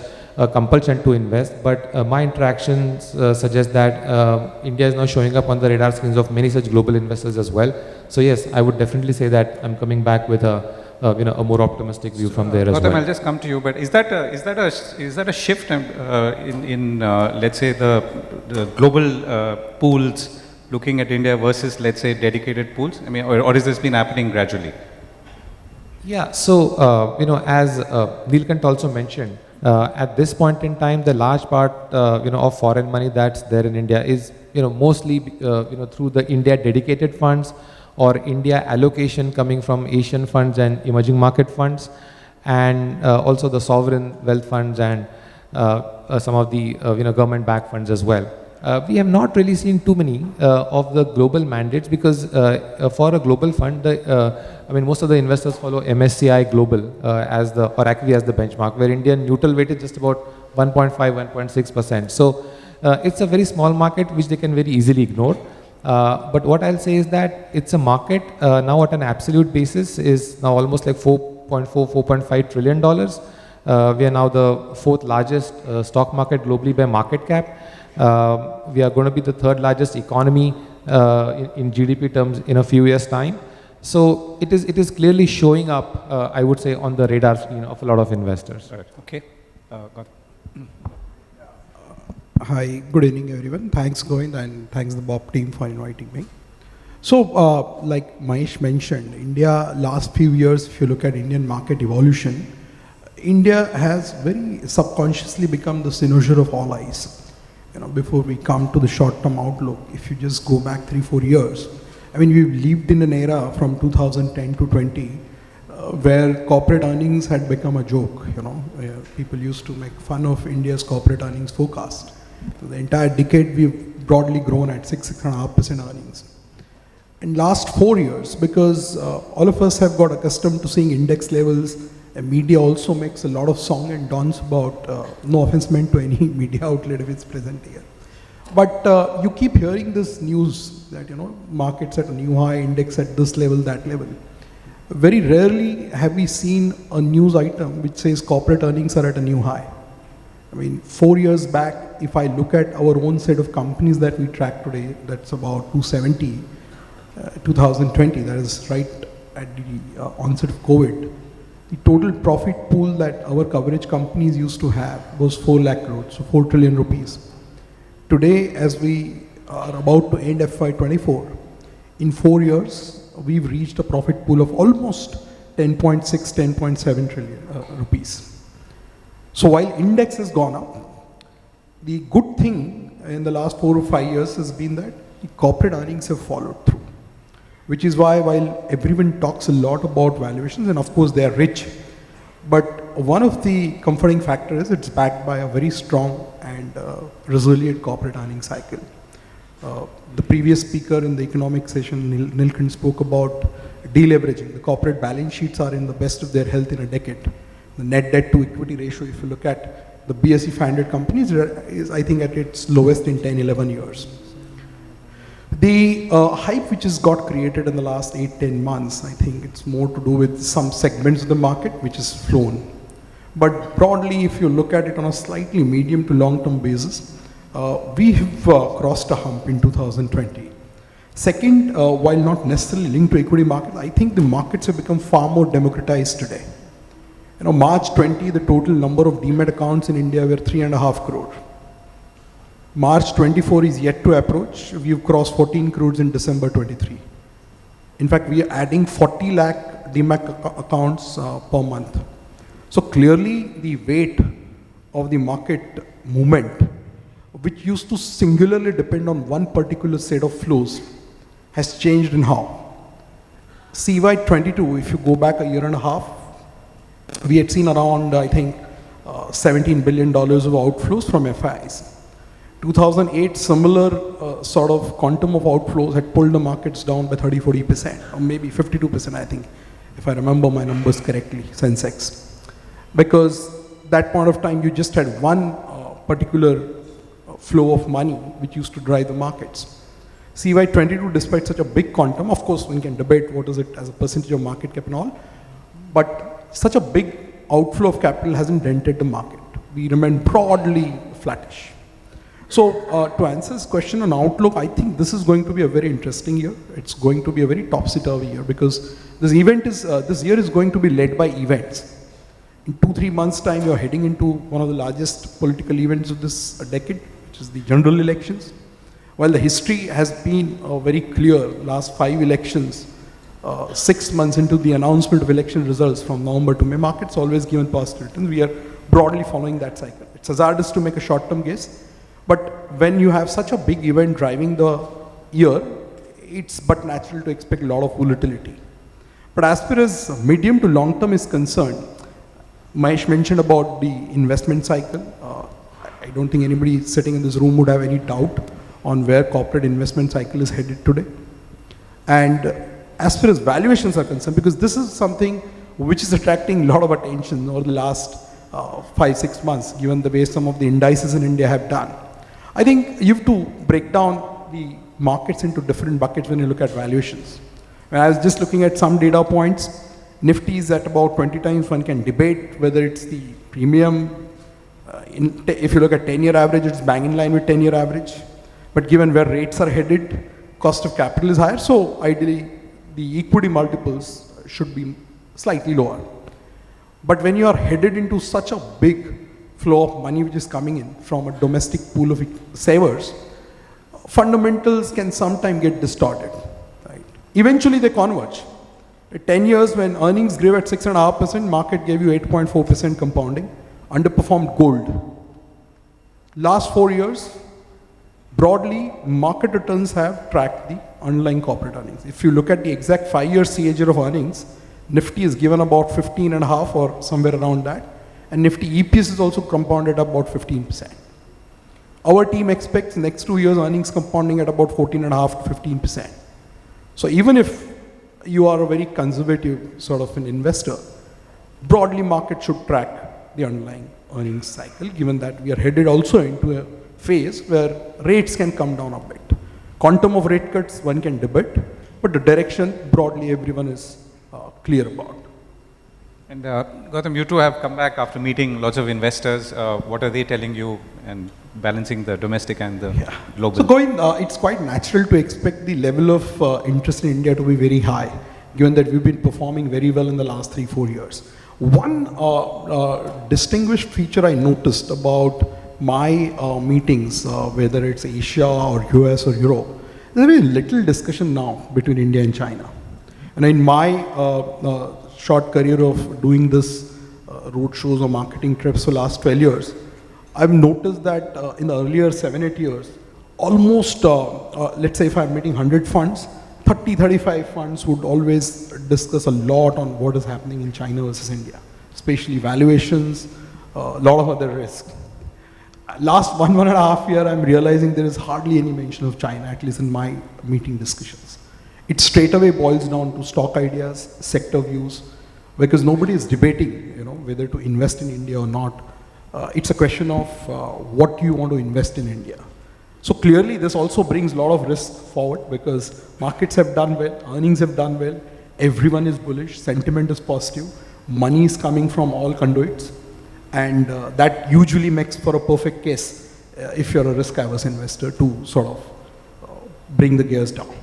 compulsion to invest. But my interactions suggest that India is now showing up on the radar screens of many such global investors as well. So yes, I would definitely say that I'm coming back with a more optimistic view from there as well. I'll just come to you. But is that a shift in let's say the global pools looking at India versus, let's say, dedicated pools? I mean, or is this been happening gradually? Yeah, so, as Neelkant also mentioned, at this point in time, the large part, of foreign money that's there in India is, mostly, through the India dedicated funds or India allocation coming from Asian funds and emerging market funds, and also the sovereign wealth funds and some of the, government backed funds as well. We have not really seen too many of the global mandates because for a global fund, most of the investors follow MSCI Global or ACWI as the benchmark, where Indian neutral weight is just about 1.5, 1.6%. So it's a very small market which they can very easily ignore. But what I'll say is that it's a market now at an absolute basis is now almost like $4.5 trillion. We are now the 4th largest stock market globally by market cap. We are going to be the 3rd largest economy in GDP terms in a few years' time. So it is clearly showing up, I would say, on the radar screen of a lot of investors. Right. Okay. Got it. Hi, good evening everyone. Thanks Govind and thanks the BOP team for inviting me. So like Mahesh mentioned, India last few years, if you look at Indian market evolution, India has very subconsciously become the cynosure of all eyes. Before we come to the short-term outlook, if you just go back 3-4 years, I mean, we've lived in an era from 2010 to 20 where corporate earnings had become a joke. People used to make fun of India's corporate earnings forecast. So the entire decade, we've broadly grown at 6.5% earnings. In last 4 years, because all of us have got accustomed to seeing index levels, and media also makes a lot of song and dance about, no offense meant to any media outlet if it's present here. But you keep hearing this news that, markets at a new high, index at this level, that level. Very rarely have we seen a news item which says corporate earnings are at a new high. I mean, 4 years back, if I look at our own set of companies that we track today, that's about 270, 2020, that is right at the onset of COVID. The total profit pool that our coverage companies used to have was 4 lakh crores, so 4 trillion rupees. Today, as we are about to end FY24, in 4 years, we've reached a profit pool of almost 10.6, 10.7 trillion rupees. So while index has gone up, the good thing in the last 4 or 5 years has been that the corporate earnings have followed through. Which is why, while everyone talks a lot about valuations, and of course they are rich, but one of the comforting factors is it's backed by a very strong and resilient corporate earnings cycle. The previous speaker in the economic session, Nilkant, spoke about deleveraging. The corporate balance sheets are in the best of their health in a decade. The net debt to equity ratio, if you look at the BSE 500 companies, is I think at its lowest in 10-11 years. The hype which has got created in the last 8-10 months, I think it's more to do with some segments of the market which has flown. But broadly, if you look at it on a slightly medium to long-term basis, we have crossed a hump in 2020. Second, while not necessarily linked to equity markets, I think the markets have become far more democratized today. March 20, the total number of demat accounts in India were 3.5 crore. March 24 is yet to approach. We've crossed 14 crores in December 23. In fact, we are adding 40 lakh demat accounts per month. So clearly the weight of the market movement, which used to singularly depend on one particular set of flows, has changed in how. CY22, if you go back a year and a half, we had seen around, I think, $17 billion of outflows from FIs. 2008, similar sort of quantum of outflows had pulled the markets down by 30-40%, or maybe 52%, I think, if I remember my numbers correctly, Sensex. Because that point of time, you just had one particular flow of money which used to drive the markets. CY22, despite such a big quantum, of course, one can debate what is it as a percentage of market cap and all, but such a big outflow of capital hasn't dented the market. We remain broadly flattish. So to answer this question on outlook, I think this is going to be a very interesting year. It's going to be a very topsy-turvy year because this year is going to be led by events. In 2-3 months' time, you're heading into one of the largest political events of this decade, which is the general elections. While the history has been very clear, last 5 elections, 6 months into the announcement of election results from November to May, markets always given positive returns. We are broadly following that cycle. It's hazardous to make a short-term guess. But when you have such a big event driving the year, it's but natural to expect a lot of volatility. But as far as medium to long term is concerned, Mahesh mentioned about the investment cycle. I don't think anybody sitting in this room would have any doubt on where corporate investment cycle is headed today. And as far as valuations are concerned, because this is something which is attracting a lot of attention over the last 5-6 months, given the way some of the indices in India have done. I think you have to break down the markets into different buckets when you look at valuations. When I was just looking at some data points, Nifty is at about 20 times. One can debate whether it's the premium. If you look at 10-year average, it's bang in line with 10-year average. But given where rates are headed, cost of capital is higher. So ideally, the equity multiples should be slightly lower. But when you are headed into such a big flow of money which is coming in from a domestic pool of savers, fundamentals can sometimes get distorted. Right? Eventually they converge. At 10 years, when earnings grew at 6.5%, market gave you 8.4% compounding, underperformed gold. Last 4 years, broadly, market returns have tracked the underlying corporate earnings. If you look at the exact 5-year CAGR of earnings, Nifty is given about 15.5 or somewhere around that, and Nifty EPS is also compounded about 15%. Our team expects next 2 years earnings compounding at about 14.5 to 15%. So even if you are a very conservative sort of an investor, broadly market should track the underlying earnings cycle, given that we are headed also into a phase where rates can come down a bit. Quantum of rate cuts one can debate, but the direction broadly everyone is clear about. And Gautam, you two have come back after meeting lots of investors. What are they telling you and balancing the domestic and the global? So Govind, it's quite natural to expect the level of interest in India to be very high, given that we've been performing very well in the last 3-4 years. One distinguished feature I noticed about my meetings, whether it's Asia or US or Europe, there's very little discussion now between India and China. And in my short career of doing this road shows or marketing trips for the last 12 years, I've noticed that in the earlier 7-8 years, almost, let's say if I'm meeting 100 funds, 30-35 funds would always discuss a lot on what is happening in China versus India, especially valuations, a lot of other risks. Last 1.5 years, I'm realizing there is hardly any mention of China, at least in my meeting discussions. It straight away boils down to stock ideas, sector views, because nobody is debating, whether to invest in India or not. It's a question of what you want to invest in India. So clearly, this also brings a lot of risk forward because markets have done well, earnings have done well, everyone is bullish, sentiment is positive, money is coming from all conduits, and that usually makes for a perfect case if you're a risk-averse investor to sort of bring the gears down.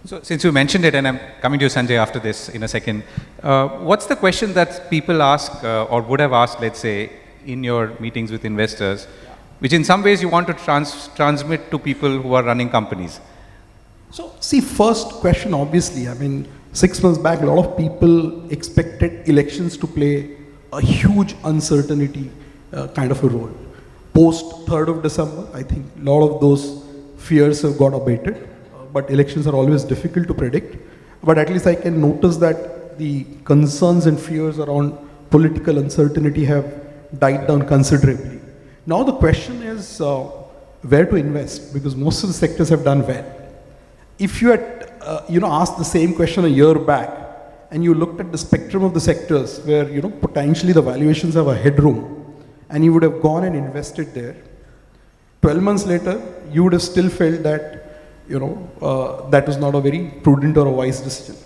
So since you mentioned it, and I'm coming to you, Sanjay, after this in a second, what's the question that people ask or would have asked, let's say, in your meetings with investors, which in some ways you want to transmit to people who are running companies? So see, first question, obviously, 6 months back, a lot of people expected elections to play a huge uncertainty kind of a role. Post 3rd of December, I think a lot of those fears have got abated, but elections are always difficult to predict. But at least I can notice that the concerns and fears around political uncertainty have died down considerably. Now the question is where to invest, because most of the sectors have done well. If you had asked the same question a year back and you looked at the spectrum of the sectors where potentially the valuations have a headroom and you would have gone and invested there, 12 months later you would have still felt that that was not a very prudent or a wise decision.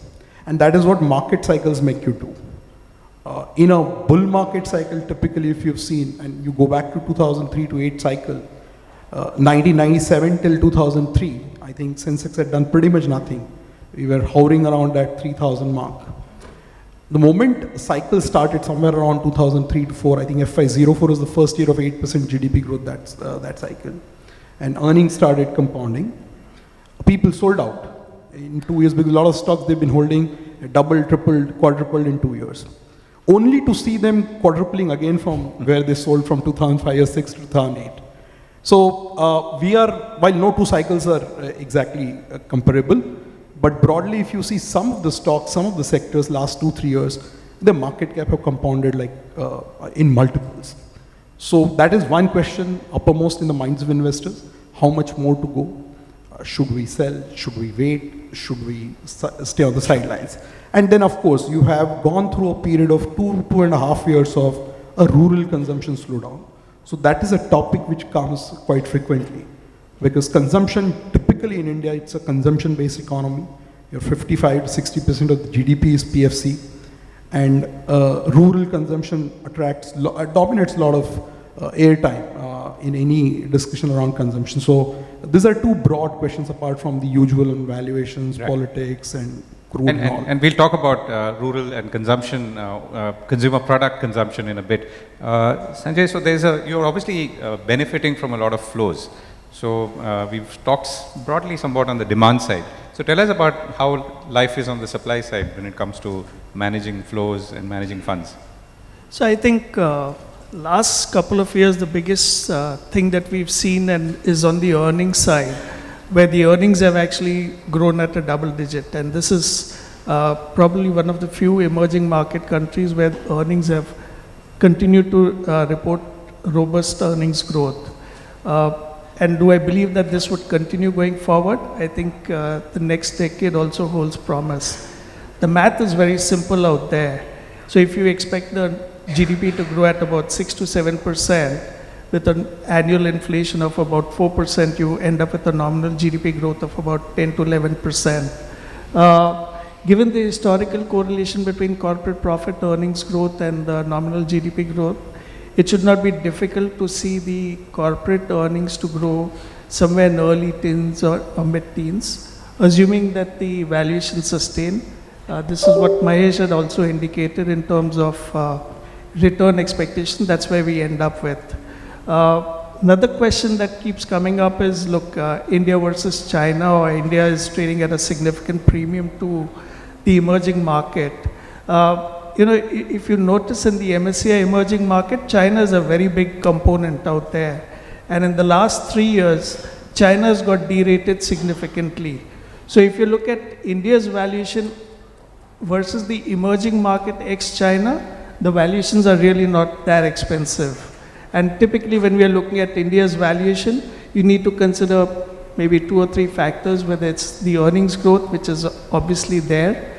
And that is what market cycles make you do. In a bull market cycle, typically if you've seen, and you go back to 2003 to 8 cycle, 1997 till 2003, I think Sensex had done pretty much nothing. We were hovering around that 3,000 mark. The moment cycle started somewhere around 2003 to 4, I think FY04 was the first year of 8% GDP growth, that cycle. And earnings started compounding. People sold out in 2 years because a lot of stocks they've been holding doubled, tripled, quadrupled in 2 years. Only to see them quadrupling again from where they sold from 2005 or 6 to 2008. So we are, while no 2 cycles are exactly comparable, but broadly if you see some of the stocks, some of the sectors last 2-3 years, the market cap have compounded like in multiples. So that is one question uppermost in the minds of investors. How much more to go? Should we sell? Should we wait? Should we stay on the sidelines? And then, of course, you have gone through a period of 2.5 years of a rural consumption slowdown. So that is a topic which comes quite frequently. Because consumption, typically in India, it's a consumption-based economy. Your 55 to 60% of the GDP is PFC. And rural consumption dominates a lot of airtime in any discussion around consumption. So these are 2 broad questions apart from the usual valuations, right, politics, and crude and we'll talk about rural and consumption, consumer product consumption in a bit. Sanjay, so you're obviously benefiting from a lot of flows. So we've talked broadly somewhat on the demand side. So tell us about how life is on the supply side when it comes to managing flows and managing funds. So I think last couple of years, the biggest thing that we've seen and is on the earnings side, where the earnings have actually grown at a double digit. And this is probably one of the few emerging market countries where earnings have continued to report robust earnings growth. And do I believe that this would continue going forward? I think the next decade also holds promise. The math is very simple out there. So if you expect the GDP to grow at about 6 to 7%, with an annual inflation of about 4%, you end up with a nominal GDP growth of about 10 to 11%. Given the historical correlation between corporate profit earnings growth and the nominal GDP growth, it should not be difficult to see the corporate earnings to grow somewhere in early teens or mid-teens, assuming that the valuation sustain. This is what Mahesh had also indicated in terms of return expectation. That's where we end up with. Another question that keeps coming up is, look, India versus China, or India is trading at a significant premium to the emerging market. If you notice in the MSCI emerging market, China is a very big component out there. And in the last 3 years, China has got derated significantly. So if you look at India's valuation versus the emerging market ex-China, the valuations are really not that expensive. And typically when we are looking at India's valuation, you need to consider maybe 2 or 3 factors, whether it's the earnings growth, which is obviously there,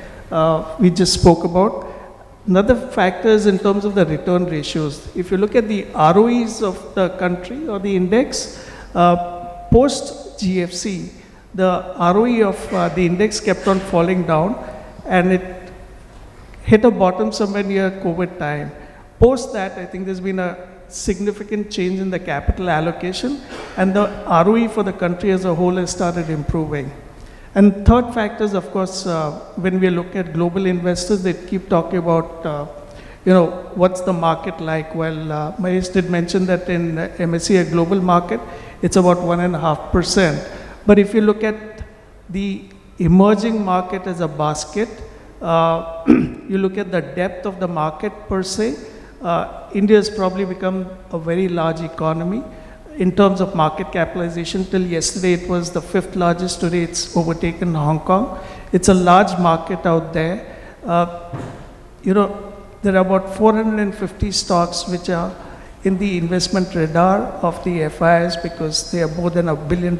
we just spoke about. Another factor is in terms of the return ratios. If you look at the ROEs of the country or the index, post GFC, the ROE of the index kept on falling down, and it hit a bottom somewhere near COVID time. Post that, I think there's been a significant change in the capital allocation, and the ROE for the country as a whole has started improving. And third factor is, of course, when we look at global investors, they keep talking about, what's the market like? Well, Mahesh did mention that in MSCI global market, it's about 1.5%. But if you look at the emerging market as a basket, you look at the depth of the market per se, India has probably become a very large economy. In terms of market capitalization, till yesterday it was the 5th largest. Today it's overtaken Hong Kong. It's a large market out there. There are about 450 stocks which are in the investment radar of the FIs because they are more than $1 billion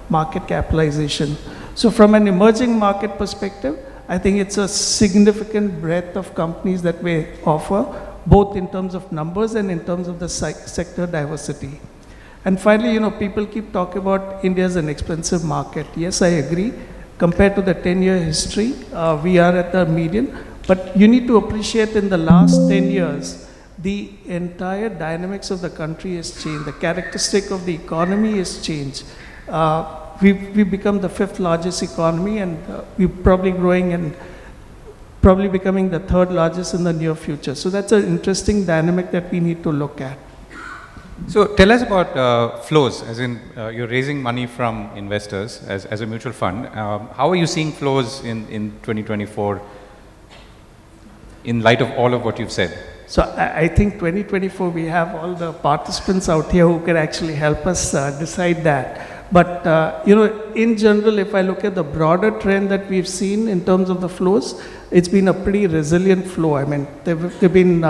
market capitalization. So from an emerging market perspective, I think it's a significant breadth of companies that we offer, both in terms of numbers and in terms of the sector diversity. And finally, people keep talking about India as an expensive market. Yes, I agree. Compared to the 10-year history, we are at the median. But you need to appreciate in the last 10 years, the entire dynamics of the country has changed. The characteristic of the economy has changed. We've become the 5th largest economy, and we're probably growing and probably becoming the 3rd largest in the near future. So that's an interesting dynamic that we need to look at. So tell us about flows, as in you're raising money from investors as a mutual fund. How are you seeing flows in 2024 in light of all of what you've said? So I think 2024, we have all the participants out here who can actually help us decide that. But, in general, if I look at the broader trend that we've seen in terms of the flows, it's been a pretty resilient flow. I mean, there have been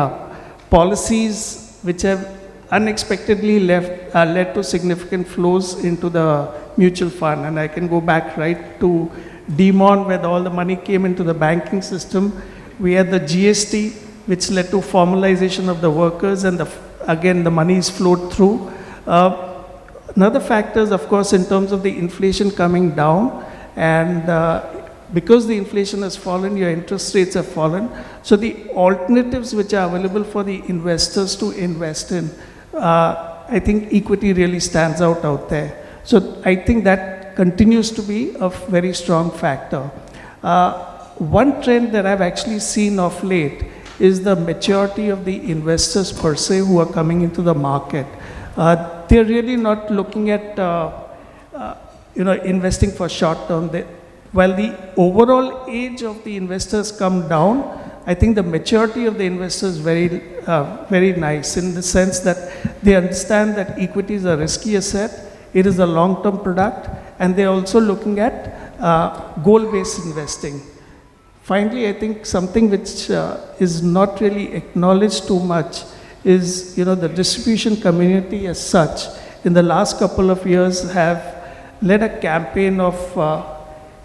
policies which have unexpectedly led to significant flows into the mutual fund. And I can go back right to Demon, where all the money came into the banking system. We had the GST, which led to formalization of the workers, and again, the monies flowed through. Another factor is, of course, in terms of the inflation coming down, and because the inflation has fallen, your interest rates have fallen. So the alternatives which are available for the investors to invest in, I think equity really stands out there. So I think that continues to be a very strong factor. One trend that I've actually seen of late is the maturity of the investors per se who are coming into the market. They're really not looking at investing for short term. while the overall age of the investors come down, I think the maturity of the investors is very nice in the sense that they understand that equity is a risky asset, it is a long-term product, and they're also looking at goal-based investing. Finally, I think something which is not really acknowledged too much is, the distribution community as such, in the last couple of years have led a campaign of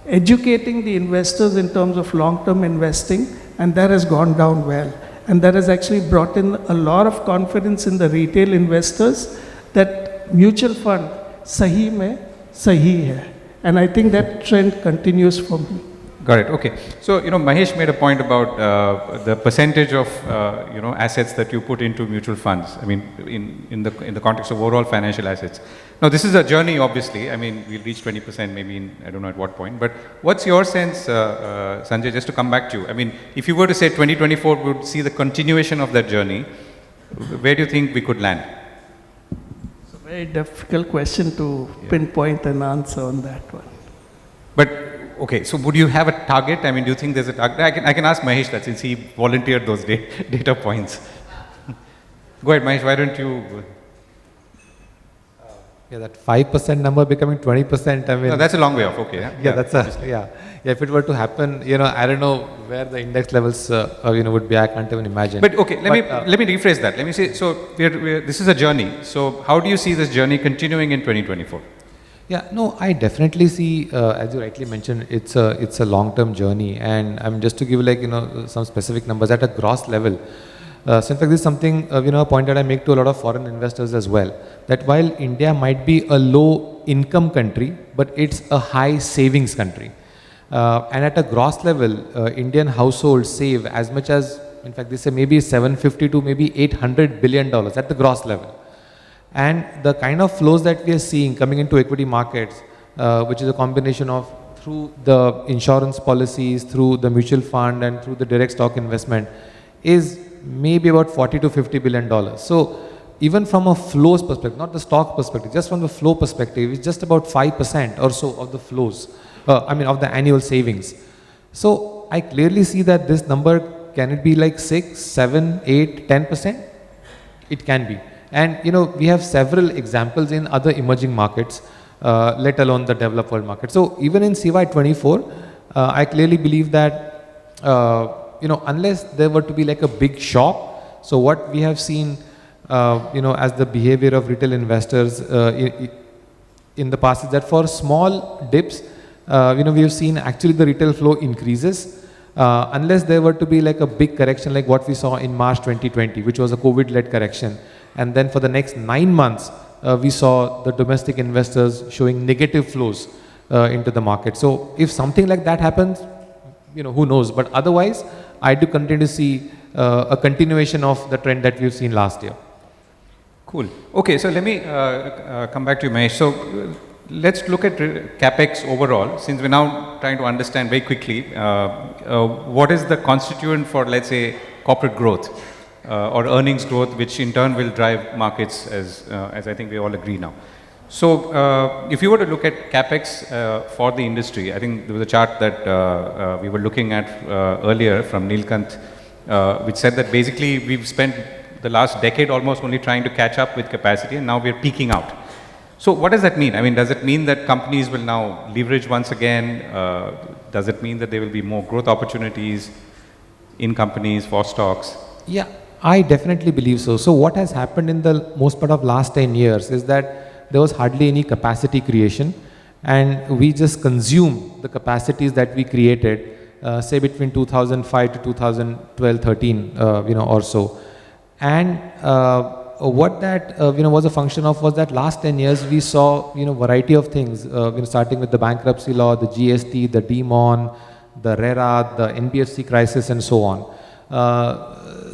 educating the investors in terms of long-term investing, and that has gone down well. And that has actually brought in a lot of confidence in the retail investors that mutual fund sahi mein sahi hai. And I think that trend continues for me. Got it. Okay. So, Mahesh made a point about the percentage of, assets that you put into mutual funds. I mean, in the context of overall financial assets. Now, this is a journey, obviously. I mean, we'll reach 20% maybe in, I don't know at what point. But what's your sense, Sanjay, just to come back to you? I mean, if you were to say 2024 would see the continuation of that journey, where do you think we could land? It's a very difficult question to pinpoint an answer on that one. But okay, so would you have a target? I mean, do you think there's a target? I can ask Mahesh that since he volunteered those data points. Go ahead, Mahesh, why don't you? Yeah, that 5% number becoming 20%, I mean. No, that's a long way off, okay. Yeah, if it were to happen, I don't know where the index levels, would be, I can't even imagine. But okay, let me rephrase that. Let me say, so this is a journey. So how do you see this journey continuing in 2024? Yeah, no, I definitely see, as you rightly mentioned, it's a long-term journey, and I'm just to give some specific numbers at a gross level. So in fact, this is something, a point that I make to a lot of foreign investors as well, that while India might be a low-income country, but it's a high savings country. And at a gross level, Indian households save as much as, in fact, they say maybe 750 to maybe $800 billion at the gross level. And the kind of flows that we are seeing coming into equity markets, which is a combination of through the insurance policies, through the mutual fund and through the direct stock investment, is maybe about 40 to $50 billion. So even from a flows perspective, not the stock perspective, just from the flow perspective, it's just about 5% or so of the flows, of the annual savings. So I clearly see that this number, can it be like 6, 7, 8, 10%? It can be. And we have several examples in other emerging markets, let alone the developed world market. So even in CY24, I clearly believe that, unless there were to be like a big shock, so what we have seen, as the behavior of retail investors in the past is that for small dips, we have seen actually the retail flow increases, unless there were to be like a big correction like what we saw in March 2020, which was a COVID-led correction. And then for the next 9 months, we saw the domestic investors showing negative flows into the market. So if something like that happens, who knows? But otherwise, I do continue to see a continuation of the trend that we've seen last year. Cool. Okay, so let me come back to you, Mahesh. So let's look at CapEx overall, since we're now trying to understand very quickly what is the constituent for, let's say, corporate growth. Or earnings growth, which in turn will drive markets, as I think we all agree now. So, if you were to look at capex for the industry, I think there was a chart that we were looking at earlier from Neelkant, which said that basically we've spent the last decade almost only trying to catch up with capacity, and now we're peaking out. So, what does that mean? I mean, does it mean that companies will now leverage once again? Does it mean that there will be more growth opportunities in companies for stocks? Yeah. I definitely believe so. So what has happened in the most part of last 10 years is that there was hardly any capacity creation, and we just consume the capacities that we created, say between 2005 to 2012-13, or so. And what that was a function of was that last 10 years we saw variety of things, starting with the bankruptcy law, the GST, the demon, the RERA, the NBFC crisis, and so on.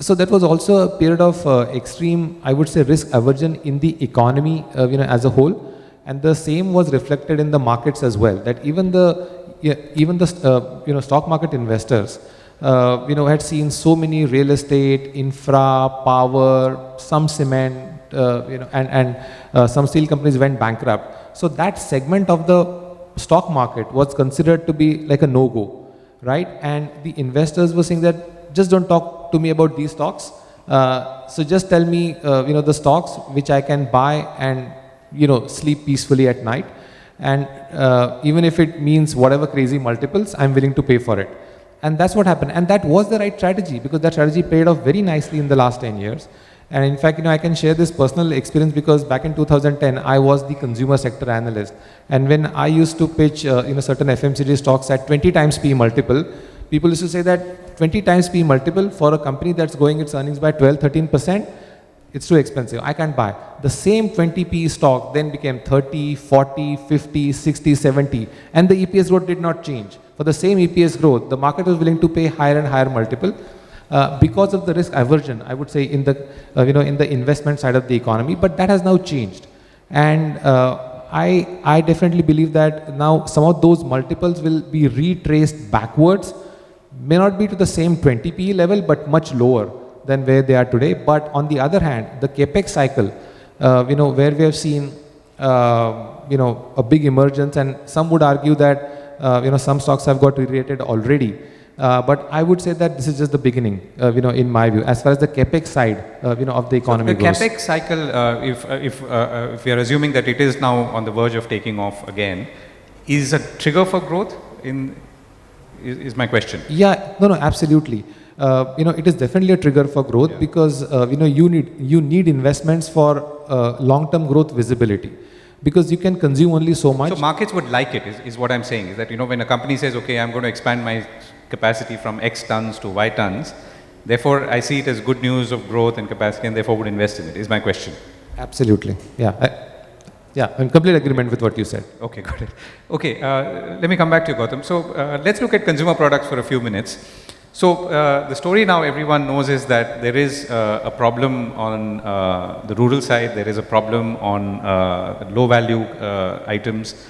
So that was also a period of extreme, I would say, risk aversion in the economy, as a whole, and the same was reflected in the markets as well. That even the stock market investors, had seen so many real estate, infra, power, some cement, and some steel companies went bankrupt. So that segment of the stock market was considered to be like a no-go, right? And the investors were saying that just don't talk to me about these stocks. So just tell me, the stocks which I can buy and, sleep peacefully at night. And even if it means whatever crazy multiples, I'm willing to pay for it. And that's what happened. And that was the right strategy, because that strategy paid off very nicely in the last 10 years. And in fact, I can share this personal experience, because back in 2010, I was the consumer sector analyst. And when I used to pitch, certain FMCG stocks at 20 times P multiple, people used to say that 20 times P multiple for a company that's growing its earnings by 12, 13%, it's too expensive. I can't buy. The same 20p stock then became 30, 40, 50, 60, 70, and the EPS growth did not change. For the same EPS growth, the market was willing to pay higher and higher multiple because of the risk aversion, I would say, in the in the investment side of the economy. But that has now changed, and I definitely believe that now some of those multiples will be retraced backwards. May not be to the same 20p level, but much lower than where they are today. But on the other hand, the capex cycle, where we have seen, a big emergence, and some would argue that, some stocks have got re-rated already. But I would say that this is just the beginning, in my view, as far as the capex side, of the economy goes. The capex cycle, if we are assuming that it is now on the verge of taking off again, is a trigger for growth is my question. Yeah, no, absolutely. It is definitely a trigger for growth, because you need investments for long-term growth visibility, because you can consume only so much. So markets would like it, is what I'm saying, is that when a company says, okay, I'm going to expand my capacity from X tons to Y tons, therefore I see it as good news of growth and capacity, and therefore would invest in it, is my question. Absolutely, yeah. Yeah, I'm in complete agreement with what you said. Okay, got it. Okay, let me come back to you, Gautam. So let's look at consumer products for a few minutes. So the story now everyone knows is that there is a problem on the rural side, there is a problem on low value items,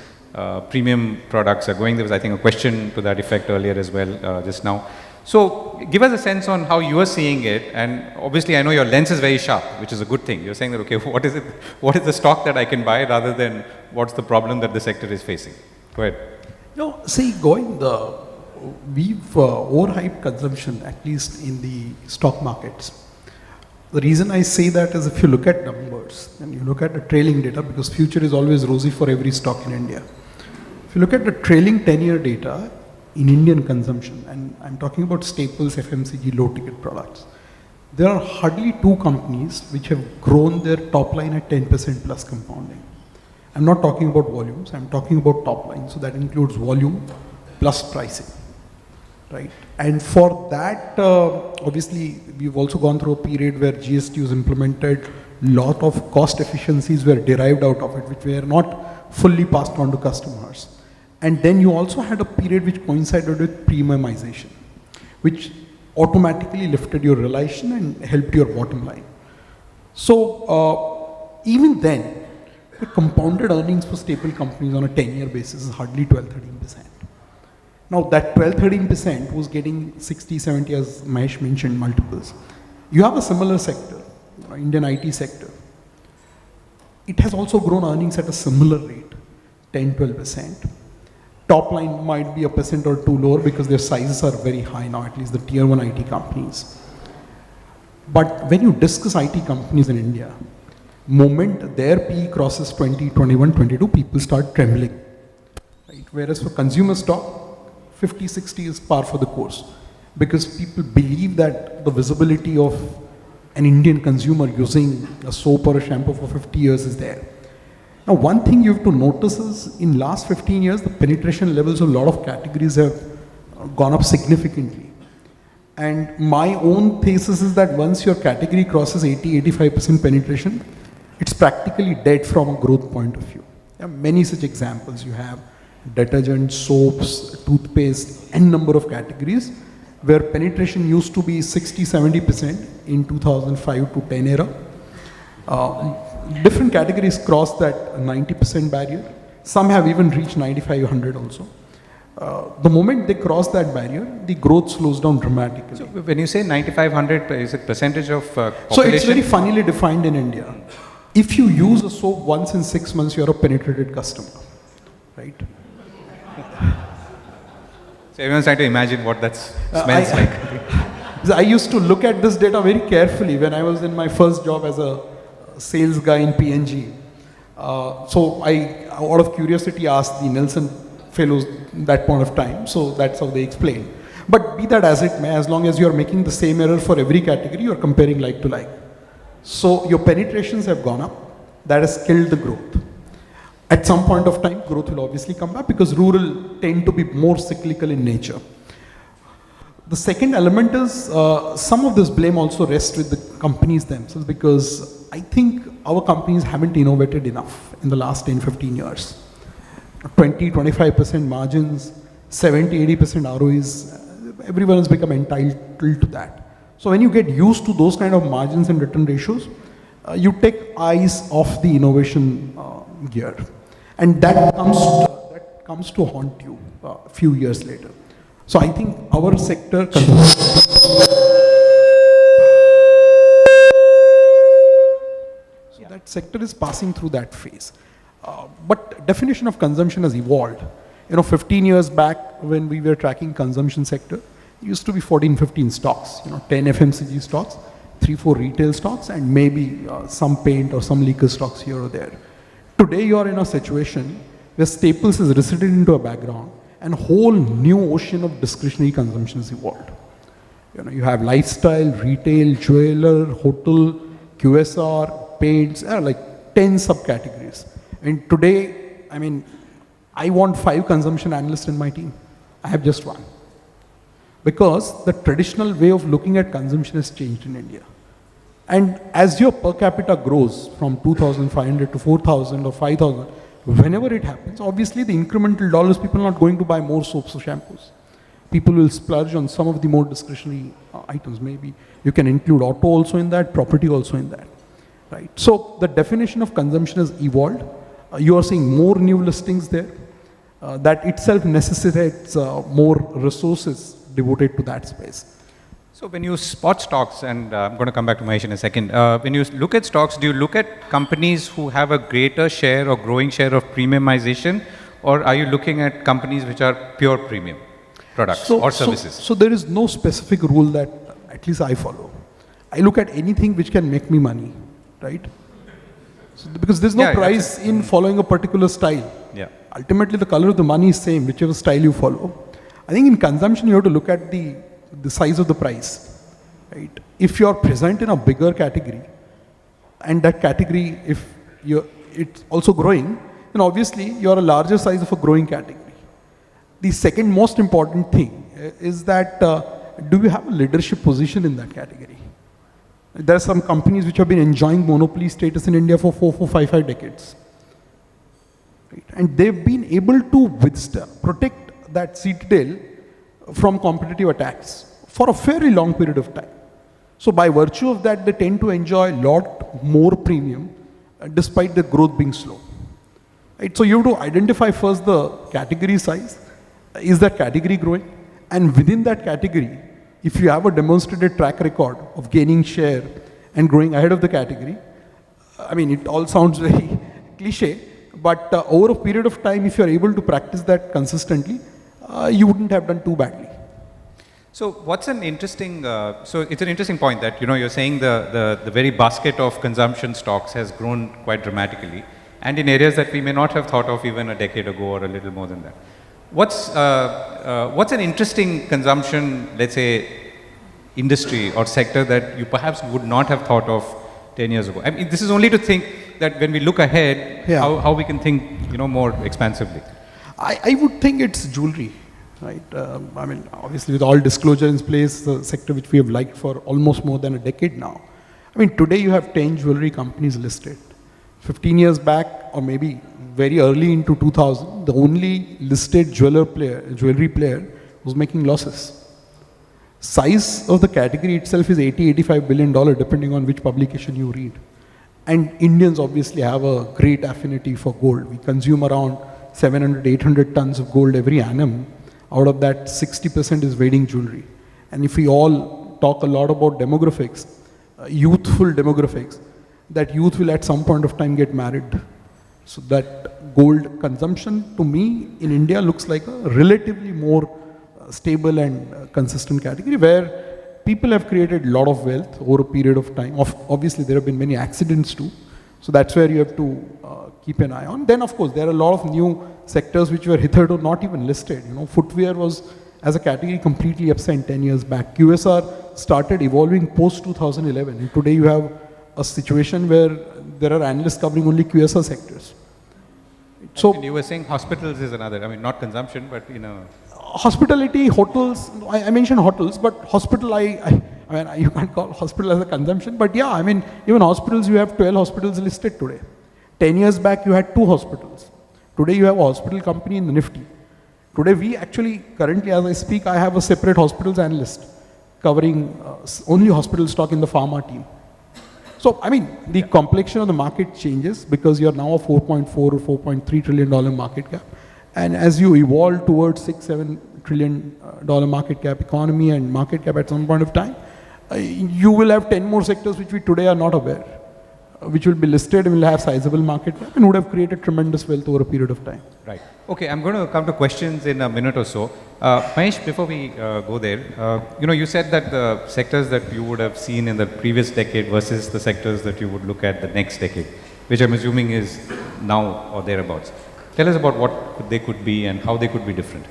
premium products are going. There was, I think, a question to that effect earlier as well just now. So give us a sense on how you are seeing it, and obviously I know your lens is very sharp, which is a good thing. You're saying that, okay, what is the stock that I can buy, rather than what's the problem that the sector is facing. Go ahead. No, see, we've overhyped consumption, at least in the stock markets. The reason I say that is, if you look at numbers and you look at the trailing data, because future is always rosy for every stock in India. If you look at the trailing 10-year data in Indian consumption, and I'm talking about staples, FMCG, low ticket products, there are hardly two companies which have grown their top line at 10% plus compounding. I'm not talking about volumes, I'm talking about top line. So that includes volume plus pricing, right? And for that, obviously, we've also gone through a period where GST was implemented, lot of cost efficiencies were derived out of it, which were not fully passed on to customers. And then you also had a period which coincided with premiumization, which automatically lifted your realization and helped your bottom line. So even then, the compounded earnings for staple companies on a 10-year basis is hardly 12-13%. Now that 12-13% was getting 60-70, as Mahesh mentioned, multiples. You have a similar sector, Indian IT sector. It has also grown earnings at a similar rate, 10-12%. Top line might be a percent or two lower because their sizes are very high now, at least the tier 1 IT companies. But when you discuss IT companies in India, moment their PE crosses 20, 21, 22, people start trembling. Right? Whereas for consumer stock, 50, 60 is par for the course, because people believe that the visibility of an Indian consumer using a soap or a shampoo for 50 years is there. Now, one thing you have to notice is, in last 15 years, the penetration levels of a lot of categories have gone up significantly. And my own thesis is that once your category crosses 80-85% penetration, it's practically dead from a growth point of view. There are many such examples. You have detergent, soaps, toothpaste, n number of categories where penetration used to be 60-70% in 2005 to 10 era. Different categories crossed that 90% barrier. Some have even reached 95-100 also. The moment they cross that barrier, the growth slows down dramatically. So when you say 95-100, is it percentage of population? So it's very funnily defined in India. If you use a soap once in 6 months, you're a penetrated customer, right? So everyone's trying to imagine what that smells like. I used to look at this data very carefully when I was in my first job as a sales guy in PNG. So I, out of curiosity, asked the Nielsen fellows that point of time. So that's how they explained. But be that as it may, as long as you are making the same error for every category, you are comparing like to like. So your penetrations have gone up. That has killed the growth. At some point of time, growth will obviously come back because rural tend to be more cyclical in nature. The second element is some of this blame also rests with the companies themselves because I think our companies haven't innovated enough in the last 10, 15 years. 20, 25% margins, 70, 80% ROEs, everyone has become entitled to that. So when you get used to those kind of margins and return ratios, you take eyes off the innovation gear. And that comes to haunt you a few years later. So I think our sector that sector is passing through that phase. But definition of consumption has evolved. 15 years back when we were tracking consumption sector, it used to be 14, 15 stocks, 10 FMCG stocks, 3, 4 retail stocks, and maybe some paint or some liquor stocks here or there. Today you are in a situation where staples has receded into a background and a whole new ocean of discretionary consumption has evolved. You have lifestyle, retail, jeweler, hotel, QSR, paints, like 10 subcategories. And today, I want 5 consumption analysts in my team. I have just 1. Because the traditional way of looking at consumption has changed in India. And as your per capita grows from 2,500 to 4,000 or 5,000, whenever it happens, obviously the incremental dollars, people are not going to buy more soaps or shampoos. People will splurge on some of the more discretionary items. Maybe you can include auto also in that, property also in that. Right? So the definition of consumption has evolved. You are seeing more new listings there. That itself necessitates more resources devoted to that space. So when you spot stocks, and I'm going to come back to Mahesh in a second, when you look at stocks, do you look at companies who have a greater share or growing share of premiumization, or are you looking at companies which are pure premium products or services? So there is no specific rule that at least I follow. I look at anything which can make me money, right? So because there's no price in following a particular style. Yeah. Ultimately, the color of the money is same, whichever style you follow. I think in consumption, you have to look at the size of the price, right? If you are present in a bigger category, and that category, if it's also growing, then obviously you are a larger size of a growing category. The second most important thing is that do you have a leadership position in that category? There are some companies which have been enjoying monopoly status in India for 5 decades. Right? And they've been able to protect that citadel from competitive attacks for a fairly long period of time. So by virtue of that, they tend to enjoy a lot more premium despite the growth being slow. Right? So you have to identify first the category size. Is that category growing? And within that category, if you have a demonstrated track record of gaining share and growing ahead of the category, it all sounds very cliche, but over a period of time, if you are able to practice that consistently, you wouldn't have done too badly. So what's an interesting, so it's an interesting point that, you're saying the very basket of consumption stocks has grown quite dramatically, and in areas that we may not have thought of even a decade ago or a little more than that. What's an interesting consumption, let's say, industry or sector that you perhaps would not have thought of 10 years ago? This is only to think that when we look ahead, how we can think, more expansively. I would think it's jewelry, right? Obviously with all disclosure in place, the sector which we have liked for almost more than a decade now. Today you have 10 jewelry companies listed. 15 years back, or maybe very early into 2000, the only listed jewelry player was making losses. Size of the category itself is $80–85 billion, depending on which publication you read. And Indians obviously have a great affinity for gold. We consume around 700–800 tons of gold every annum. Out of that, 60% is wedding jewelry. And if we all talk a lot about demographics, youthful demographics, that youth will at some point of time get married. So that gold consumption to me in India looks like a relatively more stable and consistent category where people have created a lot of wealth over a period of time. Obviously, there have been many accidents too. So that's where you have to keep an eye on. Then, of course, there are a lot of new sectors which were hitherto not even listed. Footwear was, as a category, completely absent 10 years back. QSR started evolving post-2011. And today you have a situation where there are analysts covering only QSR sectors. So, and you were saying hospitals is another, I mean, not consumption, but, hospitality, hotels, I mentioned hotels, but hospital, I mean, you can't call hospital as a consumption, but yeah, I mean, even hospitals, you have 12 hospitals listed today. 10 years back, you had 2 hospitals. Today, you have a hospital company in the Nifty. Today, we actually, currently, as I speak, I have a separate hospitals analyst covering only hospital stock in the pharma team. So, I mean, the complexion of the market changes because you're now a $4.4 or $4.3 trillion market cap. And as you evolve towards $6-7 trillion market cap economy and market cap at some point of time, you will have 10 more sectors which we today are not aware, which will be listed and will have sizable market cap and would have created tremendous wealth over a period of time. Right. Okay, I'm going to come to questions in a minute or so. Mahesh, before we go there, you said that the sectors that you would have seen in the previous decade versus the sectors that you would look at the next decade, which I'm assuming is now or thereabouts. Tell us about what they could be and how they could be different.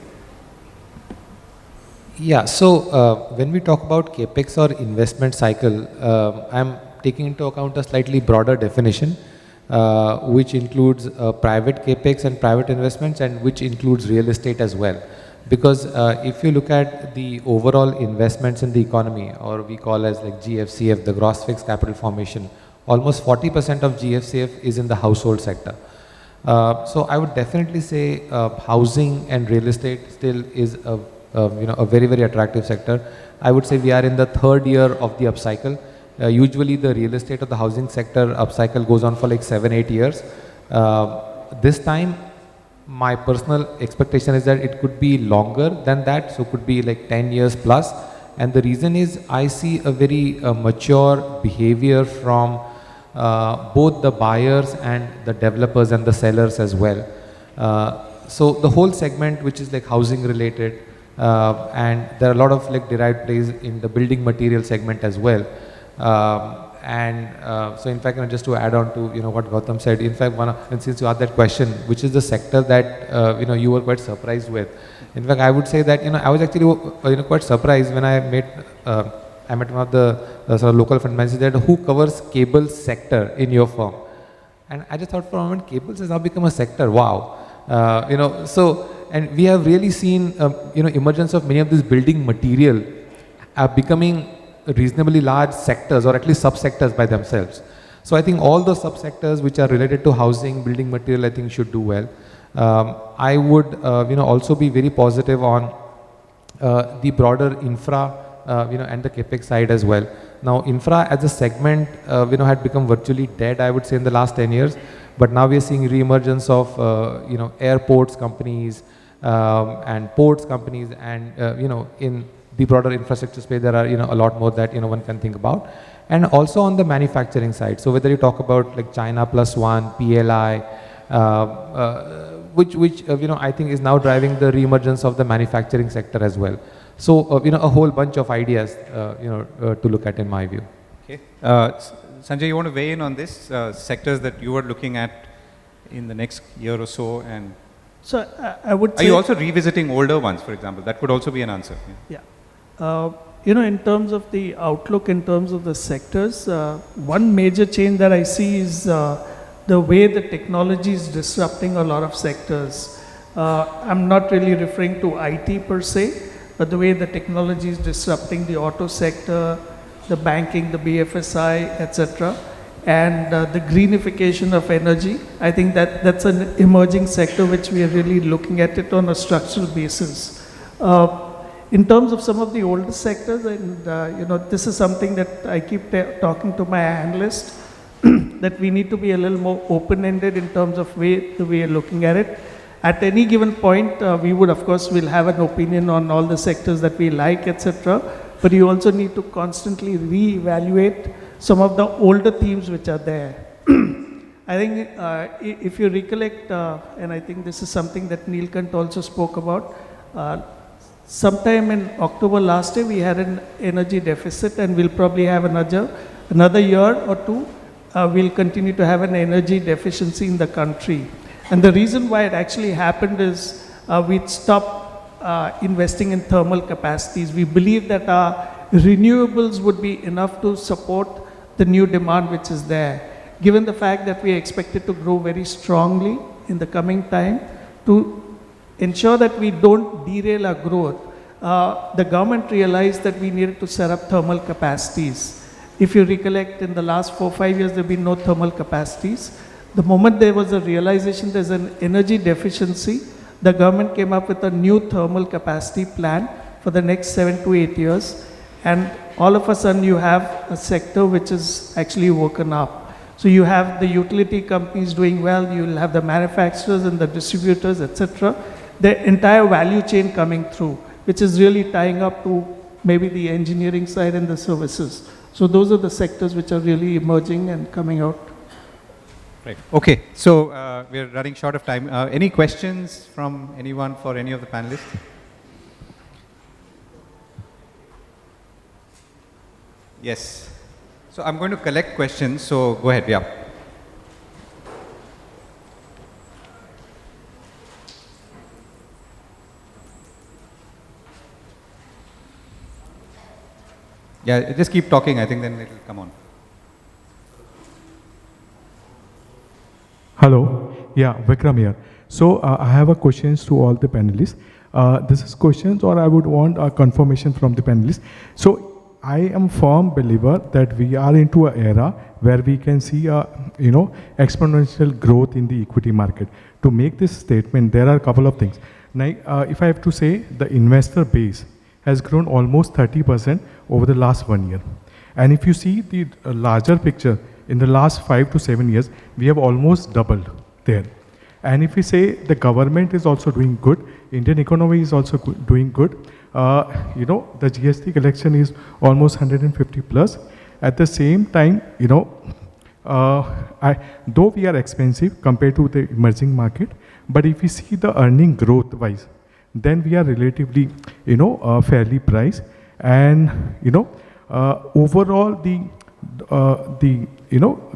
Yeah, so when we talk about capex or investment cycle, I'm taking into account a slightly broader definition, which includes private capex and private investments, and which includes real estate as well. Because if you look at the overall investments in the economy, or we call as like GFCF, the gross fixed capital formation, almost 40% of GFCF is in the household sector. So I would definitely say housing and real estate still is a very, very attractive sector. I would say we are in the 3rd year of the upcycle. Usually the real estate or the housing sector upcycle goes on for like 7-8 years. This time, my personal expectation is that it could be longer than that, so it could be like 10 years plus. And the reason is I see a very mature behavior from both the buyers and the developers and the sellers as well. So the whole segment, which is like housing related, and there are a lot of like derived plays in the building material segment as well. So in fact, just to add on to what Gautam said, in fact, and since you asked that question, which is the sector that you were quite surprised with. In fact, I would say that I was actually quite surprised when I met one of the sort of local fund managers that who covers cable sector in your firm, and I just thought for a moment, cables has now become a sector. Wow, so. And we have really seen, emergence of many of these building material becoming reasonably large sectors, or at least subsectors by themselves. So I think all the subsectors which are related to housing, building material, I think should do well. I would, also be very positive on the broader infra, and the capex side as well. Now, infra as a segment, had become virtually dead, I would say, in the last 10 years. But now we are seeing re-emergence of, airports companies, and ports companies, and in the broader infrastructure space there are a lot more that one can think about, and also on the manufacturing side. So whether you talk about like China Plus One, PLI, which I think is now driving the re-emergence of the manufacturing sector as well. So a whole bunch of ideas to look at in my view. Okay, Sanjay, you want to weigh in on this sectors that you are looking at in the next year or so, and so I would say, are you also revisiting older ones, for example? That could also be an answer. Yeah. In terms of the outlook, in terms of the sectors, one major change that I see is the way the technology is disrupting a lot of sectors. I'm not really referring to IT per se, but the way the technology is disrupting the auto sector, the banking, the BFSI, etc., and the greenification of energy. I think that's an emerging sector which we are really looking at it on a structural basis. In terms of some of the older sectors, and this is something that I keep talking to my analyst, that we need to be a little more open-ended in terms of the way you're looking at it. At any given point, we would, of course, will have an opinion on all the sectors that we like, etc. But you also need to constantly re-evaluate some of the older themes which are there. I think if you recollect, and I think this is something that Neelkant also spoke about, sometime in October last year, we had an energy deficit, and we'll probably have another year or two. We'll continue to have an energy deficiency in the country. And the reason why it actually happened is we'd stopped investing in thermal capacities. We believe that our renewables would be enough to support the new demand which is there. Given the fact that we are expected to grow very strongly in the coming time, to ensure that we don't derail our growth, the government realized that we needed to set up thermal capacities. If you recollect, in the last 4 or 5 years, there have been no thermal capacities. The moment there was a realization there's an energy deficiency, the government came up with a new thermal capacity plan for the next 7 to 8 years. And all of a sudden, you have a sector which is actually woken up. So you have the utility companies doing well, you'll have the manufacturers and the distributors, etc. The entire value chain coming through, which is really tying up to maybe the engineering side and the services. So those are the sectors which are really emerging and coming out. Right. Okay. So we're running short of time. Any questions from anyone for any of the panelists? Yes. So I'm going to collect questions. So go ahead. Yeah. Yeah, just keep talking. I think then it will come on. Hello. Yeah, Vikram here. So I have a questions to all the panelists. This is questions, or I would want a confirmation from the panelists. So I am firm believer that we are into an era where we can see a exponential growth in the equity market. To make this statement, there are a couple of things. Now, if I have to say, the investor base has grown almost 30% over the last 1 year. And if you see the larger picture, in the last 5 to 7 years, we have almost doubled there. And if we say the government is also doing good, Indian economy is also doing good, the GST collection is almost 150 plus. At the same time, though we are expensive compared to the emerging market, but if we see the earning growth wise, then we are relatively, fairly priced. And, overall the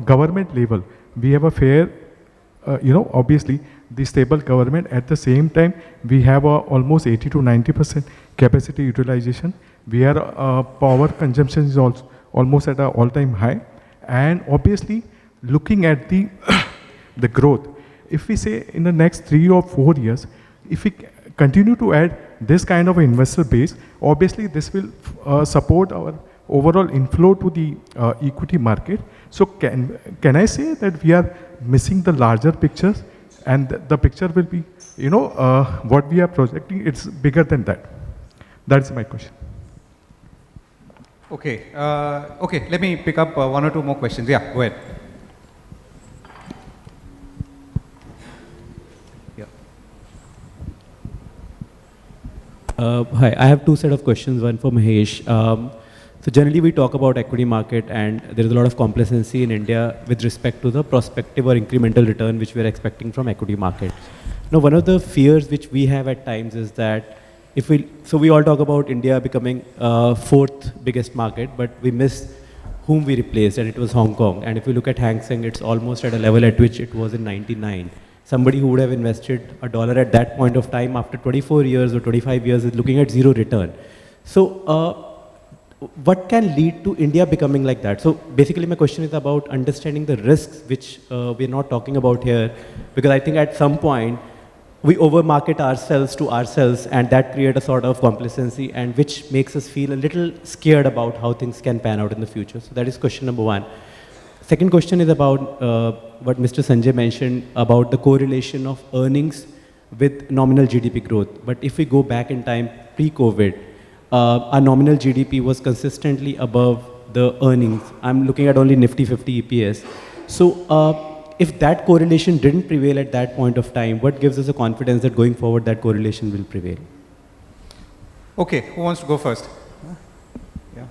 government level, we have a fair, obviously the stable government. At the same time, we have almost 80 to 90% capacity utilization. We are power consumption is also almost at an all-time high. And obviously, looking at the the growth, if we say in the next 3 or 4 years, if we continue to add this kind of investor base, obviously this will support our overall inflow to the equity market. So can I say that we are missing the larger pictures, and the picture will be, what we are projecting, it's bigger than that? That's my question. Okay. Okay. Let me pick up 1 or 2 more questions. Yeah, go ahead. Hi, I have 2 set of questions, one for Mahesh. So generally we talk about equity market, and there is a lot of complacency in India with respect to the prospective or incremental return which we are expecting from equity market. Now, one of the fears which we have at times is that so we all talk about India becoming 4th biggest market, but we miss whom we replaced, and it was Hong Kong. And if you look at Hang Seng, it's almost at a level at which it was in 99. Somebody who would have invested $1 at that point of time after 24 years or 25 years is looking at 0 return. So what can lead to India becoming like that? So basically my question is about understanding the risks which we're not talking about here, because I think at some point we overmarket ourselves to ourselves, and that creates a sort of complacency, and which makes us feel a little scared about how things can pan out in the future. So that is question number 1. Second question is about what Mr. Sanjay mentioned about the correlation of earnings with nominal GDP growth. But if we go back in time, pre-COVID, our nominal GDP was consistently above the earnings. I'm looking at only Nifty 50 EPS. So if that correlation didn't prevail at that point of time, what gives us a confidence that going forward that correlation will prevail? Okay, who wants to go first? Yeah,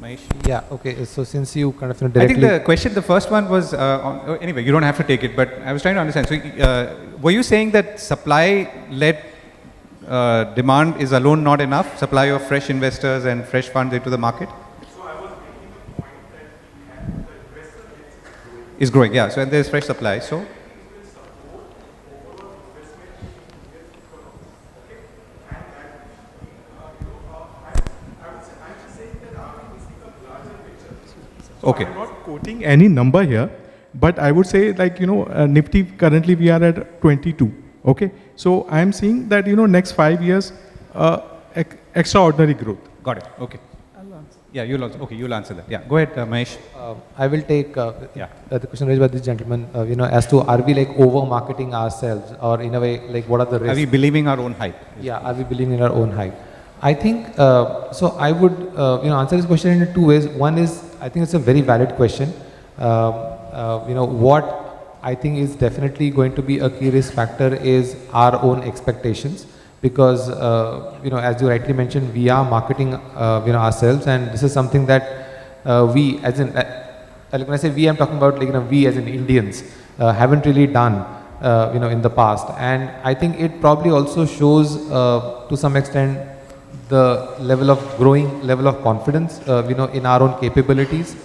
Mahesh? Yeah, okay, so since you kind of directly... I think the question, the first one was, anyway, you don't have to take it, but I was trying to understand. So were you saying that supply-led demand is alone not enough, supply of fresh investors and fresh funds into the market? Is growing, yeah. So and there is fresh supply. So okay. I'm not quoting any number here, but I would say like, Nifty currently we are at 22. Okay. So I'm seeing that, next 5 years, extraordinary growth. Got it. Okay. Yeah, you'll also, okay, you'll answer that. Yeah, go ahead, Mahesh. I will take the question raised by this gentleman, as to are we like over marketing ourselves, or in a way, like what are the risks? Are we believing our own hype? Yeah, are we believing in our own hype? I think, so I would, answer this question in two ways. One is, I think it's a very valid question. What I think is definitely going to be a key risk factor is our own expectations. Because, as you rightly mentioned, we are marketing, ourselves, and this is something that we, as in, when I say we, I'm talking about like, we as in Indians, haven't really done, in the past. And I think it probably also shows, to some extent, the growing level of confidence, in our own capabilities.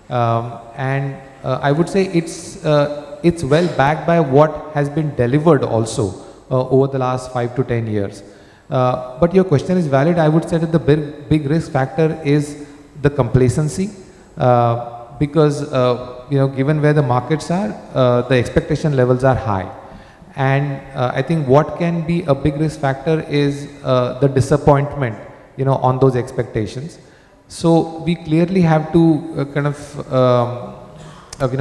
And I would say it's well backed by what has been delivered also. Over the last 5 to 10 years. But your question is valid. I would say that the big risk factor is the complacency, because given where the markets are, the expectation levels are high. And I think what can be a big risk factor is the disappointment, on those expectations. So we clearly have to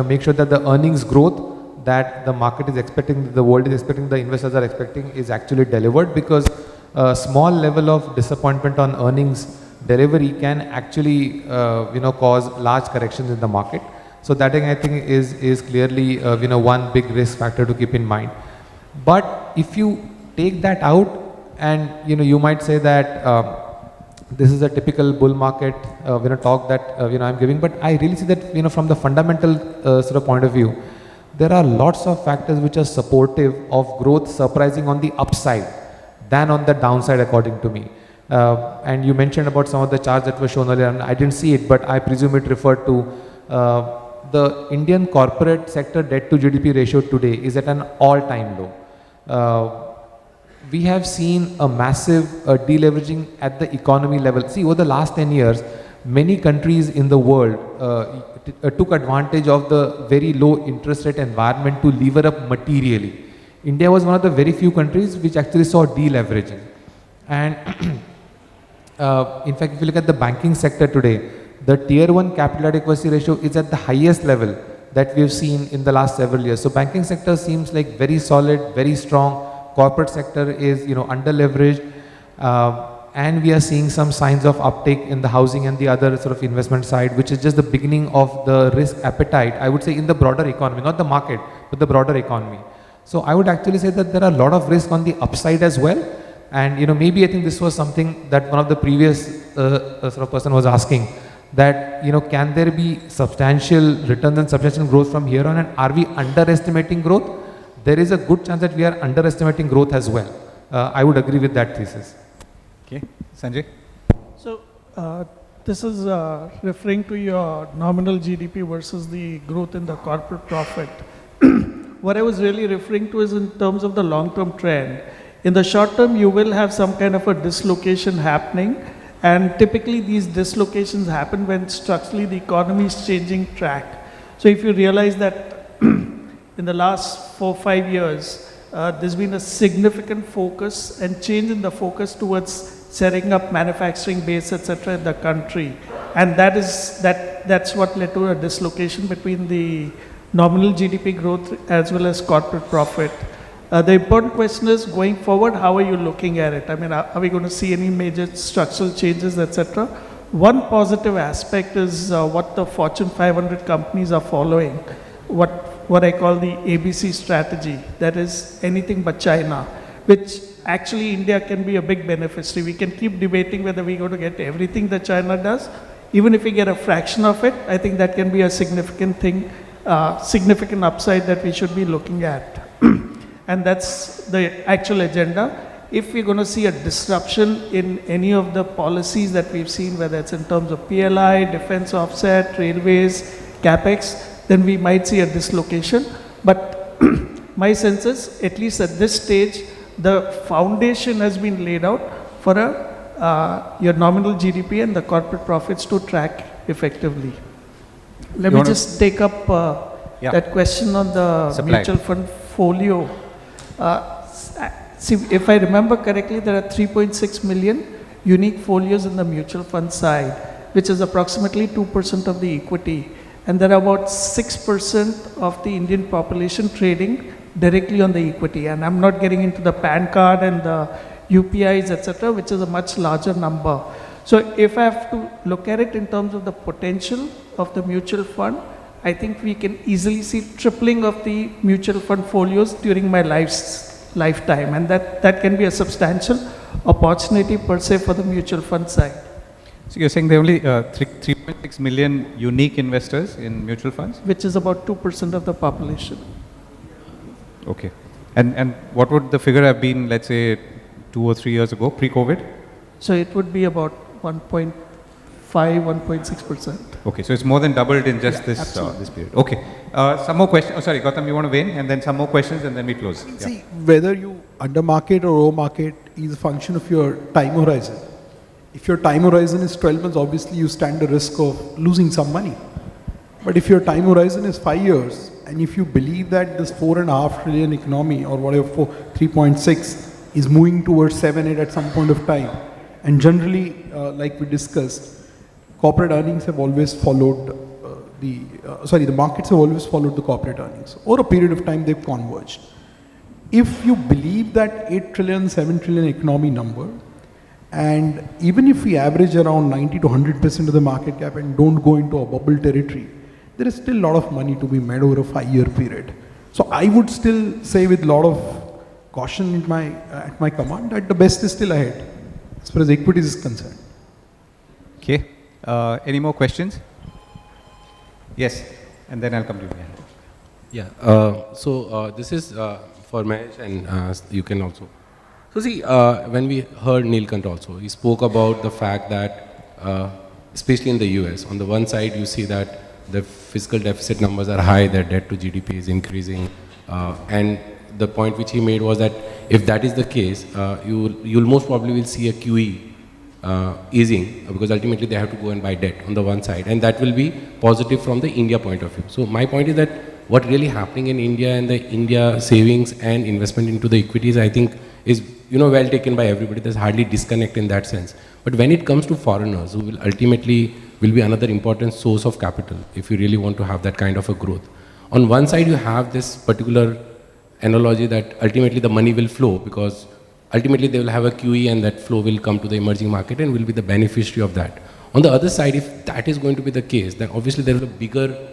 make sure that the earnings growth that the market is expecting, the world is expecting, the investors are expecting is actually delivered, because a small level of disappointment on earnings delivery can actually cause large corrections in the market. So that I think is clearly one big risk factor to keep in mind. But if you take that out, and you might say that this is a typical bull market talk that I'm giving, but I really see that from the fundamental sort of point of view, there are lots of factors which are supportive of growth surprising on the upside than on the downside, according to me. And you mentioned about some of the charts that were shown earlier, and I didn't see it, but I presume it referred to the Indian corporate sector debt to GDP ratio today is at an all-time low. We have seen a massive deleveraging at the economy level. See, over the last 10 years, many countries in the world took advantage of the very low interest rate environment to lever up materially. India was one of the very few countries which actually saw deleveraging. And in fact, if you look at the banking sector today, the tier 1 capital adequacy ratio is at the highest level that we have seen in the last several years. So banking sector seems like very solid, very strong. Corporate sector is under leveraged. And we are seeing some signs of uptake in the housing and the other sort of investment side, which is just the beginning of the risk appetite, I would say, in the broader economy, not the market, but the broader economy. So I would actually say that there are a lot of risk on the upside as well. And maybe I think this was something that one of the previous sort of person was asking, that can there be substantial returns and substantial growth from here on, and are we underestimating growth? There is a good chance that we are underestimating growth as well. I would agree with that thesis. Okay, Sanjay. So this is referring to your nominal GDP versus the growth in the corporate profit. What I was really referring to is in terms of the long-term trend. In the short term, you will have some kind of a dislocation happening, and typically these dislocations happen when structurally the economy is changing track. So if you realize that in the last 4 or 5 years, there's been a significant focus and change in the focus towards setting up manufacturing base, etc., in the country, and that's what led to a dislocation between the nominal GDP growth as well as corporate profit. The important question is, going forward, how are you looking at it? I mean, are we going to see any major structural changes, etc.? One positive aspect is what the Fortune 500 companies are following, what I call the ABC strategy, that is anything but China, which actually India can be a big beneficiary. We can keep debating whether we're going to get everything that China does. Even if we get a fraction of it, I think that can be a significant thing, significant upside that we should be looking at. And that's the actual agenda. if we're going to see a disruption in any of the policies that we've seen, whether it's in terms of PLI, defense offset, railways, capex, then we might see a dislocation. But my sense is, at least at this stage, the foundation has been laid out for your nominal GDP and the corporate profits to track effectively. Let me just take up that question on the mutual fund folio. See, if I remember correctly, there are 3.6 million unique folios in the mutual fund side, which is approximately 2% of the equity. And there are about 6% of the Indian population trading directly on the equity. And I'm not getting into the PAN card and the UPIs, etc., which is a much larger number. So if I have to look at it in terms of the potential of the mutual fund, I think we can easily see tripling of the mutual fund folios during my lifetime. And that can be a substantial opportunity per se for the mutual fund side. So you're saying there are only 3.6 million unique investors in mutual funds? Which is about 2% of the population. Okay. And what would the figure have been, let's say, 2 or 3 years ago, pre-COVID? So it would be about 1.5, 1.6%. Okay, so it's more than doubled in just this period. Okay. Some more questions. Oh, sorry, Gautam, you want to weigh in? And then some more questions and then we close. See, whether you under market or over market is a function of your time horizon. If your time horizon is 12 months, obviously you stand the risk of losing some money. But if your time horizon is 5 years, and if you believe that this 4.5 trillion economy or whatever, 3.6 is moving towards 7, 8 at some point of time, and generally, like we discussed, corporate earnings have always followed the markets have always followed the corporate earnings. Over a period of time, they've converged. If you believe that 8 trillion, 7 trillion economy number, and even if we average around 90 to 100% of the market cap and don't go into a bubble territory, there is still a lot of money to be made over a 5-year period. So I would still say with a lot of caution at my command that the best is still ahead as far as equities is concerned. Okay. Any more questions? Yes. And then I'll come to you. Yeah. This is for Mahesh and you can also. So see, when we heard Neelkant also, he spoke about the fact that, especially in the US, on the one side you see that the fiscal deficit numbers are high, their debt to GDP is increasing, and the point which he made was that if that is the case, you'll most probably will see a QE easing, because ultimately they have to go and buy debt on the one side, and that will be positive from the India point of view. So my point is that what really happening in India and the India savings and investment into the equities, I think is well taken by everybody. There's hardly disconnect in that sense. But when it comes to foreigners, who will ultimately be another important source of capital, if you really want to have that kind of a growth. On one side, you have this particular analogy that ultimately the money will flow, because ultimately they will have a QE and that flow will come to the emerging market and will be the beneficiary of that. On the other side, if that is going to be the case, then obviously there is a bigger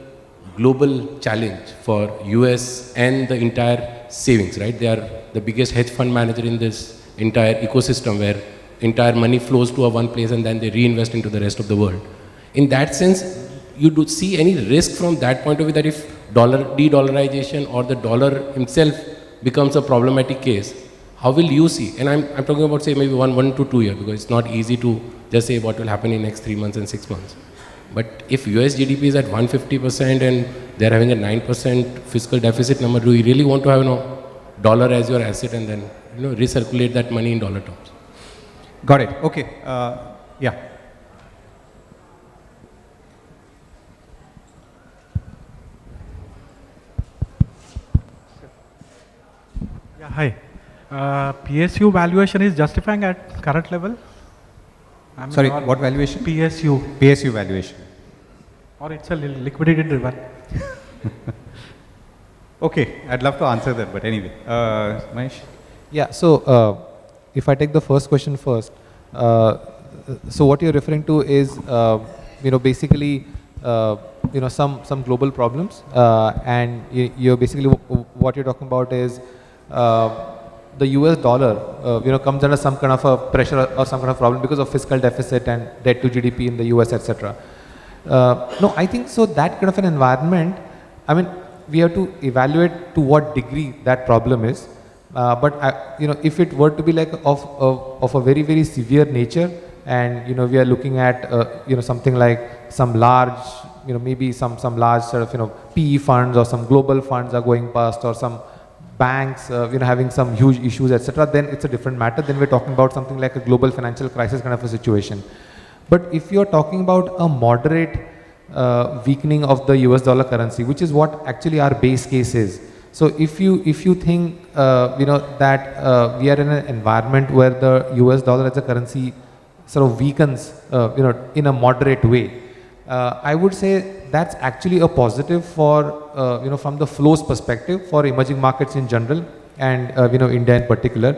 global challenge for US and the entire savings, right? They are the biggest hedge fund manager in this entire ecosystem where entire money flows to one place and then they reinvest into the rest of the world. In that sense, you do see any risk from that point of view that if de-dollarization or the dollar himself becomes a problematic case, how will you see? And I'm talking about say maybe 1 to 2 years, because it's not easy to just say what will happen in next 3 months and 6 months. But if US GDP is at 150% and they're having a 9% fiscal deficit number, do you really want to have dollar as your asset and then recirculate that money in dollar terms? Got it. Okay. Yeah. Yeah, hi. PSU valuation is justifying at current level? Sorry, what valuation? PSU. PSU valuation. Or it's a liquidity driven? Okay, I'd love to answer that, but anyway. Mahesh? Yeah, so if I take the first question first, so what you're referring to is, basically, some global problems, and you're basically, what you're talking about is, the US dollar, comes under some kind of a pressure or some kind of problem because of fiscal deficit and debt to GDP in the US, etc. No, I think so that kind of an environment, I mean, we have to evaluate to what degree that problem is. But if it were to be like of a very, very severe nature, and we are looking at something like some large, maybe some large sort of PE funds or some global funds are going bust, or some banks having some huge issues, etc., then it's a different matter. Then we're talking about something like a global financial crisis kind of a situation. But if you're talking about a moderate weakening of the US dollar currency, which is what actually our base case is. So if you think that we are in an environment where the US dollar as a currency sort of weakens in a moderate way, I would say that's actually a positive for from the flows perspective for emerging markets in general, and India in particular.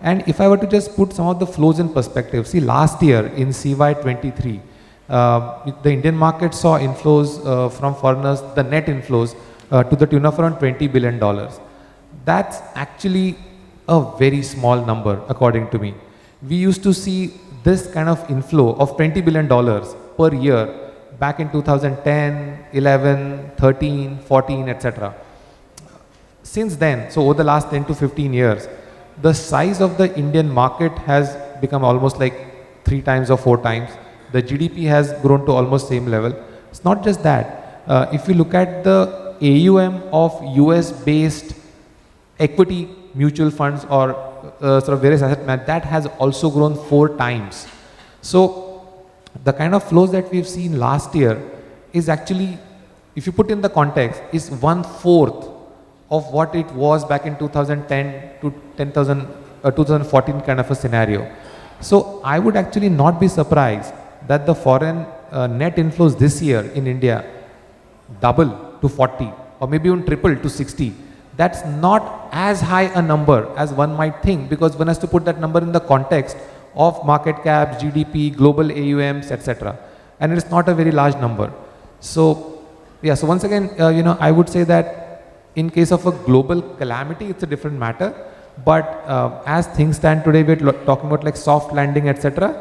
And if I were to just put some of the flows in perspective, see, last year in CY23, the Indian market saw inflows from foreigners, the net inflows to the tune of around $20 billion. That's actually a very small number, according to me. We used to see this kind of inflow of $20 billion per year back in 2010, 11, 13, 14, etc. Since then, so over the last 10 to 15 years, the size of the Indian market has become almost like 3 times or 4 times. The GDP has grown to almost same level. It's not just that. If you look at the AUM of US-based equity mutual funds or sort of various asset management, that has also grown 4 times. So the kind of flows that we've seen last year is actually, if you put in the context, is 1/4 of what it was back in 2010 to 2014 kind of a scenario. So I would actually not be surprised that the foreign net inflows this year in India double to 40 or maybe even triple to 60. That's not as high a number as one might think, because one has to put that number in the context of market caps, GDP, global AUMs, etc. And it is not a very large number. So yeah, so once again, I would say that in case of a global calamity, it's a different matter. But as things stand today, we're talking about like soft landing, etc.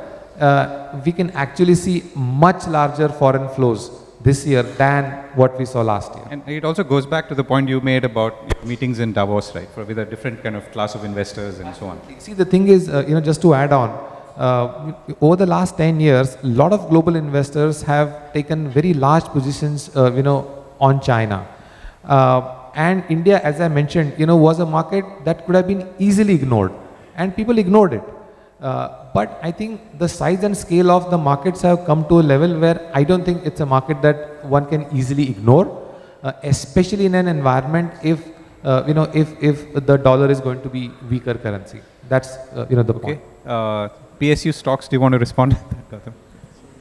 We can actually see much larger foreign flows this year than what we saw last year. And it also goes back to the point you made about meetings in Davos, right, with a different kind of class of investors and so on. See, the thing is, just to add on, over the last 10 years, a lot of global investors have taken very large positions, on China. And India, as I mentioned, was a market that could have been easily ignored, and people ignored it. But I think the size and scale of the markets have come to a level where I don't think it's a market that one can easily ignore, especially in an environment if the dollar is going to be weaker currency. That's the point. PSU stocks, do you want to respond?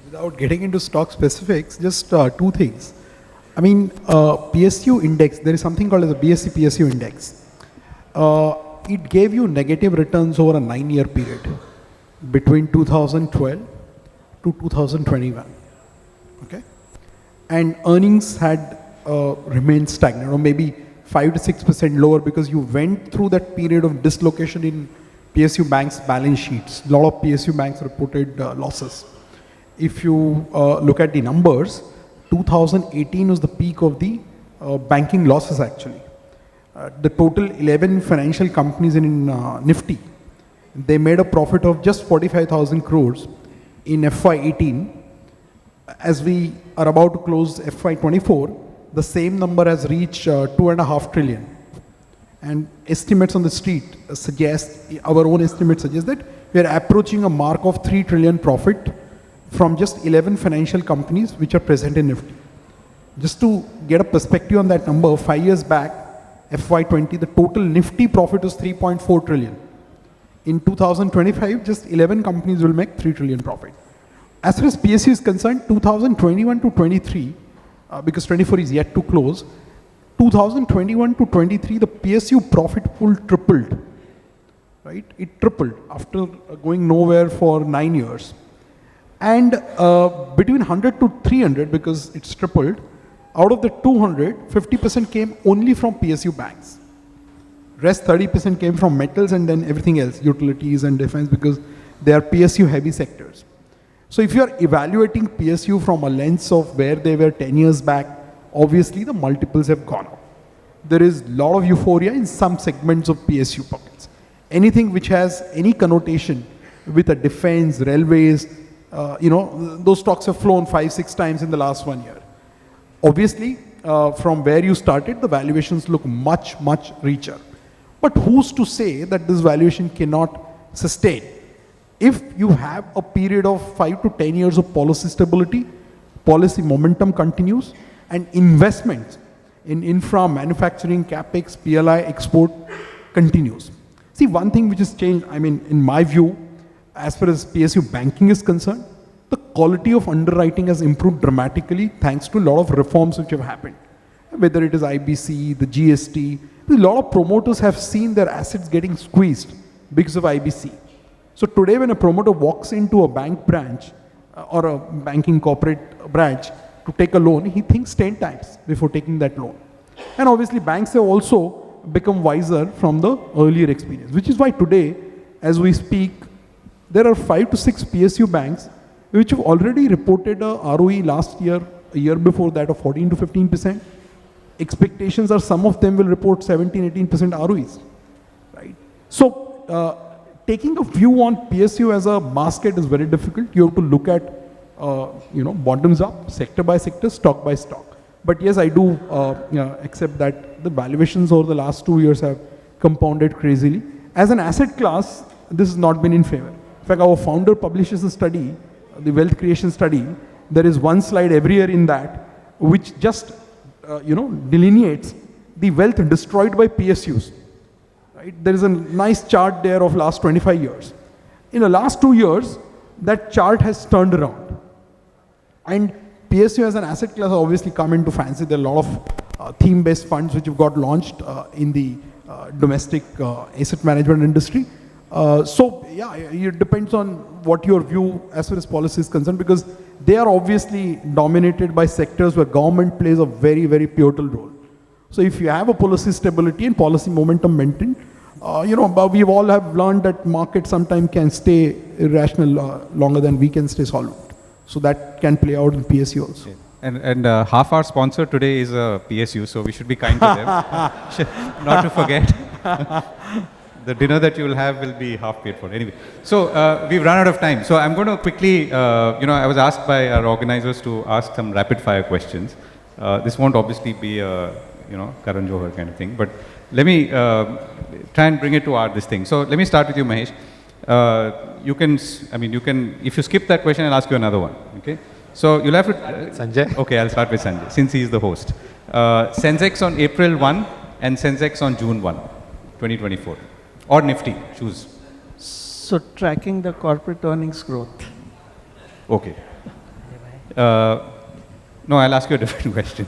Without getting into stock specifics, just 2 things. I mean, PSU index, there is something called as a BSE PSU index. It gave you negative returns over a 9-year period between 2012 to 2021. Okay? And earnings had remained stagnant, or maybe 5 to 6% lower, because you went through that period of dislocation in PSU banks' balance sheets. A lot of PSU banks reported losses. If you look at the numbers, 2018 was the peak of the banking losses actually. The total 11 financial companies in Nifty, they made a profit of just 45,000 crores in FY18. As we are about to close FY24, the same number has reached 2.5 trillion. And estimates on the street suggest, our own estimates suggest that we are approaching a mark of 3 trillion profit from just 11 financial companies which are present in Nifty. Just to get a perspective on that number, 5 years back, FY20, the total Nifty profit was 3.4 trillion. In 2025, just 11 companies will make 3 trillion profit. As far as PSU is concerned, 2021 to 23, because 24 is yet to close, 2021 to 23, the PSU profit pool tripled, right? It tripled after going nowhere for 9 years. And between 100 to 300, because it's tripled, out of the 200, 50% came only from PSU banks. Rest 30% came from metals and then everything else, utilities and defense, because they are PSU heavy sectors. So if you are evaluating PSU from a lens of where they were 10 years back, obviously the multiples have gone up. there is a lot of euphoria in some segments of PSU pockets. Anything which has any connotation with a defense, railways, those stocks have flown 5-6 times in the last 1 year. Obviously, from where you started, the valuations look much, much richer. But who's to say that this valuation cannot sustain? If you have a period of 5 to 10 years of policy stability, policy momentum continues, and investments in infra, manufacturing, capex, PLI, export continues. See, one thing which has changed, in my view, as far as PSU banking is concerned, the quality of underwriting has improved dramatically thanks to a lot of reforms which have happened. Whether it is IBC, the GST, a lot of promoters have seen their assets getting squeezed because of IBC. So today when a promoter walks into a bank branch or a banking corporate branch to take a loan, he thinks 10 times before taking that loan. And obviously banks have also become wiser from the earlier experience, which is why today, as we speak, there are 5 to 6 PSU banks which have already reported a ROE last year, a year before that of 14 to 15%. Expectations are some of them will report 17-18% ROEs, right? So taking a view on PSU as a basket is very difficult. You have to look at, bottoms up, sector by sector, stock by stock. But yes, I do accept that the valuations over the last 2 years have compounded crazily. As an asset class, this has not been in favor. In fact, our founder publishes a study, the wealth creation study. There is one slide every year in that, which just delineates the wealth destroyed by PSUs. Right? There is a nice chart there of last 25 years. In the last 2 years, that chart has turned around. And PSU as an asset class obviously come into fancy. There are a lot of theme-based funds which have got launched in the domestic asset management industry. So yeah, it depends on what your view as far as policy is concerned, because they are obviously dominated by sectors where government plays a very, very pivotal role. So if you have a policy stability and policy momentum maintained, but we all have learned that market sometimes can stay irrational longer than we can stay solvent. So that can play out in PSU also. Okay. And half our sponsor today is a PSU, so we should be kind to them. Not to forget. The dinner that you will have will be half paid for. Anyway, so we've run out of time. So I'm going to quickly, I was asked by our organizers to ask some rapid fire questions. This won't obviously be a, Karan Johar kind of thing, but let me try and bring it to this thing. So let me start with you, Mahesh. You can, if you skip that question, I'll ask you another one, okay? So you'll have to... Sanjay. Okay, I'll start with Sanjay, since he's the host. Sensex on April 1 and Sensex on June 1, 2024. Or Nifty, choose. So tracking the corporate earnings growth. Okay. No, I'll ask you a different question.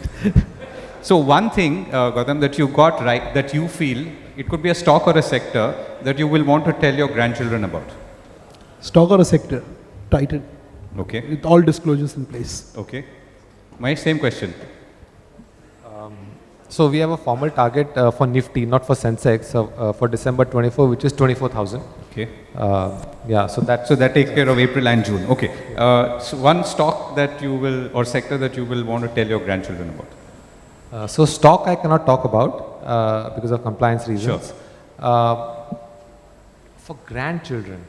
So one thing, Gautam, that you got right, that you feel, it could be a stock or a sector, that you will want to tell your grandchildren about. Stock or a sector? Titan. Okay. With all disclosures in place. Okay. Mahesh, same question. So we have a formal target for Nifty, not for Sensex, for December 24, which is 24,000. Okay. Yeah, so that takes care of April and June. Okay. So one stock that you will, or sector that you will want to tell your grandchildren about. So stock I cannot talk about because of compliance reasons. Sure. For grandchildren,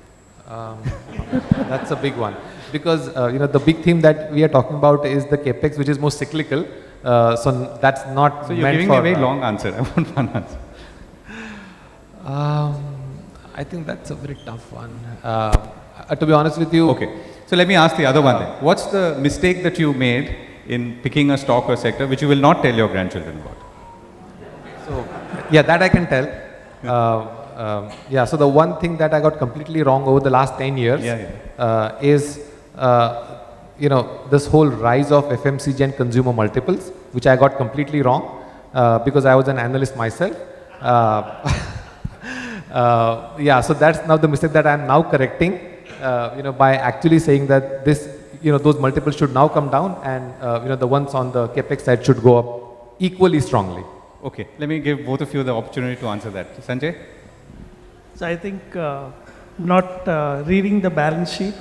that's a big one. Because the big theme that we are talking about is the capex, which is more cyclical. So that's not. So you're giving me a very long answer. I want one answer. I think that's a very tough one. To be honest with you. Okay. So let me ask the other one then. What's the mistake that you made in picking a stock or sector which you will not tell your grandchildren about? So yeah, that I can tell. Yeah. So the one thing that I got completely wrong over the last 10 years is. This whole rise of FMCG and consumer multiples, which I got completely wrong because I was an analyst myself. Yeah, so that's now the mistake that I'm now correcting, by actually saying that this, those multiples should now come down and, the ones on the capex side should go up equally strongly. Okay, let me give both of you the opportunity to answer that. Sanjay? So I think not reading the balance sheet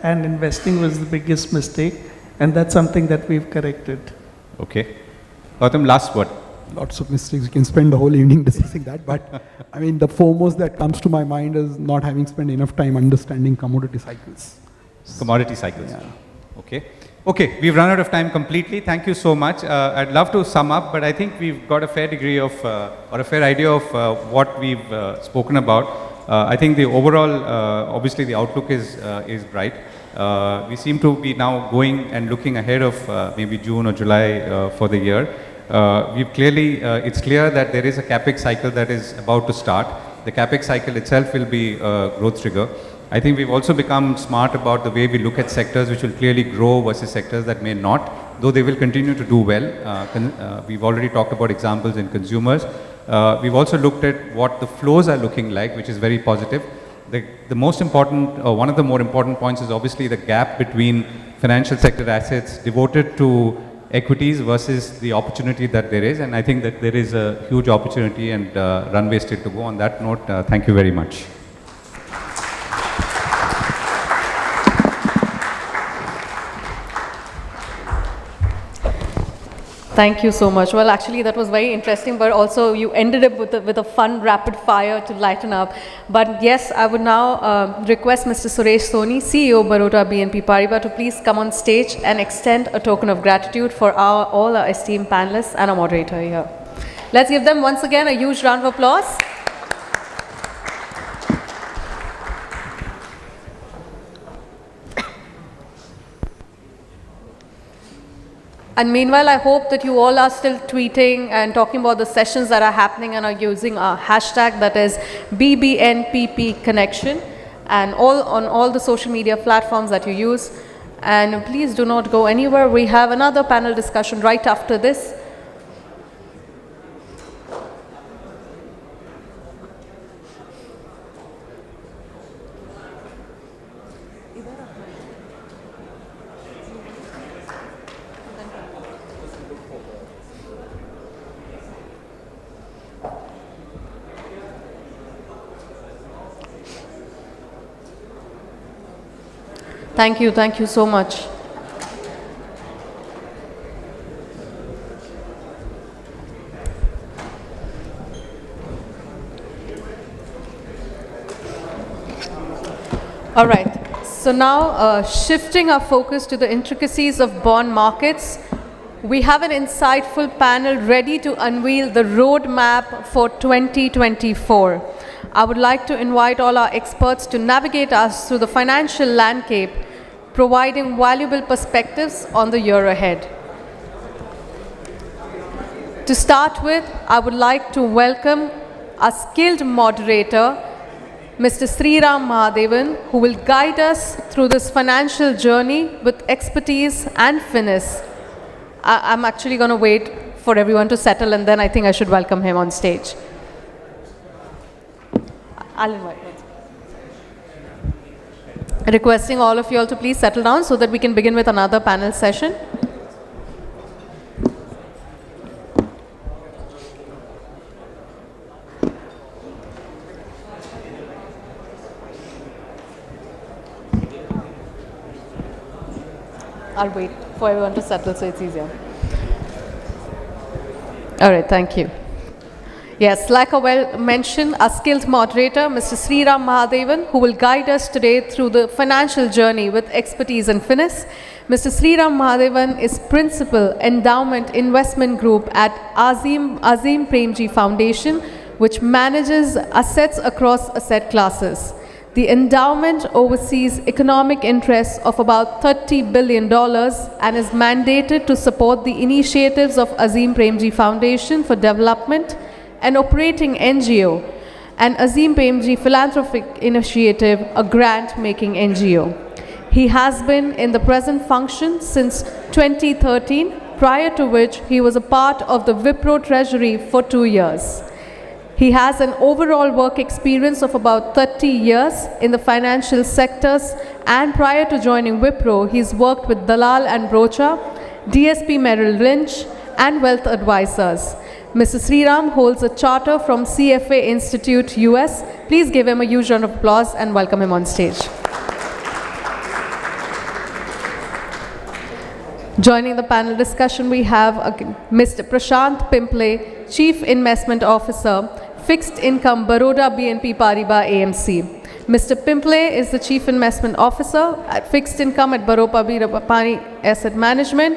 and investing was the biggest mistake, and that's something that we've corrected. Okay. Gautam, last word. lots of mistakes. We can spend the whole evening discussing that. But I mean, the foremost that comes to my mind is not having spent enough time understanding commodity cycles. Commodity cycles. Yeah. Okay. Okay, we've run out of time completely. Thank you so much. I'd love to sum up, but I think we've got a fair degree of, or a fair idea of what we've spoken about. I think the overall, obviously the outlook is bright. We seem to be now going and looking ahead of maybe June or July for the year. We've clearly, it's clear that there is a capex cycle that is about to start. The capex cycle itself will be a growth trigger. I think we've also become smart about the way we look at sectors which will clearly grow versus sectors that may not, though they will continue to do well. We've already talked about examples in consumers. We've also looked at what the flows are looking like, which is very positive. The most important, one of the more important points is obviously the gap between financial sector assets devoted to equities versus the opportunity that there is. And I think that there is a huge opportunity and runway still to go. On that note, thank you very much. Thank you so much. Well, actually, that was very interesting, but also you ended up with a fun rapid fire to lighten up. But yes, I would now request Mr. Suresh Soni, CEO Baroda BNP Paribas, to please come on stage and extend a token of gratitude for all our esteemed panelists and our moderator here. Let's give them once again a huge round of applause. And meanwhile, I hope that you all are still tweeting and talking about the sessions that are happening and are using our hashtag, that is BBNPP Konnection, and on all the social media platforms that you use. And please do not go anywhere. We have another panel discussion right after this. Thank you so much. All right, so now shifting our focus to the intricacies of bond markets, we have an insightful panel ready to unveil the roadmap for 2024. I would like to invite all our experts to navigate us through the financial landscape, providing valuable perspectives on the year ahead. To start with, I would like to welcome our skilled moderator, Mr. Sriram Mahadevan, who will guide us through this financial journey with expertise and finesse. I'm actually going to wait for everyone to settle, and then I think I should welcome him on stage. I'll invite him. Requesting all of you all to please settle down so that we can begin with another panel session. I'll wait for everyone to settle so it's easier. All right, thank you. Yes, like I well mentioned, our skilled moderator, Mr. Sriram Mahadevan, who will guide us today through the financial journey with expertise and finesse. Mr. Sriram Mahadevan is Principal Endowment Investment Group at Azim Premji Foundation, which manages assets across asset classes. The endowment oversees economic interests of about $30 billion and is mandated to support the initiatives of Azim Premji Foundation for Development, an operating NGO, and Azim Premji Philanthropic Initiative, a grant-making NGO. He has been in the present function since 2013, prior to which he was a part of the Wipro Treasury for 2 years. He has an overall work experience of about 30 years in the financial sectors, and prior to joining Wipro, he's worked with Dalal and Brocha, DSP Merrill Lynch, and Wealth Advisors. Mr. Sriram holds a charter from CFA Institute, US. Please give him a huge round of applause and welcome him on stage. Joining the panel discussion, we have Mr. Prashant Pimple, Chief Investment Officer, Fixed Income Baroda BNP Paribas AMC. Mr. Pimple is the Chief Investment Officer at Fixed Income at Baroda BNP Asset Management,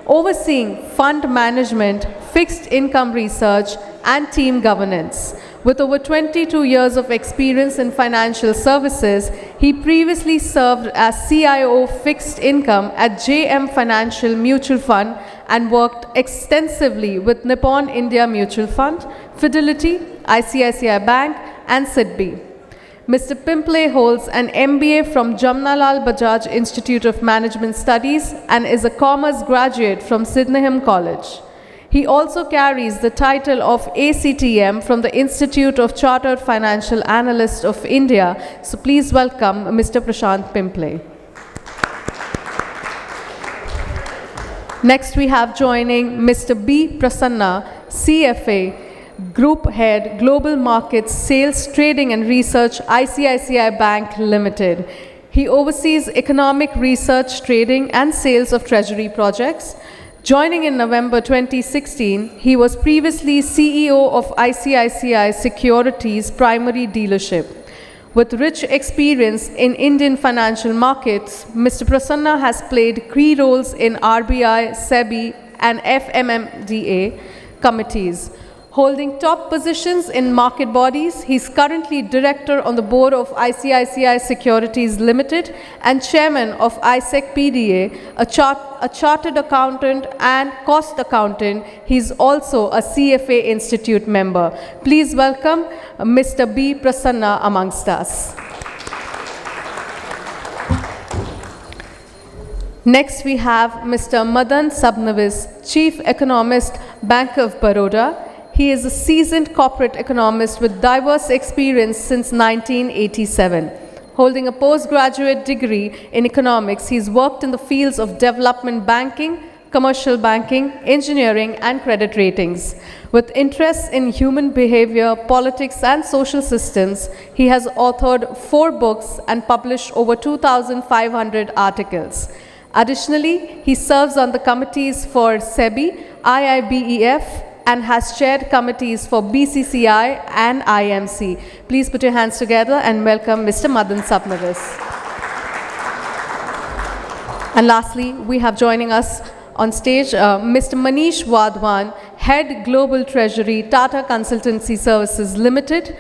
overseeing fund management, fixed income research, and team governance. With over 22 years of experience in financial services, he previously served as CIO Fixed Income at JM Financial Mutual Fund and worked extensively with Nippon India Mutual Fund, Fidelity, ICICI Bank, and SIDBI. Mr. Pimple holds an MBA from Jamnalal Bajaj Institute of Management Studies and is a commerce graduate from Sydenham College. He also carries the title of ACTM from the Institute of Chartered Financial Analysts of India. So please welcome Mr. Prashant Pimple. Next we have joining Mr. B. Prasanna, CFA, Group Head, Global Markets, Sales, Trading and Research, ICICI Bank Limited. He oversees economic research, trading and sales of treasury projects. Joining in November 2016, he was previously CEO of ICICI Securities Primary Dealership. With rich experience in Indian financial markets, Mr. Prasanna has played key roles in RBI, SEBI and FMMDA committees. Holding top positions in market bodies, he is currently director on the board of ICICI Securities Limited and chairman of ISEC PDA, a chartered accountant and cost accountant. He is also a CFA Institute member. Please welcome Mr. B. Prasanna amongst us. Next we have Mr. Madan Sabnavis, Chief Economist, Bank of Baroda. He is a seasoned corporate economist with diverse experience since 1987. Holding a postgraduate degree in economics, he's worked in the fields of development banking, commercial banking, engineering, and credit ratings. With interests in human behavior, politics, and social systems, he has authored 4 books and published over 2,500 articles. Additionally, he serves on the committees for SEBI, IIBEF, and has chaired committees for BCCI and IMC. Please put your hands together and welcome Mr. Madan Sabnavis. And lastly, we have joining us on stage Mr. Manish Wadhwan, Head Global Treasury, Tata Consultancy Services Limited.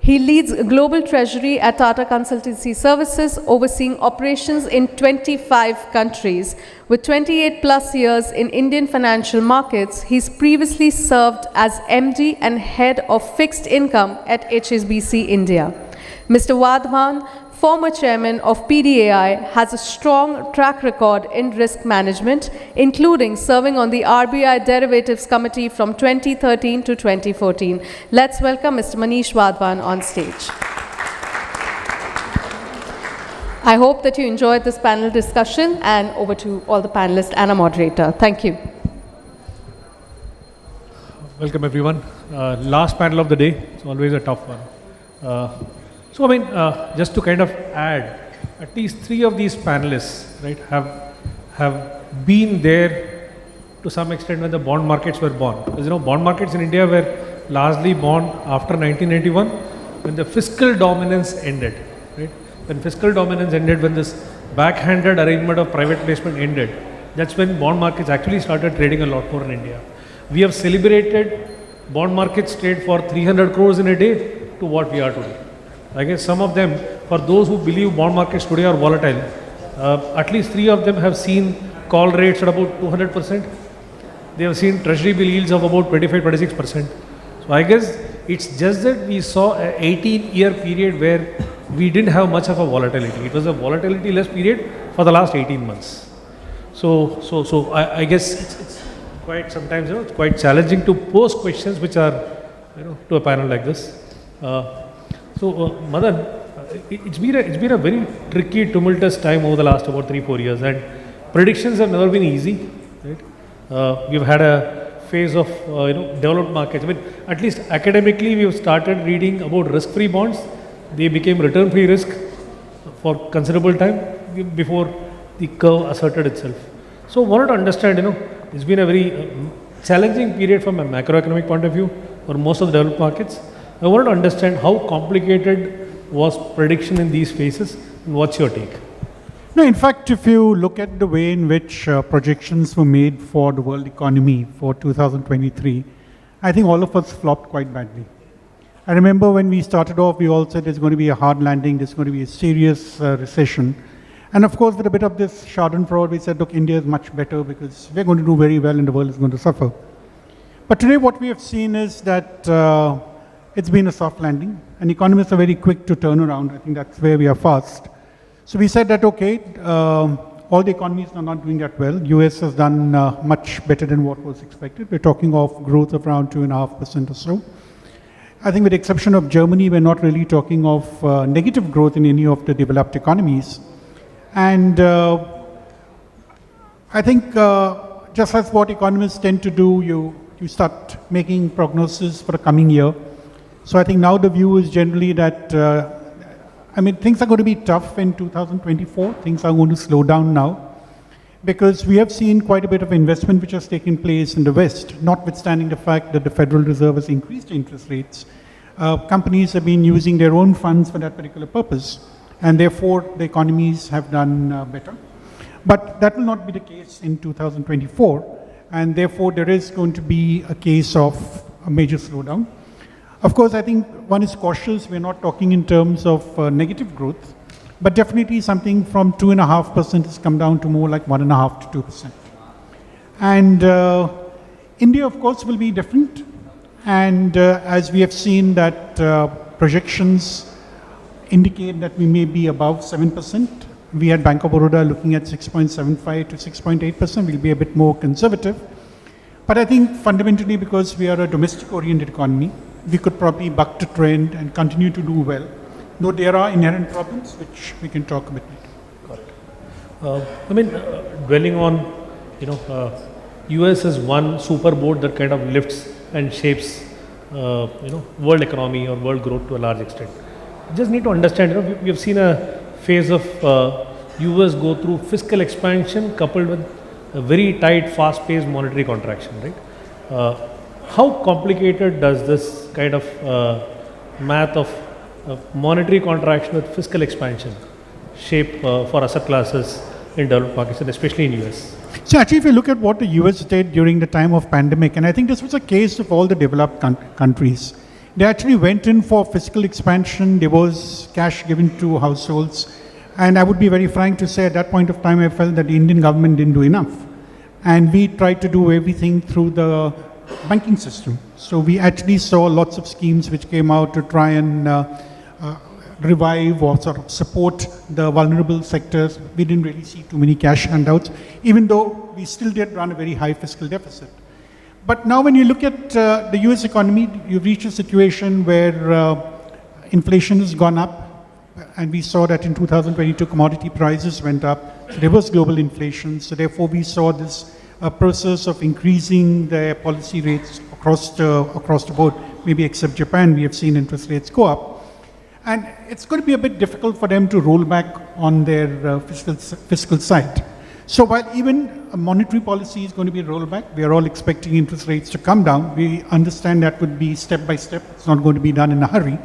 He leads Global Treasury at Tata Consultancy Services, overseeing operations in 25 countries. With 28 plus years in Indian financial markets, he's previously served as MD and Head of Fixed Income at HSBC India. Mr. Wadhwan, former chairman of PDAI, has a strong track record in risk management, including serving on the RBI Derivatives Committee from 2013 to 2014. Let's welcome Mr. Manish Wadhwan on stage. I hope that you enjoyed this panel discussion, and over to all the panelists and a moderator. Thank you. Welcome everyone. Last panel of the day. It's always a tough one. Just to kind of add, at least 3 of these panelists, right, have been there to some extent when the bond markets were born. Because bond markets in India were largely born after 1991, when the fiscal dominance ended. Right? When fiscal dominance ended, when this backhanded arrangement of private placement ended, that's when bond markets actually started trading a lot more in India. We have celebrated bond markets trade for 300 crores in a day to what we are today. I guess some of them, for those who believe bond markets today are volatile, at least 3 of them have seen call rates at about 200%. They have seen treasury bill yields of about 25-26%. So I guess it's just that we saw an 18-year period where we didn't have much of a volatility. It was a volatility-less period for the last 18 months. So I guess it's quite sometimes it's quite challenging to pose questions which are to a panel like this. Madan, it's been a very tricky, tumultuous time over the last about 3-4 years, and predictions have never been easy. Right? We've had a phase of developed markets. At least academically, we've started reading about risk-free bonds. They became return-free risk for considerable time before the curve asserted itself. So wanted to understand, it's been a very challenging period from a macroeconomic point of view for most of the developed markets. I wanted to understand how complicated was prediction in these phases, and what's your take? No, in fact, if you look at the way in which projections were made for the world economy for 2023, I think all of us flopped quite badly. I remember when we started off, we all said there's going to be a hard landing, there's going to be a serious recession. And of course, with a bit of this schadenfreude, we said, look, India is much better because we're going to do very well and the world is going to suffer. But today what we have seen is that it's been a soft landing, and economists are very quick to turn around. I think that's where we are fast. So we said that, okay, all the economies are not doing that well. US has done much better than what was expected. We're talking of growth of around 2.5% or so. I think with the exception of Germany, we're not really talking of negative growth in any of the developed economies. And I think just as what economists tend to do, you start making prognosis for the coming year. So I think now the view is generally that, things are going to be tough in 2024. Things are going to slow down now because we have seen quite a bit of investment which has taken place in the West, notwithstanding the fact that the Federal Reserve has increased interest rates. Companies have been using their own funds for that particular purpose, and therefore the economies have done better. But that will not be the case in 2024, and therefore there is going to be a case of a major slowdown. Of course, I think one is cautious. We're not talking in terms of negative growth, but definitely something from 2.5% has come down to more like 1.5 to 2%. And India, of course, will be different. And as we have seen that projections indicate that we may be above 7%. We had Bank of Baroda looking at 6.75 to 6.8%. We'll be a bit more conservative. But I think fundamentally because we are a domestic-oriented economy, we could probably buck the trend and continue to do well. Though there are inherent problems, which we can talk a bit later. Got it. Dwelling on, US is one super boat that kind of lifts and shapes, world economy or world growth to a large extent. Just need to understand, we have seen a phase of US go through fiscal expansion coupled with a very tight, fast-paced monetary contraction, right? How complicated does this kind of math of monetary contraction with fiscal expansion shape for asset classes in developed markets, and especially in US? So actually, if you look at what the US did during the time of pandemic, and I think this was a case of all the developed countries, they actually went in for fiscal expansion. There was cash given to households. And I would be very frank to say at that point of time, I felt that the Indian government didn't do enough. And we tried to do everything through the banking system. So we actually saw lots of schemes which came out to try and revive or sort of support the vulnerable sectors. We didn't really see too many cash handouts, even though we still did run a very high fiscal deficit. But now when you look at the US economy, you've reached a situation where inflation has gone up, and we saw that in 2022 commodity prices went up. So there was global inflation, so therefore we saw this process of increasing the policy rates across the board. Maybe except Japan, we have seen interest rates go up. And it's going to be a bit difficult for them to roll back on their fiscal side. So while even a monetary policy is going to be rolled back, we are all expecting interest rates to come down. We understand that would be step by step. It's not going to be done in a hurry.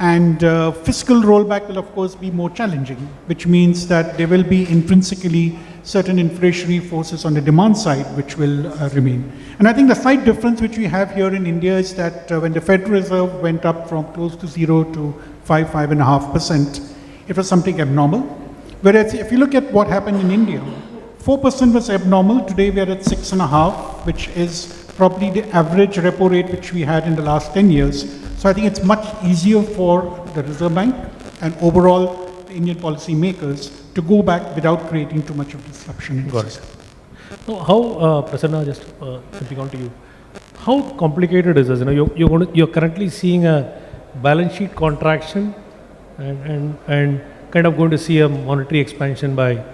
And fiscal rollback will, of course, be more challenging, which means that there will be intrinsically certain inflationary forces on the demand side which will remain. And I think the slight difference which we have here in India is that when the Federal Reserve went up from close to 0 to 5.5%, it was something abnormal. Whereas if you look at what happened in India, 4% was abnormal. Today we are at 6.5%, which is probably the average repo rate which we had in the last 10 years. So I think it's much easier for the Reserve Bank and overall the Indian policy makers to go back without creating too much of disruption in the system. Now, how, Prasanna, just jumping on to you, how complicated is this? You're currently seeing a balance sheet contraction and kind of going to see a monetary expansion by,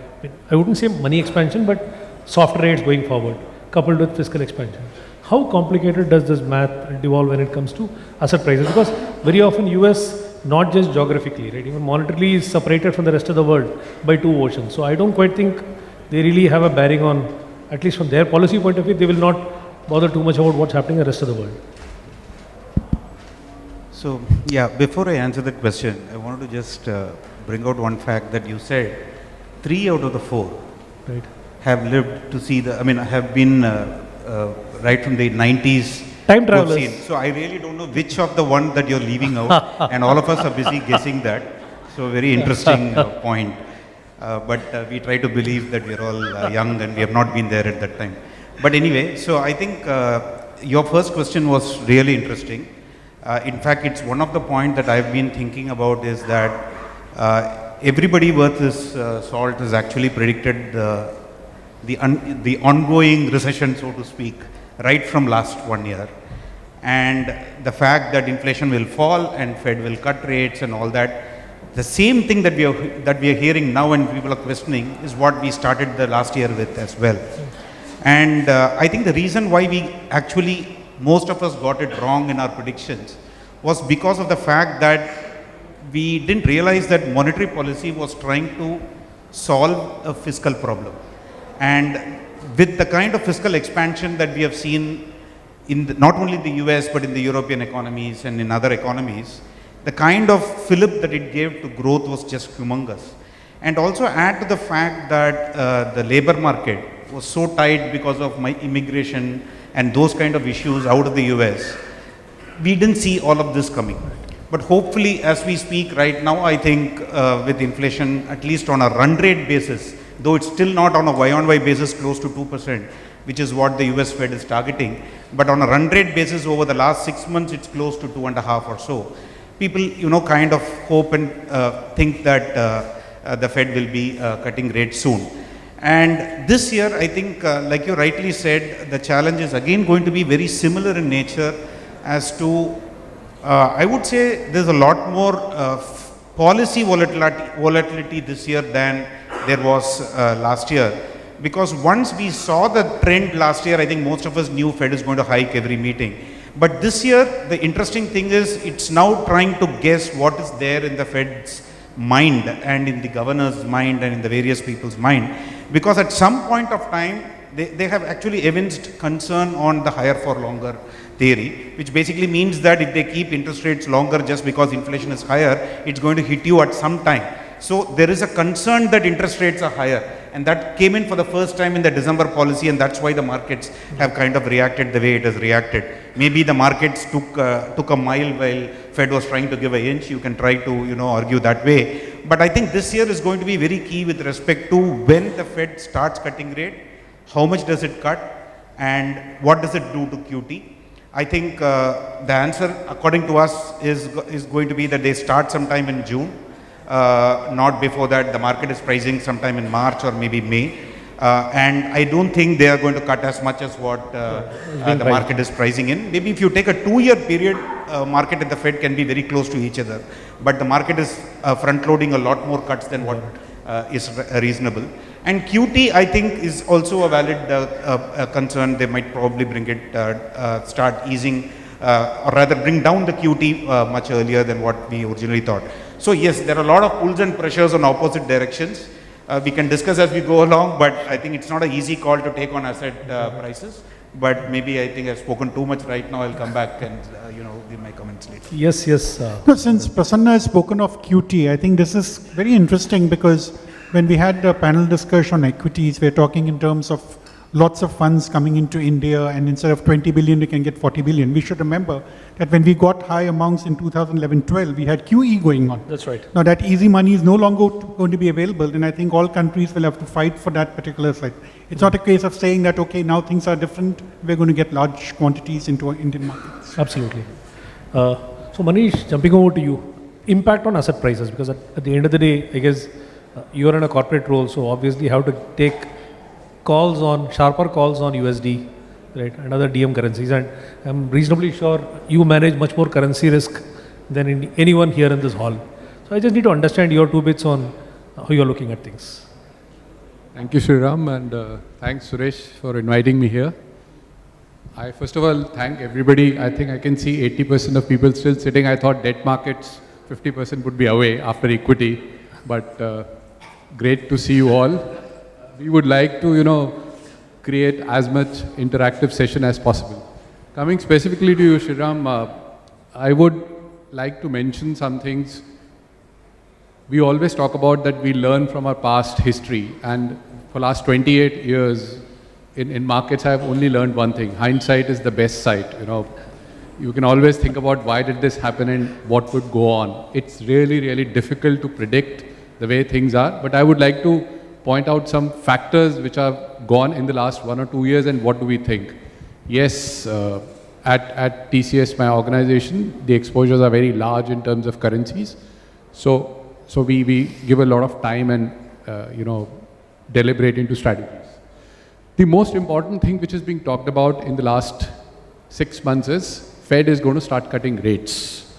I wouldn't say money expansion, but soft rates going forward, coupled with fiscal expansion. How complicated does this math devolve when it comes to asset prices? Because very often US, not just geographically, right, even monetarily is separated from the rest of the world by two oceans. So I don't quite think they really have a bearing on, at least from their policy point of view, they will not bother too much about what's happening in the rest of the world. So, yeah, before I answer that question, I wanted to just bring out one fact that you said 3 out of the 4 right. have lived to see have been right from the 90s. Time travelers. So I really don't know which of the one that you're leaving out, and all of us are busy guessing that. So very interesting point. But we try to believe that we're all young and we have not been there at that time. But anyway, so I think your first question was really interesting. In fact, it's one of the points that I've been thinking about is that everybody worth his salt has actually predicted the ongoing recession, so to speak, right from last 1 year. And the fact that inflation will fall and Fed will cut rates and all that, the same thing that we are hearing now and people are questioning is what we started the last year with as well. And I think the reason why we actually, most of us got it wrong in our predictions was because of the fact that we didn't realize that monetary policy was trying to solve a fiscal problem. And with the kind of fiscal expansion that we have seen in not only the US but in the European economies and in other economies, the kind of fillip that it gave to growth was just humongous. And also add to the fact that the labor market was so tight because of immigration and those kind of issues out of the US, we didn't see all of this coming. But hopefully, as we speak right now, I think with inflation, at least on a run rate basis, though it's still not on a Y-on-Y basis close to 2%, which is what the US Fed is targeting, but on a run rate basis over the last 6 months, it's close to 2.5 or so. People, kind of hope and think that the Fed will be cutting rates soon. And this year, I think, like you rightly said, the challenge is again going to be very similar in nature as to, I would say there's a lot more policy volatility this year than there was last year. Because once we saw the trend last year, I think most of us knew Fed is going to hike every meeting. But this year, the interesting thing is it's now trying to guess what is there in the Fed's mind and in the governor's mind and in the various people's mind. Because at some point of time, they have actually evinced concern on the higher for longer theory, which basically means that if they keep interest rates longer just because inflation is higher, it's going to hit you at some time. So there is a concern that interest rates are higher. And that came in for the first time in the December policy, and that's why the markets have kind of reacted the way it has reacted. Maybe the markets took a mile while Fed was trying to give an inch. You can try to argue that way. But I think this year is going to be very key with respect to when the Fed starts cutting rate, how much does it cut, and what does it do to QT. I think the answer, according to us, is going to be that they start sometime in June. Not before that. The market is pricing sometime in March or maybe May. And I don't think they are going to cut as much as what the market is pricing in. Maybe if you take a 2-year period, market and the Fed can be very close to each other. But the market is front-loading a lot more cuts than what is reasonable. And QT, I think, is also a valid concern. They might probably bring it, start easing, or rather bring down the QT much earlier than what we originally thought. So yes, there are a lot of pulls and pressures on opposite directions. We can discuss as we go along, but I think it's not an easy call to take on asset prices. But maybe I think I've spoken too much right now. I'll come back and give my comments later. Yes. No, since Prasanna has spoken of QT, I think this is very interesting because when we had the panel discussion on equities, we're talking in terms of lots of funds coming into India, and instead of 20 billion, we can get 40 billion. We should remember that when we got high amounts in 2011-12, we had QE going on. That's right. Now that easy money is no longer going to be available, and I think all countries will have to fight for that particular side. It's not a case of saying that, okay, now things are different, we're going to get large quantities into Indian markets. Absolutely. So Manish, jumping over to you, impact on asset prices, because at the end of the day, I guess you're in a corporate role, so obviously you have to take sharper calls on USD, right, and other DM currencies. And I'm reasonably sure you manage much more currency risk than anyone here in this hall. So I just need to understand your 2 bits on how you're looking at things. Thank you, Sriram, and thanks, Suresh, for inviting me here. I first of all thank everybody. I think I can see 80% of people still sitting. I thought debt markets, 50% would be away after equity, but great to see you all. we would like to, create as much interactive session as possible. Coming specifically to you, Shriram, I would like to mention some things. We always talk about that we learn from our past history, and for last 28 years in markets, I have only learned one thing: hindsight is the best sight. You can always think about why did this happen and what would go on. It's really, really difficult to predict the way things are, but I would like to point out some factors which have gone in the last 1 or 2 years and what do we think. Yes, at TCS, my organization, the exposures are very large in terms of currencies. So we give a lot of time and, deliberate into strategies. The most important thing which is being talked about in the last 6 months is Fed is going to start cutting rates.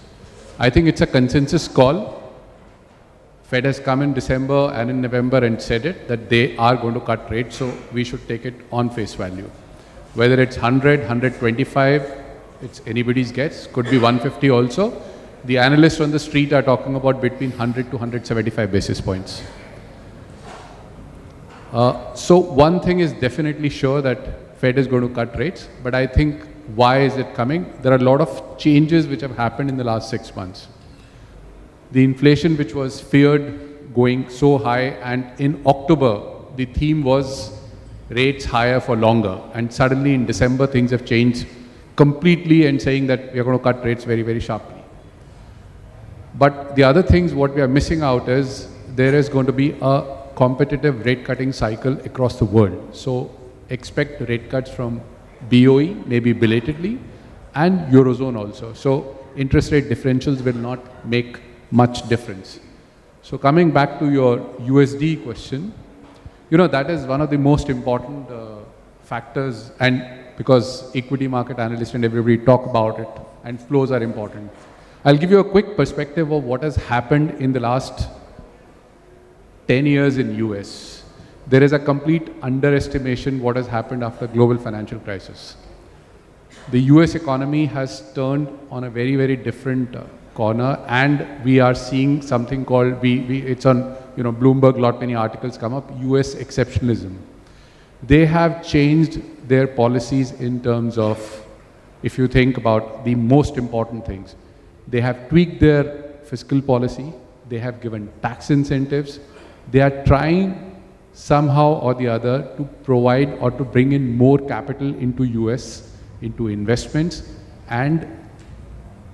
I think it's a consensus call. Fed has come in December and in November and said it, that they are going to cut rates, so we should take it on face value. Whether it's 100, 125, it's anybody's guess, could be 150 also. The analysts on the street are talking about between 100 to 175 basis points. So one thing is definitely sure, that Fed is going to cut rates, but I think why is it coming? There are a lot of changes which have happened in the last 6 months. The inflation which was feared going so high, and in October, the theme was rates higher for longer, and suddenly in December things have changed completely and saying that we are going to cut rates very, very sharply. But the other things what we are missing out is there is going to be a competitive rate cutting cycle across the world. So expect rate cuts from BOE, maybe belatedly, and Eurozone also. So interest rate differentials will not make much difference. So coming back to your USD question, that is one of the most important factors, and because equity market analysts and everybody talk about it, and flows are important. I'll give you a quick perspective of what has happened in the last 10 years in US. There is a complete underestimation what has happened after global financial crisis. The US economy has turned on a very, very different corner, and we are seeing something called, it's on Bloomberg, lot many articles come up, US exceptionalism. They have changed their policies in terms of, if you think about the most important things, they have tweaked their fiscal policy, they have given tax incentives, they are trying somehow or the other to provide or to bring in more capital into US, into investments, and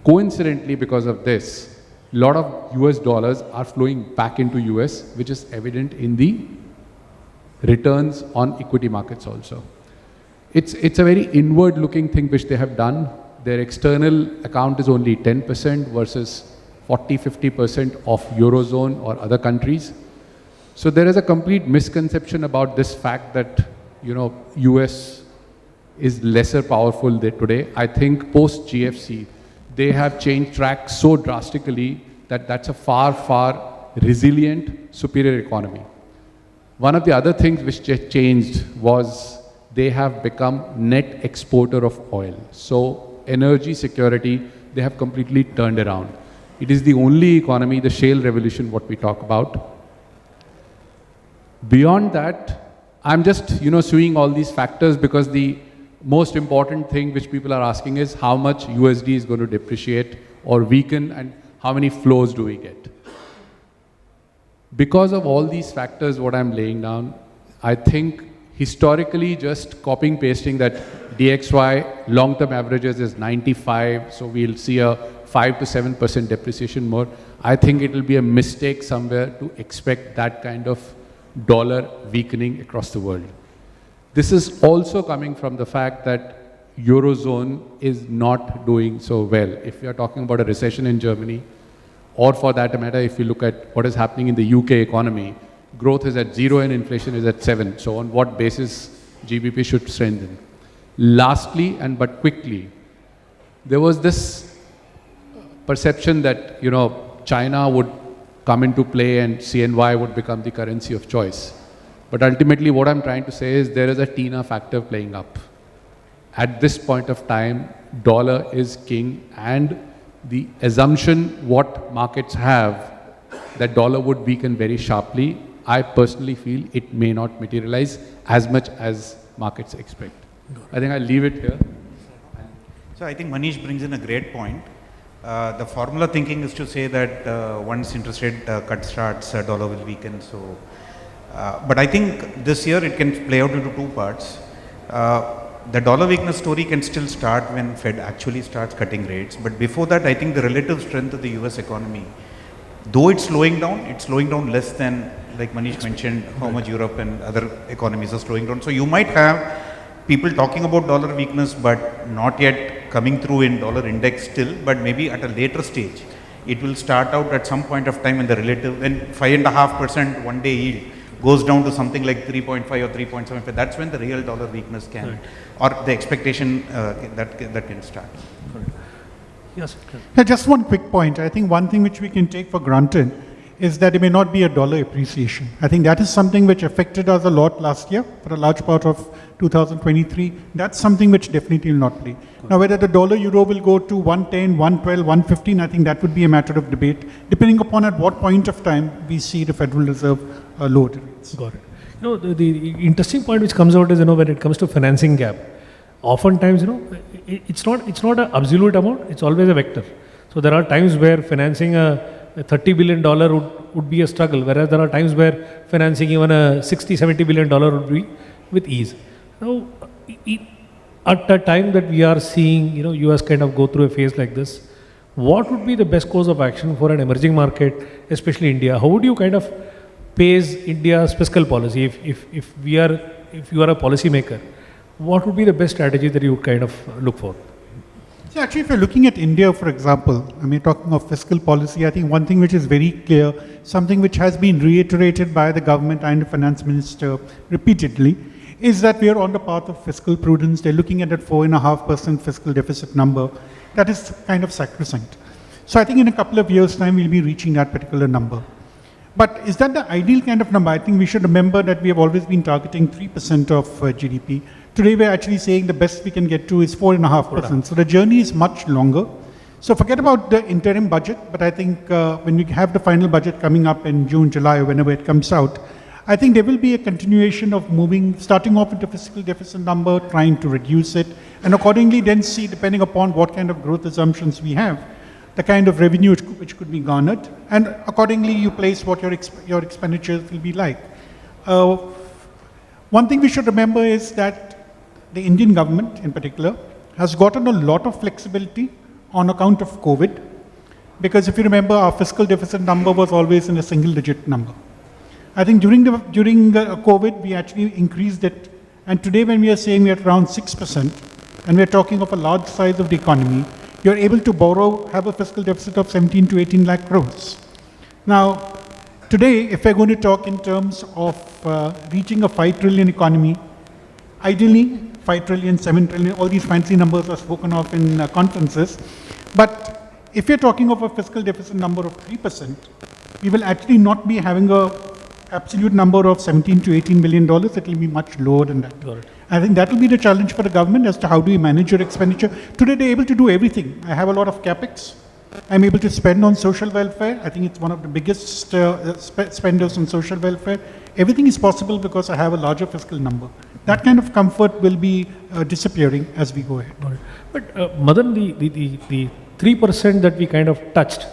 coincidentally, because of this, a lot of US dollars are flowing back into US, which is evident in the returns on equity markets also. It's a very inward looking thing which they have done. Their external account is only 10% versus 40-50% of Eurozone or other countries. So there is a complete misconception about this fact that, US is lesser powerful today. I think post GFC, they have changed track so drastically that that's a far, far resilient, superior economy. One of the other things which changed was they have become net exporter of oil. So energy security, they have completely turned around. It is the only economy, the shale revolution, what we talk about. Beyond that, I'm just, seeing all these factors because the most important thing which people are asking is how much USD is going to depreciate or weaken, and how many flows do we get. Because of all these factors what I'm laying down, I think historically just copying pasting that DXY long-term averages is 95, so we'll see a 5 to 7% depreciation more. I think it will be a mistake somewhere to expect that kind of dollar weakening across the world. This is also coming from the fact that Eurozone is not doing so well. If we are talking about a recession in Germany, or for that matter, if you look at what is happening in the UK economy, growth is at 0 and inflation is at 7. So on what basis GBP should strengthen? Lastly, and but quickly, there was this perception that, China would come into play and CNY would become the currency of choice. But ultimately what I'm trying to say is there is a TINA factor playing up. At this point of time, dollar is king, and the assumption what markets have that dollar would weaken very sharply, I personally feel it may not materialize as much as markets expect. I think I'll leave it here. So I think Manish brings in a great point. The formula thinking is to say that once interest rate cut starts, dollar will weaken. So, but I think this year it can play out into two parts. The dollar weakness story can still start when Fed actually starts cutting rates. But before that, I think the relative strength of the US economy, though it's slowing down less than, like Manish mentioned, how much Europe and other economies are slowing down. So you might have people talking about dollar weakness, but not yet coming through in dollar index still, but maybe at a later stage. It will start out at some point of time when the relative, when 5.5% one day yield goes down to something like 3.5 or 3.75, that's when the real dollar weakness can, or the expectation that can start. Yes. Yeah, just one quick point. I think one thing which we can take for granted is that it may not be a dollar appreciation. I think that is something which affected us a lot last year for a large part of 2023. That's something which definitely will not play. Now, whether the dollar euro will go to 110, 112, 115, I think that would be a matter of debate, depending upon at what point of time we see the Federal Reserve lower the rates. Got it. The interesting point which comes out is, when it comes to financing gap, oftentimes, it's not an absolute amount, it's always a vector. So there are times where financing a $30 billion would be a struggle, whereas there are times where financing even a $60-70 billion would be with ease. Now, at a time that we are seeing, US kind of go through a phase like this, what would be the best course of action for an emerging market, especially India? How would you kind of pace India's fiscal policy? If you are a policy maker, what would be the best strategy that you would kind of look for? So actually, if you're looking at India, for example, talking of fiscal policy, I think one thing which is very clear, something which has been reiterated by the government and the finance minister repeatedly, is that we are on the path of fiscal prudence. They're looking at that 4.5% fiscal deficit number. That is kind of sacrosanct. So I think in a couple of years' time, we'll be reaching that particular number. But is that the ideal kind of number? I think we should remember that we have always been targeting 3% of GDP. Today, we're actually saying the best we can get to is 4.5%. So the journey is much longer. So forget about the interim budget, but I think when we have the final budget coming up in June, July, or whenever it comes out, I think there will be a continuation of moving, starting off with the fiscal deficit number, trying to reduce it, and accordingly then see, depending upon what kind of growth assumptions we have, the kind of revenue which could be garnered, and accordingly you place what your expenditures will be like. One thing we should remember is that the Indian government in particular has gotten a lot of flexibility on account of COVID, because if you remember, our fiscal deficit number was always in a single digit number. I think during the COVID, we actually increased it, and today when we are saying we are at around 6%, and we are talking of a large size of the economy, you are able to borrow, have a fiscal deficit of 17 to 18 lakh crores. Now, today, if we're going to talk in terms of reaching a 5 trillion economy, ideally 5 trillion, 7 trillion, all these fancy numbers are spoken of in conferences. But if you're talking of a fiscal deficit number of 3%, we will actually not be having a absolute number of 17 to 18 billion dollars. It will be much lower than that. I think that will be the challenge for the government as to how do we manage your expenditure. Today they're able to do everything. I have a lot of capex. I'm able to spend on social welfare. I think it's one of the biggest spenders on social welfare. Everything is possible because I have a larger fiscal number. That kind of comfort will be disappearing as we go ahead. But Madan, the 3% that we kind of touched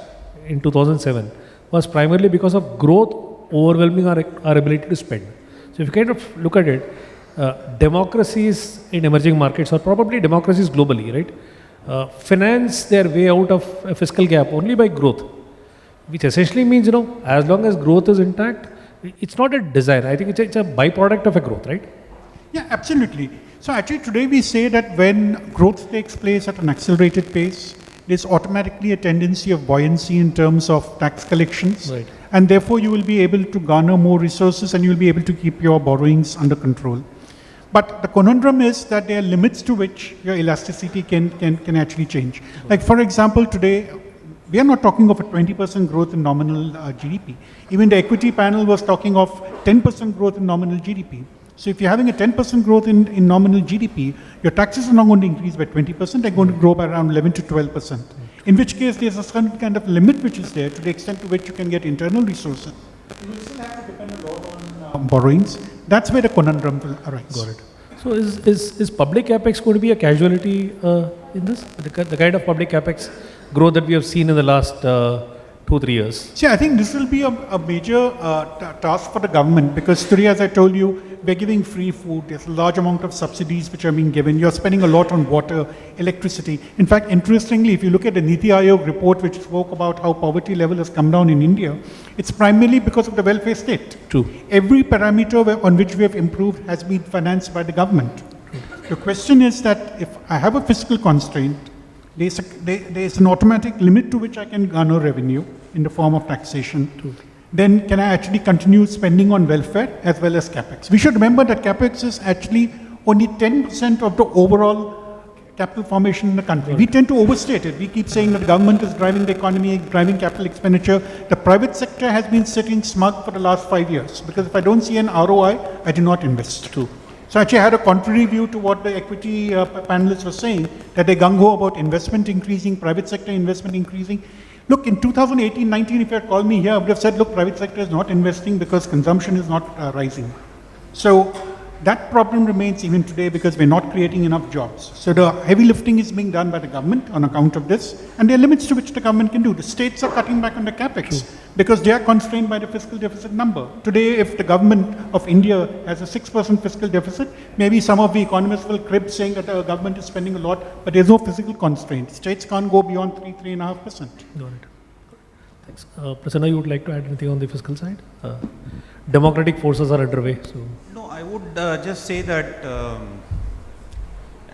in 2007 was primarily because of growth overwhelming our ability to spend. So if you kind of look at it, democracies in emerging markets, or probably democracies globally, right, finance their way out of a fiscal gap only by growth, which essentially means, as long as growth is intact, it's not a desire. I think it's a byproduct of a growth, right? Yeah, absolutely. So actually today we say that when growth takes place at an accelerated pace, there's automatically a tendency of buoyancy in terms of tax collections. Right. And therefore you will be able to garner more resources and you will be able to keep your borrowings under control. But the conundrum is that there are limits to which your elasticity can actually change. Like for example, today, we are not talking of a 20% growth in nominal GDP. Even the equity panel was talking of 10% growth in nominal GDP. So if you're having a 10% growth in nominal GDP, your taxes are not going to increase by 20%, they're going to grow by around 11 to 12%. In which case, there's a certain kind of limit which is there to the extent to which you can get internal resources. You will still have to depend a lot borrowings. That's where the conundrum will arise. Got it. So is public capex going to be a casualty in this? The kind of public capex growth that we have seen in the last 2-3 years? See, I think this will be a major task for the government, because today, as I told you, we're giving free food. There's a large amount of subsidies which are being given. You're spending a lot on water, electricity. In fact, interestingly, if you look at the Niti Aayog report, which spoke about how poverty level has come down in India, it's primarily because of the welfare state. True. Every parameter on which we have improved has been financed by the government. True. The question is that if I have a fiscal constraint, there's an automatic limit to which I can garner revenue in the form of taxation. True. Then can I actually continue spending on welfare as well as capex? We should remember that capex is actually only 10% of the overall capital formation in the country. Right. We tend to overstate it. We keep saying that the government is driving the economy, driving capital expenditure. The private sector has been sitting smug for the last 5 years, because if I don't see an ROI, I do not invest. True. So actually I had a contrary view to what the equity panelists were saying, that they gung-ho about investment increasing, private sector investment increasing. Look, in 2018-19, if you had called me here, I would have said, look, private sector is not investing because consumption is not rising. So that problem remains even today, because we're not creating enough jobs. So the heavy lifting is being done by the government on account of this, and there are limits to which the government can do. The states are cutting back on the capex because they are constrained by the fiscal deficit number. Today, if the government of India has a 6% fiscal deficit, maybe some of the economists will crib saying that the government is spending a lot, but there's no physical constraint. States can't go beyond 3.5%. Got it. Thanks. Prasanna, you would like to add anything on the fiscal side? Democratic forces are underway. So. No, I would just say that,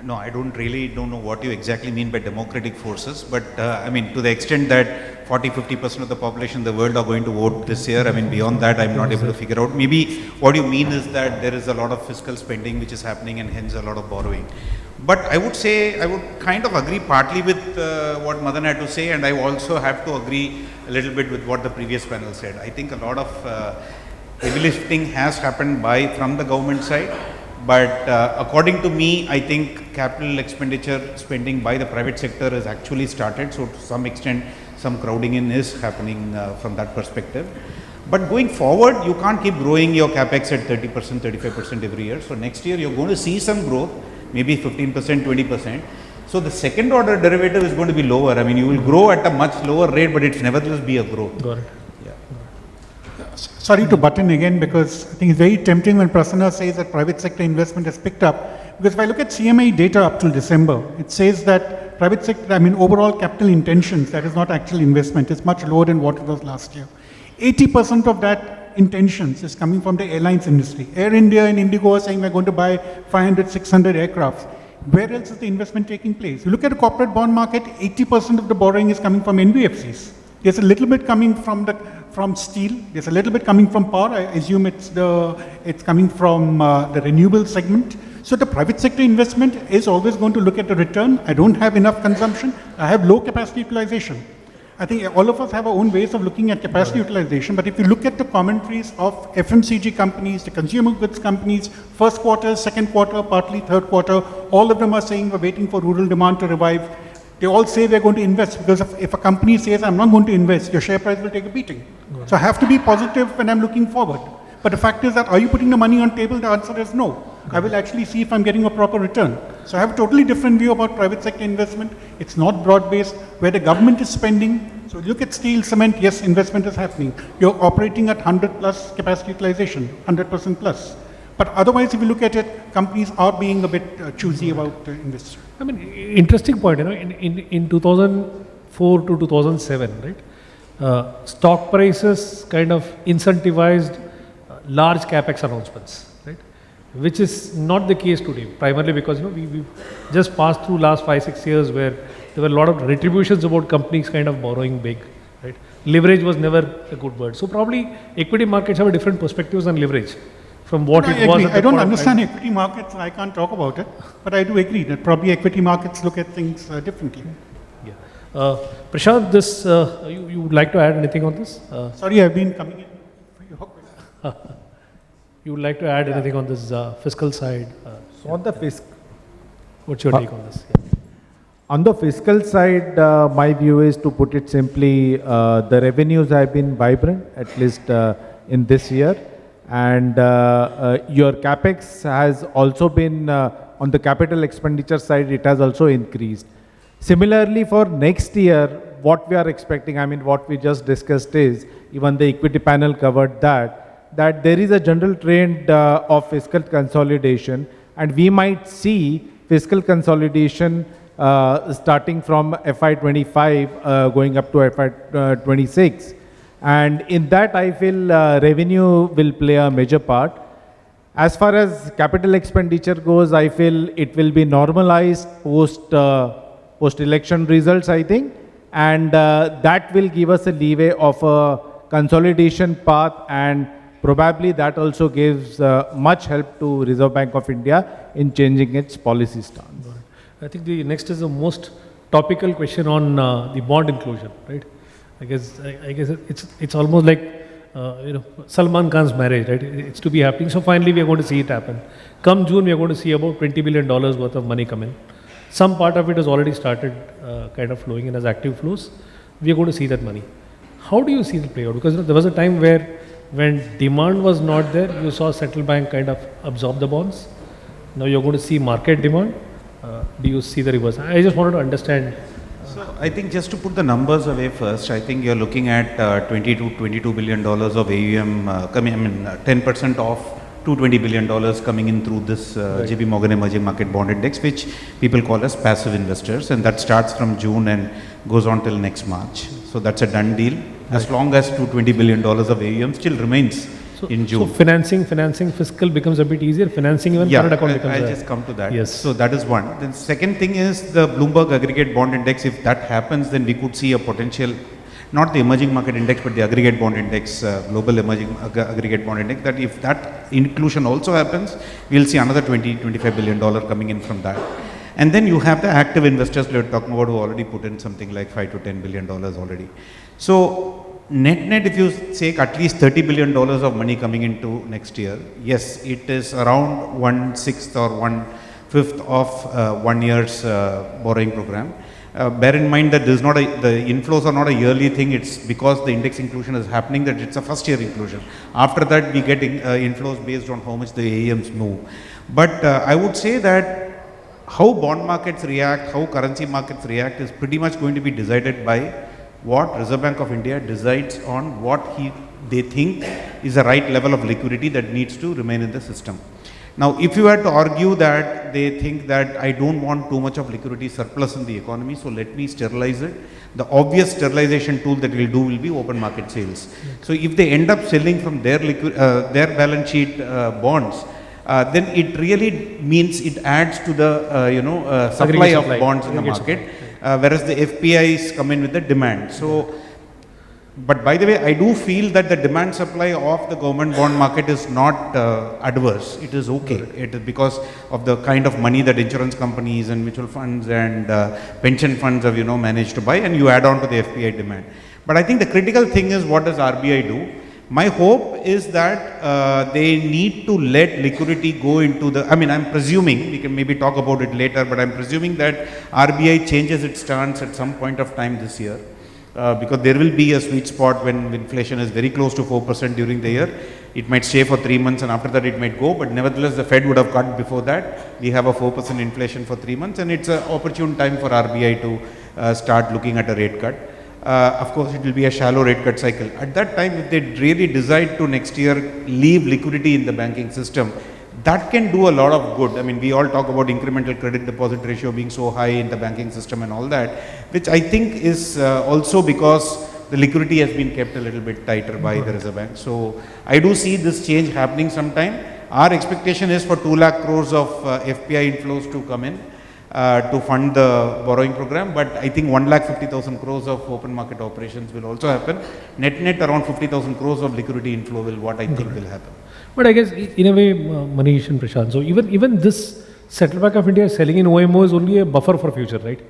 no, I don't know what you exactly mean by democratic forces, but I mean, to the extent that 40-50% of the population in the world are going to vote this year, I mean, beyond that, I'm not able to figure out. Maybe what you mean is that there is a lot of fiscal spending which is happening and hence a lot of borrowing. But I would say, I would kind of agree partly with what Madan had to say, and I also have to agree a little bit with what the previous panel said. I think a lot of heavy lifting has happened from the government side, but according to me, I think capital expenditure spending by the private sector has actually started. So to some extent, some crowding in is happening from that perspective. But going forward, you can't keep growing your capex at 30%, 35% every year. So next year, you're going to see some growth, maybe 15%, 20%. So the second order derivative is going to be lower. I mean, you will grow at a much lower rate, but it's nevertheless be a growth. Got it. Sorry to butt in again, because I think it's very tempting when Prasanna says that private sector investment has picked up. Because if I look at CMA data up till December, it says that private sector, I mean overall capital intentions, that is not actual investment, is much lower than what it was last year. 80% of that intentions is coming from the airlines industry. Air India and Indigo are saying we're going to buy 500, 600 aircrafts. Where else is the investment taking place? You look at the corporate bond market, 80% of the borrowing is coming from NBFCs. There's a little bit coming from steel. There's a little bit coming from power. I assume it's coming from the renewable segment. So the private sector investment is always going to look at the return. I don't have enough consumption. I have low capacity utilization. I think all of us have our own ways of looking at capacity utilization. But if you look at the commentaries of FMCG companies, the consumer goods companies, first quarter, second quarter, partly third quarter, all of them are saying we're waiting for rural demand to revive. They all say they're going to invest, because if a company says, I'm not going to invest, your share price will take a beating. So I have to be positive when I'm looking forward. But the fact is that, are you putting the money on the table? The answer is no. I will actually see if I'm getting a proper return. So I have a totally different view about private sector investment. It's not broad-based, where the government is spending. So look at steel, cement, yes, investment is happening. You're operating at 100 plus capacity utilization, 100% plus. But otherwise, if you look at it, companies are being a bit choosy about investing. I mean, interesting point, in 2004 to 2007, right? Stock prices kind of incentivized large capex announcements, right? Which is not the case today, primarily because we've just passed through last 5-6 years where there were a lot of retributions about companies kind of borrowing big, right? Leverage was never a good word. So probably equity markets have a different perspectives on leverage from what it was. I don't understand equity markets, I can't talk about it, but I do agree that probably equity markets look at things differently. Yeah. Prashant, you would like to add anything on this? Sorry, I've been coming in. You would like to add anything on this fiscal side? So on the what's your take on this? Yeah. On the fiscal side, my view is, to put it simply, the revenues have been vibrant, at least in this year. and your capex has also been on the capital expenditure side, it has also increased. Similarly, for next year, what we are expecting, I mean, what we just discussed is, even the equity panel covered that there is a general trend of fiscal consolidation, and we might see fiscal consolidation starting from FY25 going up to FY26. And in that, I feel revenue will play a major part. As far as capital expenditure goes, I feel it will be normalized post-election results, I think. And that will give us a leeway of a consolidation path, and probably that also gives much help to Reserve Bank of India in changing its policy stance. I think the next is the most topical question on the bond inclusion, right? I guess it's almost like Salman Khan's marriage, right? It's to be happening. So finally, we are going to see it happen. Come June, we are going to see about $20 billion worth of money come in. Some part of it has already started kind of flowing in as active flows. We are going to see that money. How do you see it play out? Because there was a time where when demand was not there, you saw central bank kind of absorb the bonds. Now you're going to see market demand. Do you see the reverse? I just wanted to understand. So I think just to put the numbers away first, I think you're looking at $22 billion of AUM coming, 10% of $220 billion coming in through this JP Morgan Emerging Market Bond Index, which people call as passive investors, and that starts from June and goes on till next March. So that's a done deal. As long as $220 billion of AUM still remains in June. So financing fiscal becomes a bit easier. Financing even current account becomes I'll just come to that. Yes. So that is one. Then second thing is the Bloomberg Aggregate Bond Index. If that happens, then we could see a potential, not the emerging market index, but the aggregate bond index, global emerging aggregate bond index, that if that inclusion also happens, we'll see another $25 billion coming in from that. And then you have the active investors we are talking about who already put in something like $5 to $10 billion already. So net, if you take at least $30 billion of money coming into next year, yes, it is around 1/6 or 1/5 of 1 year's borrowing program. Bear in mind that the inflows are not a yearly thing. It's because the index inclusion is happening that it's a first year inclusion. After that, we get inflows based on how much the AUMs move. But I would say that how bond markets react, how currency markets react is pretty much going to be decided by what Reserve Bank of India decides on what they think is the right level of liquidity that needs to remain in the system. Now, if you had to argue that they think that I don't want too much of liquidity surplus in the economy, so let me sterilize it, the obvious sterilization tool that we'll do will be open market sales. So if they end up selling from their balance sheet bonds, then it really means it adds to the supply of bonds in the market, whereas the FPIs come in with the demand. So, but by the way, I do feel that the demand supply of the government bond market is not adverse. It is okay. It is because of the kind of money that insurance companies and mutual funds and pension funds have managed to buy, and you add on to the FPI demand. But I think the critical thing is, what does RBI do? My hope is that they need to let liquidity go into the, I'm presuming, we can maybe talk about it later, but I'm presuming that RBI changes its stance at some point of time this year. Because there will be a sweet spot when inflation is very close to 4% during the year. It might stay for 3 months and after that it might go, but nevertheless the Fed would have cut before that. We have a 4% inflation for 3 months, and it's an opportune time for RBI to start looking at a rate cut. Of course, it will be a shallow rate cut cycle. At that time, if they really decide to next year leave liquidity in the banking system, that can do a lot of good. We all talk about incremental credit deposit ratio being so high in the banking system and all that, which I think is also because the liquidity has been kept a little bit tighter by the Reserve Bank. So I do see this change happening sometime. Our expectation is for 2 lakh crores of FPI inflows to come in to fund the borrowing program, but I think 1,50,000 crores of open market operations will also happen. Net around 50,000 crores of liquidity inflow will what I think will happen. But I guess in a way, Manish and Prashant, so even this Central Bank of India selling in OMO is only a buffer for future, right?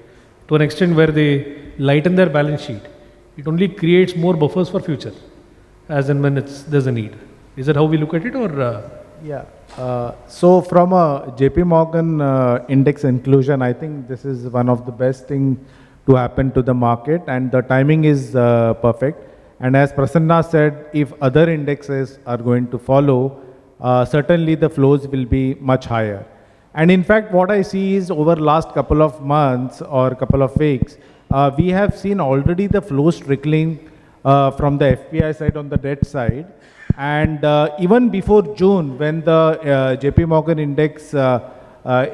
To an extent where they lighten their balance sheet, it only creates more buffers for future, as and when there's a need. Is that how we look at it, or? Yeah. So from a JP Morgan index inclusion, I think this is one of the best thing to happen to the market, and the timing is perfect. And as Prasanna said, if other indexes are going to follow, certainly the flows will be much higher. And in fact, what I see is over last couple of months or couple of weeks, we have seen already the flows trickling from the FPI side on the debt side. And even before June, when the JP Morgan index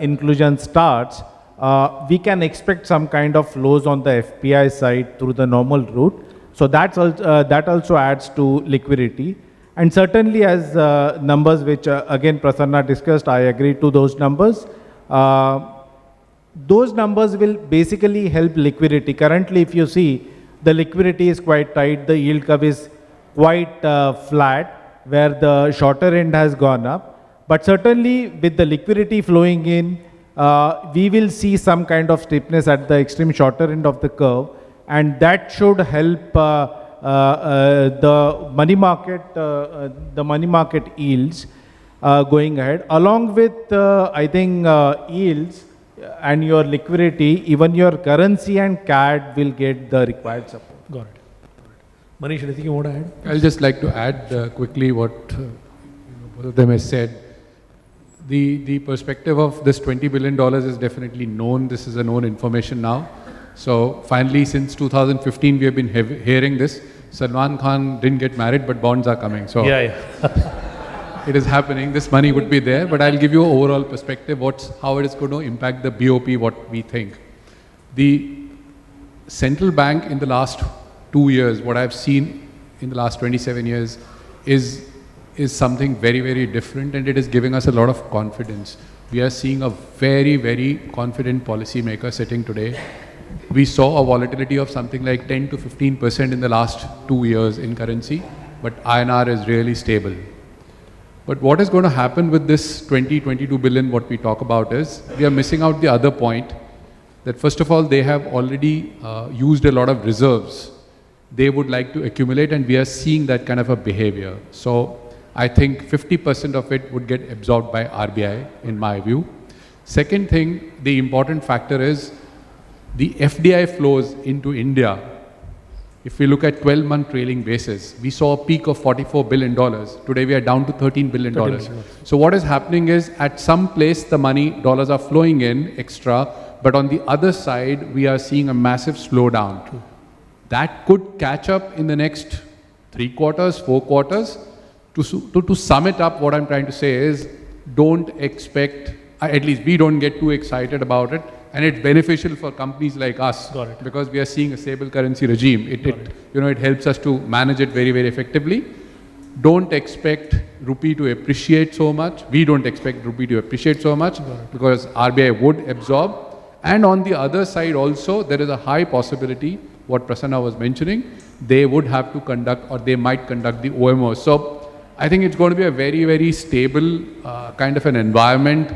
inclusion starts, we can expect some kind of flows on the FPI side through the normal route. So that also adds to liquidity. And certainly as numbers which again Prasanna discussed, I agree to those numbers. Those numbers will basically help liquidity. Currently, if you see, the liquidity is quite tight, the yield curve is quite flat, where the shorter end has gone up. But certainly with the liquidity flowing in, we will see some kind of steepness at the extreme shorter end of the curve, and that should help the money market yields going ahead. Along with, I think, yields and your liquidity, even your currency and CAD will get the required support. Got it. Manish, anything you want to add? I'll just like to add quickly what both of them has said. The perspective of this $20 billion is definitely known. This is a known information now. So finally, since 2015, we have been hearing this. Salman Khan didn't get married, but bonds are coming. So it is happening. This money would be there. But I'll give you an overall perspective, how it is going to impact the BOP, what we think. The central bank in the last 2 years, what I've seen in the last 27 years is something very, very different, and it is giving us a lot of confidence. We are seeing a very, very confident policymaker sitting today. We saw a volatility of something like 10 to 15% in the last 2 years in currency, but INR is really stable. But what is going to happen with this 22 billion, what we talk about is, we are missing out the other point, that first of all, they have already used a lot of reserves. They would like to accumulate, and we are seeing that kind of a behavior. So I think 50% of it would get absorbed by RBI, in my view. Second thing, the important factor is the FDI flows into India. If we look at 12-month trailing basis, we saw a peak of $44 billion. Today we are down to $13 billion. So what is happening is, at some place the dollars are flowing in extra, but on the other side, we are seeing a massive slowdown. True. That could catch up in the next 3 quarters, 4 quarters. To sum it up, what I'm trying to say is, don't expect, at least we don't get too excited about it, and it's beneficial for companies like us because we are seeing a stable currency regime. It helps us to manage it very, very effectively. Don't expect rupee to appreciate so much. We don't expect rupee to appreciate so much because RBI would absorb. And on the other side also, there is a high possibility, what Prasanna was mentioning, they would have to conduct, or they might conduct, the OMO. So I think it's going to be a very, very stable kind of an environment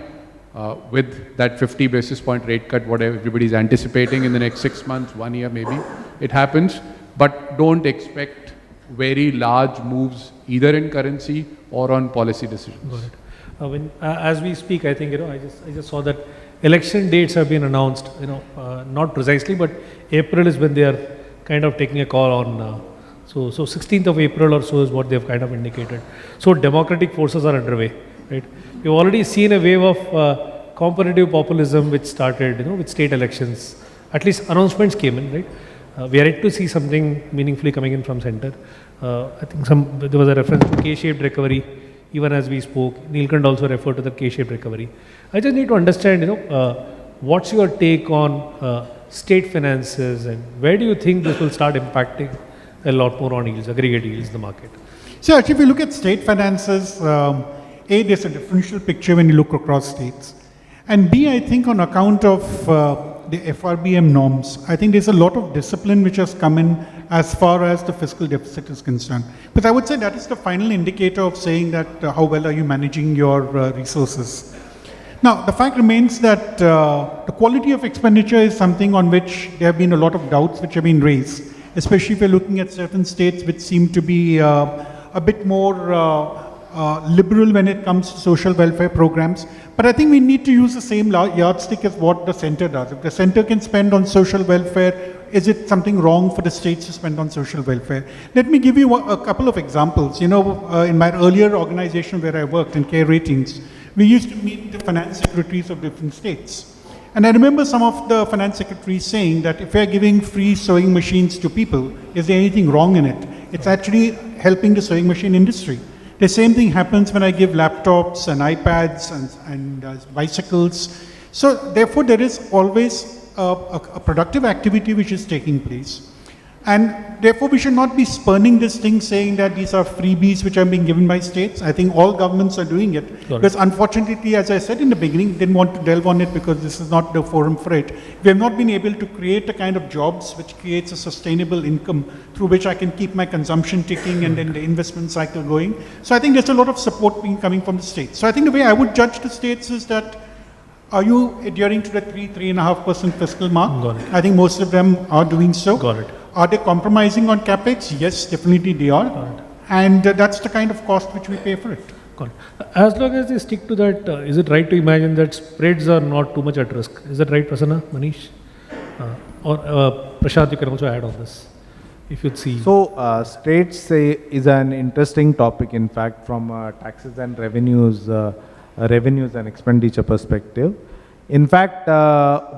with that 50 basis point rate cut, whatever everybody is anticipating in the next 6 months, 1 year maybe, it happens. But don't expect very large moves either in currency or on policy decisions. Got it. As we speak, I think, I just saw that election dates have been announced, not precisely, but April is when they are kind of taking a call on, so 16th of April or so is what they've kind of indicated. So democratic forces are underway, right? We've already seen a wave of competitive populism which started, with state elections. At least announcements came in, right? We are yet to see something meaningfully coming in from center. I think there was a reference to K-shaped recovery, even as we spoke. Neelkant also referred to the K-shaped recovery. I just need to understand, what's your take on state finances, and where do you think this will start impacting a lot more on yields, aggregate yields in the market? So actually, if you look at state finances, A, there's a differential picture when you look across states. And B, I think on account of the FRBM norms, I think there's a lot of discipline which has come in as far as the fiscal deficit is concerned. But I would say that is the final indicator of saying that how well are you managing your resources. Now, the fact remains that the quality of expenditure is something on which there have been a lot of doubts which have been raised, especially if you're looking at certain states which seem to be a bit more liberal when it comes to social welfare programs. But I think we need to use the same yardstick as what the center does. If the center can spend on social welfare is it something wrong for the states to spend on social welfare? Let me give you a couple of examples. In my earlier organization where I worked in Care Ratings, we used to meet the finance secretaries of different states. And I remember some of the finance secretaries saying that if we're giving free sewing machines to people, is there anything wrong in it? It's actually helping the sewing machine industry. The same thing happens when I give laptops and iPads and bicycles. So therefore, there is always a productive activity which is taking place. And therefore, we should not be spurning this thing saying that these are freebies which are being given by states. I think all governments are doing it. Because unfortunately, as I said in the beginning, didn't want to delve on it because this is not the forum for it. We have not been able to create a kind of jobs which creates a sustainable income through which I can keep my consumption ticking and then the investment cycle going. So I think there's a lot of support coming from the states. So I think the way I would judge the states is that, are you adhering to the 3.5% fiscal mark? Got it. I think most of them are doing so. Got it. Are they compromising on capex? Yes, definitely they are. And that's the kind of cost which we pay for it. Got it. As long as they stick to that, is it right to imagine that spreads are not too much at risk? Is that right, Prasanna, Manish? Or Prashant, you can also add on this, if you'd see. So, states is an interesting topic, in fact, from taxes and revenues and expenditure perspective. In fact,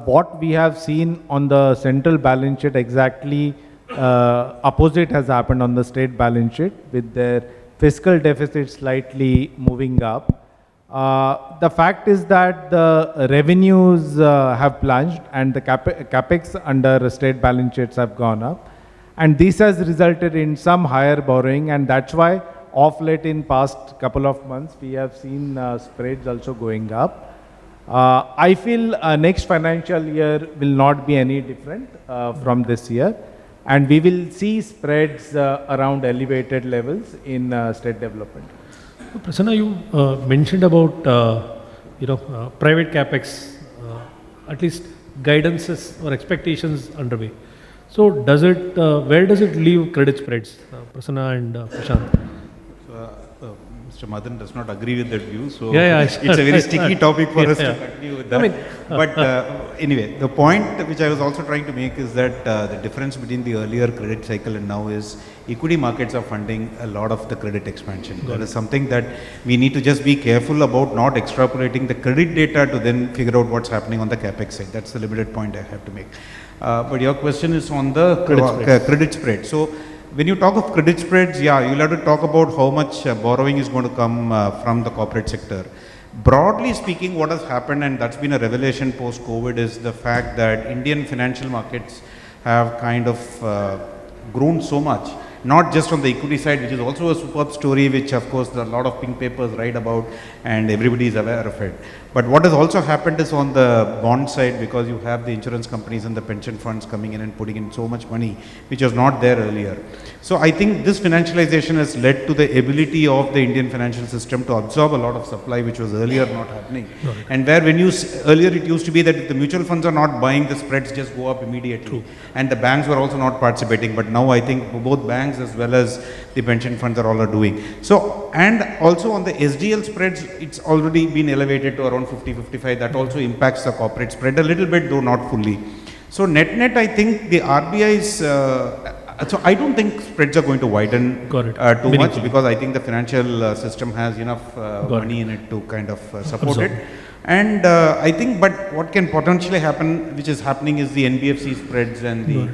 what we have seen on the central balance sheet, exactly opposite has happened on the state balance sheet, with their fiscal deficit slightly moving up. The fact is that the revenues have plunged and the capex under state balance sheets have gone up. And this has resulted in some higher borrowing, and that's why of late in past couple of months, we have seen spreads also going up. I feel next financial year will not be any different from this year, and we will see spreads around elevated levels in state development. Prasanna, you mentioned about private capex, at least guidances or expectations underway. So does it? Where does it leave credit spreads, Prasanna and Prashant? Mr. Madan does not agree with that view, so it's a very sticky topic for us to continue with that. But anyway, the point which I was also trying to make is that the difference between the earlier credit cycle and now is equity markets are funding a lot of the credit expansion. That is something that we need to just be careful about, not extrapolating the credit data to then figure out what's happening on the capex side. That's the limited point I have to make. But your question is on the credit spread. So when you talk of credit spreads, you'll have to talk about how much borrowing is going to come from the corporate sector. Broadly speaking, what has happened, and that's been a revelation post-COVID, is the fact that Indian financial markets have kind of grown so much, not just on the equity side, which is also a superb story, which of course a lot of pink papers write about and everybody is aware of it. But what has also happened is on the bond side, because you have the insurance companies and the pension funds coming in and putting in so much money, which was not there earlier. So I think this financialization has led to the ability of the Indian financial system to absorb a lot of supply, which was earlier not happening. And where earlier it used to be that if the mutual funds are not buying, the spreads just go up immediately. And the banks were also not participating. But now I think both banks as well as the pension funds are all doing. So, and also on the SDL spreads, it's already been elevated to around 50-55. That also impacts the corporate spread a little bit, though not fully. So net, I think the RBI's, so I don't think spreads are going to widen too much, because I think the financial system has enough money in it to kind of support it. And I think, but what can potentially happen, which is happening, is the NBFC spreads and the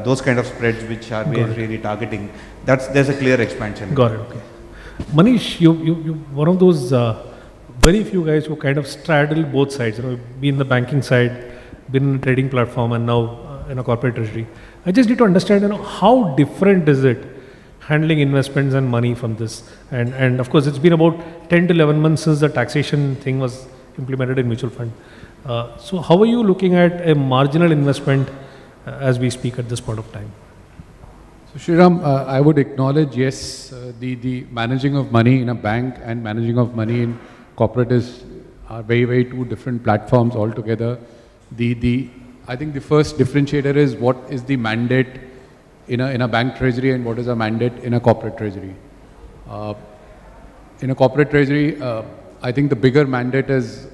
those kind of spreads which are really targeting. There's a clear expansion. Got it. Okay. Manish, you one of those very few guys who kind of straddle both sides. Be in the banking side, been in a trading platform, and now in a corporate treasury. I just need to understand, how different is it handling investments and money from this? And of course, it's been about 10 to 11 months since the taxation thing was implemented in mutual fund. So how are you looking at a marginal investment as we speak at this point of time? So Sriram, I would acknowledge, yes, the managing of money in a bank and managing of money in corporate are very, very two different platforms altogether. I think the first differentiator is what is the mandate in a bank treasury and what is a mandate in a corporate treasury. In a corporate treasury, I think the bigger mandate is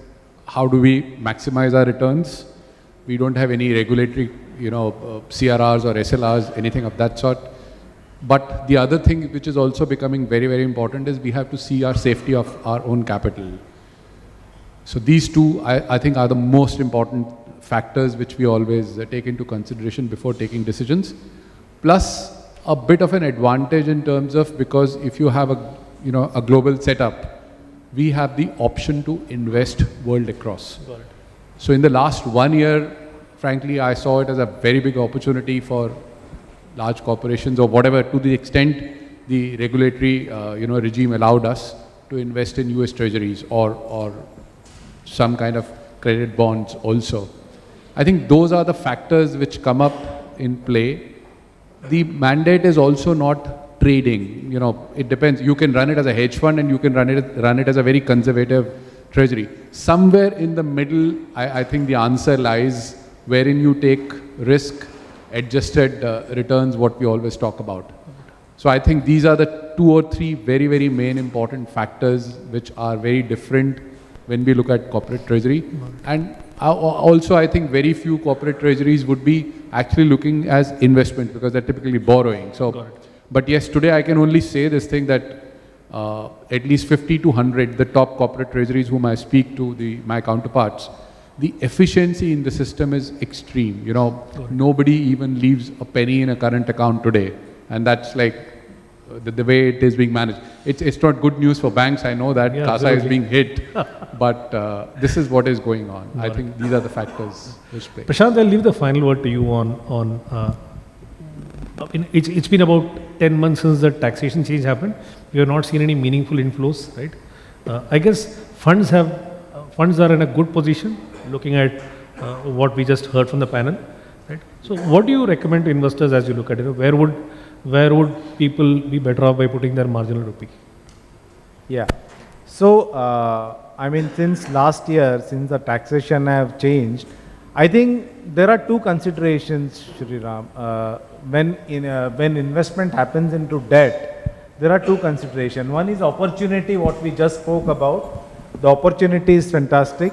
how do we maximize our returns. We don't have any regulatory CRRs or SLRs, anything of that sort. But the other thing which is also becoming very, very important is we have to see our safety of our own capital. So these two, I think, are the most important factors which we always take into consideration before taking decisions. Plus, a bit of an advantage in terms of, because if you have a global setup, we have the option to invest world across. Got it. So in the last 1 year, frankly, I saw it as a very big opportunity for large corporations or whatever, to the extent the regulatory regime allowed us to invest in US treasuries or some kind of credit bonds also. I think those are the factors which come up in play. The mandate is also not trading. It depends. You can run it as a hedge fund and you can run it as a very conservative treasury. Somewhere in the middle, I think the answer lies, wherein you take risk adjusted returns, what we always talk about. So I think these are the 2 or 3 very, very main important factors which are very different when we look at corporate treasury. And also, I think very few corporate treasuries would be actually looking as investment, because they're typically borrowing. So, but yes, today I can only say this thing that at least 50 to 100, the top corporate treasuries whom I speak to, my counterparts, the efficiency in the system is extreme. Nobody even leaves a penny in a current account today. And that's like the way it is being managed. It's not good news for banks. I know that CASA is being hit, but this is what is going on. I think these are the factors which play. Prashant, I'll leave the final word to you on it's been about 10 months since the taxation change happened. We have not seen any meaningful inflows, right? I guess funds are in a good position, looking at what we just heard from the panel, right? So what do you recommend to investors as you look at it? Where would people be better off by putting their marginal rupee? Yeah. So, since last year, since the taxation have changed, I think there are 2 considerations, Shriram. When investment happens into debt, there are 2 considerations. One is opportunity, what we just spoke about. The opportunity is fantastic,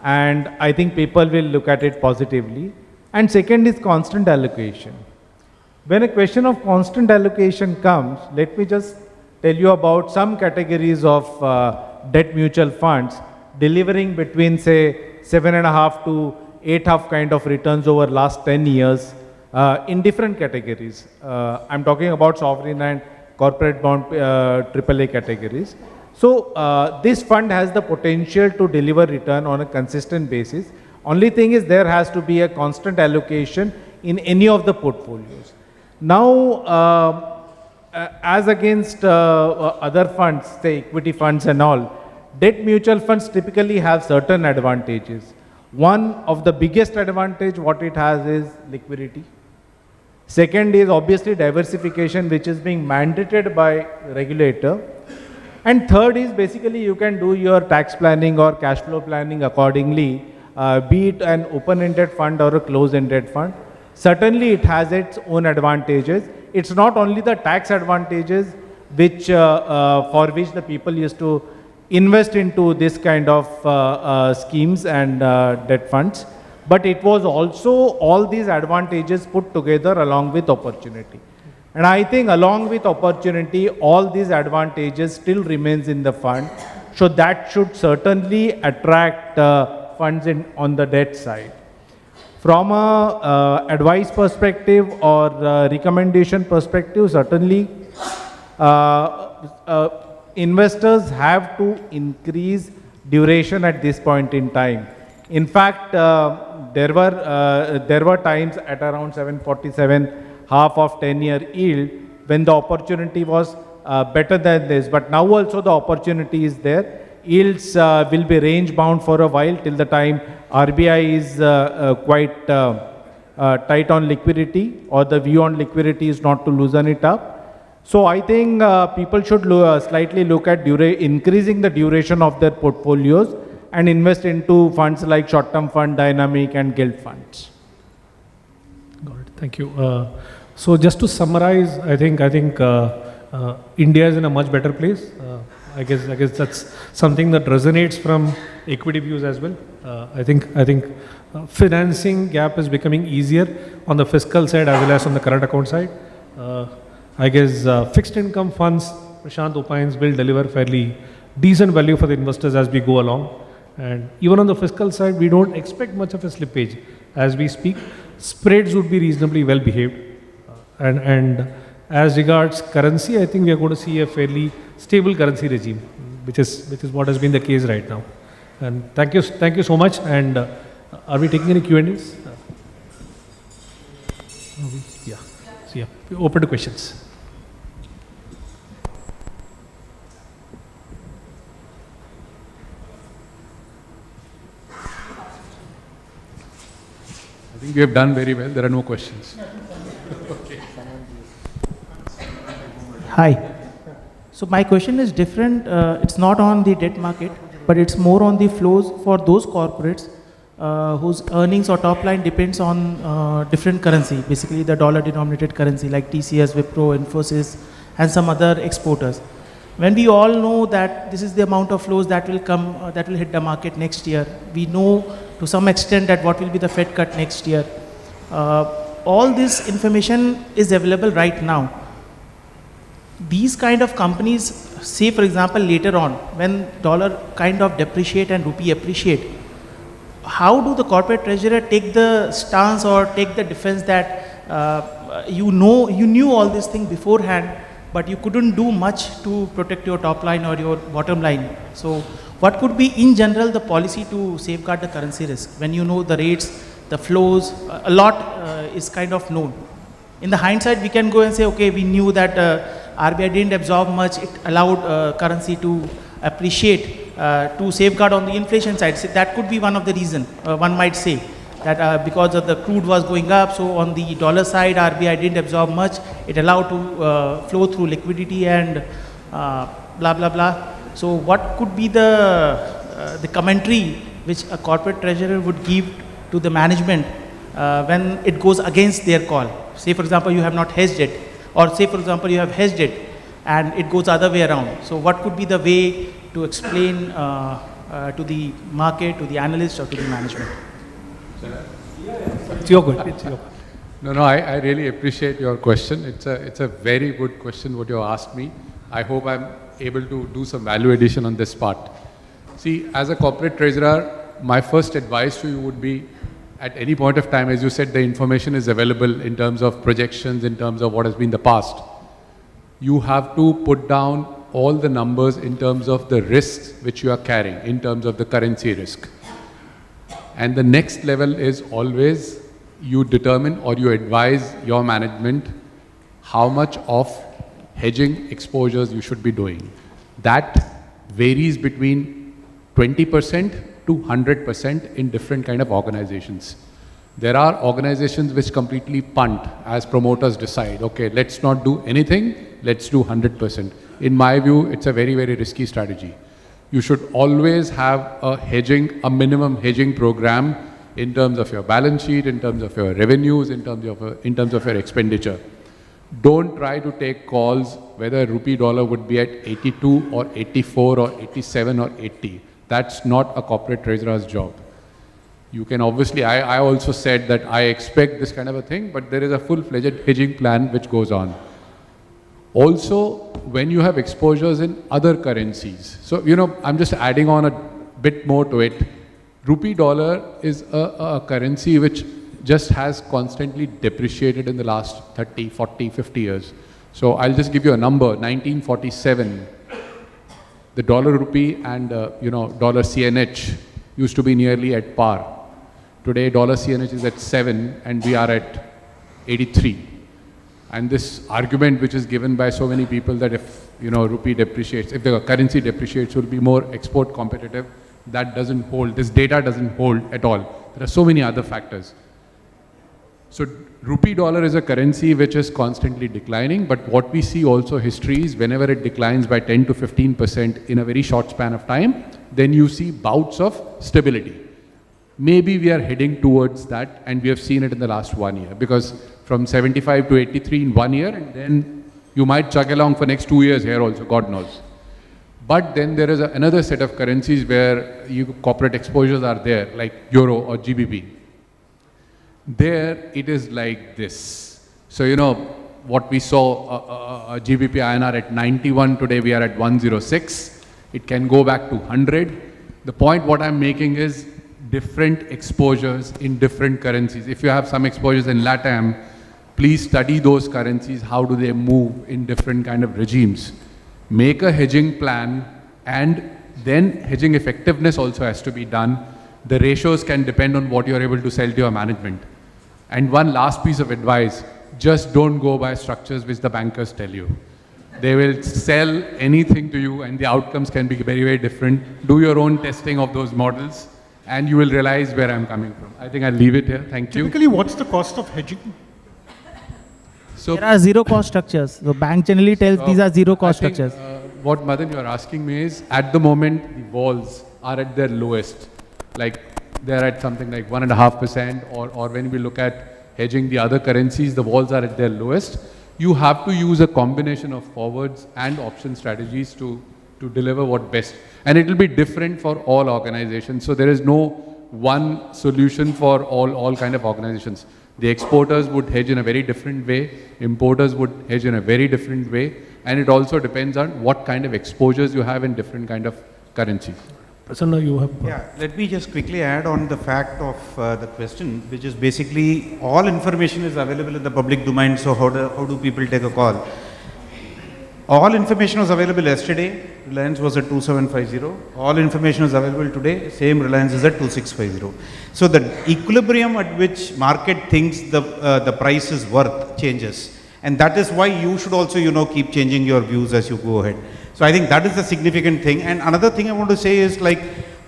and I think people will look at it positively. And second is constant allocation. When a question of constant allocation comes, let me just tell you about some categories of debt mutual funds delivering between, say, 7.5 to 8.5 kind of returns over last 10 years in different categories. I'm talking about sovereign and corporate bond AAA categories. So this fund has the potential to deliver return on a consistent basis. Only thing is there has to be a constant allocation in any of the portfolios. Now, as against other funds, say equity funds and all, debt mutual funds typically have certain advantages. One of the biggest advantage what it has is liquidity. Second is obviously diversification, which is being mandated by regulator. And third is basically you can do your tax planning or cash flow planning accordingly, be it an open-ended fund or a closed-ended fund. Certainly it has its own advantages. It's not only the tax advantages which for which the people used to invest into this kind of schemes and debt funds, but it was also all these advantages put together along with opportunity. And I think along with opportunity, all these advantages still remains in the fund. So that should certainly attract funds on the debt side. From a advice perspective or recommendation perspective, certainly investors have to increase duration at this point in time. In fact, there were times at around 747, half of 10-year yield, when the opportunity was better than this. But now also the opportunity is there. Yields will be range bound for a while till the time RBI is quite tight on liquidity, or the view on liquidity is not to loosen it up. So I think people should slightly look at increasing the duration of their portfolios and invest into funds like short-term fund, dynamic and gilt funds. Got it. Thank you. So just to summarize, I think India is in a much better place. I guess that's something that resonates from equity views as well. I think financing gap is becoming easier on the fiscal side as well as on the current account side. I guess fixed income funds, Prashant opines, will deliver fairly decent value for the investors as we go along. And even on the fiscal side, we don't expect much of a slippage as we speak. Spreads would be reasonably well behaved. And as regards currency, I think we are going to see a fairly stable currency regime, which is what has been the case right now. And thank you so much. And are we taking any Q&As? Yeah. So yeah, we're open to questions. I think we have done very well. There are no questions. Okay. Hi. So my question is different. It's not on the debt market, but it's more on the flows for those corporates whose earnings or top line depends on different currency, basically the dollar-denominated currency like TCS, Wipro, Infosys, and some other exporters. When we all know that this is the amount of flows that will come, that will hit the market next year, we know to some extent that what will be the Fed cut next year. All this information is available right now. These kind of companies, say for example later on, when dollar kind of depreciate and rupee appreciate, how do the corporate treasurer take the stance or take the defense that you knew all this thing beforehand, but you couldn't do much to protect your top line or your bottom line? So what could be in general the policy to safeguard the currency risk when you know the rates, the flows, a lot is kind of known? In the hindsight, we can go and say, okay, we knew that RBI didn't absorb much, it allowed currency to appreciate to safeguard on the inflation side. So that could be one of the reasons, one might say, that because of the crude was going up, so on the dollar side, RBI didn't absorb much, it allowed to flow through liquidity and blah, blah, blah. So what could be the commentary which a corporate treasurer would give to the management when it goes against their call? Say for example, you have not hedged it, or say for example, you have hedged it and it goes the other way around. So what could be the way to explain to the market, to the analyst, or to the management? It's your good. It's your good. No, I really appreciate your question. It's a very good question what you asked me. I hope I'm able to do some value addition on this part. See, as a corporate treasurer, my first advice to you would be, at any point of time, as you said, the information is available in terms of projections, in terms of what has been the past. You have to put down all the numbers in terms of the risks which you are carrying, in terms of the currency risk. And the next level is always you determine or you advise your management how much of hedging exposures you should be doing. That varies between 20% to 100% in different kind of organizations. There are organizations which completely punt as promoters decide, okay, let's not do anything, let's do 100%. In my view, it's a very, very risky strategy. You should always have a minimum hedging program in terms of your balance sheet, in terms of your revenues, in terms of your expenditure. Don't try to take calls whether rupee dollar would be at 82 or 84 or 87 or 80. That's not a corporate treasurer's job. You can obviously, I also said that I expect this kind of a thing, but there is a full-fledged hedging plan which goes on. Also, when you have exposures in other currencies, so, I'm just adding on a bit more to it. Rupee dollar is a currency which just has constantly depreciated in the last 30, 40, 50 years. So I'll just give you a number. 1947, the dollar rupee and dollar CNH used to be nearly at par. Today dollar CNH is at 7 and we are at 83. And this argument which is given by so many people that if rupee depreciates, if the currency depreciates, will be more export competitive, that doesn't hold. This data doesn't hold at all. There are so many other factors. So rupee dollar is a currency which is constantly declining, but what we see also history is whenever it declines by 10 to 15% in a very short span of time, then you see bouts of stability. Maybe we are heading towards that, and we have seen it in the last 1 year, because from 75 to 83 in 1 year, and then you might chug along for next 2 years here also, God knows. But then there is another set of currencies where corporate exposures are there, like Euro or GBP. There it is like this. So, what we saw, GBP INR at 91, today we are at 106. It can go back to 100. The point what I'm making is different exposures in different currencies. If you have some exposures in LATAM, please study those currencies. How do they move in different kind of regimes? Make a hedging plan, and then hedging effectiveness also has to be done. The ratios can depend on what you're able to sell to your management. And one last piece of advice, just don't go by structures which the bankers tell you. They will sell anything to you and the outcomes can be very, very different. Do your own testing of those models and you will realize where I'm coming from. I think I'll leave it here. Thank you. Typically, what's the cost of hedging? So there are zero cost structures. The bank generally tells these are zero cost structures. What Madan you are asking me is, at the moment, the walls are at their lowest. Like they're at something like 1.5%, or when we look at hedging the other currencies, the walls are at their lowest. You have to use a combination of forwards and option strategies to deliver what best. And it will be different for all organizations. So there is no one solution for all kind of organizations. The exporters would hedge in a very different way. Importers would hedge in a very different way. And it also depends on what kind of exposures you have in different kind of currencies. Prasanna, you have... Yeah, let me just quickly add on the fact of the question, which is basically all information is available in the public domain, so how do people take a call? All information was available yesterday, Reliance was at 2750. All information is available today, same Reliance is at 2650. So the equilibrium at which market thinks the price is worth changes. And that is why you should also, keep changing your views as you go ahead. So I think that is the significant thing. And another thing I want to say is, like,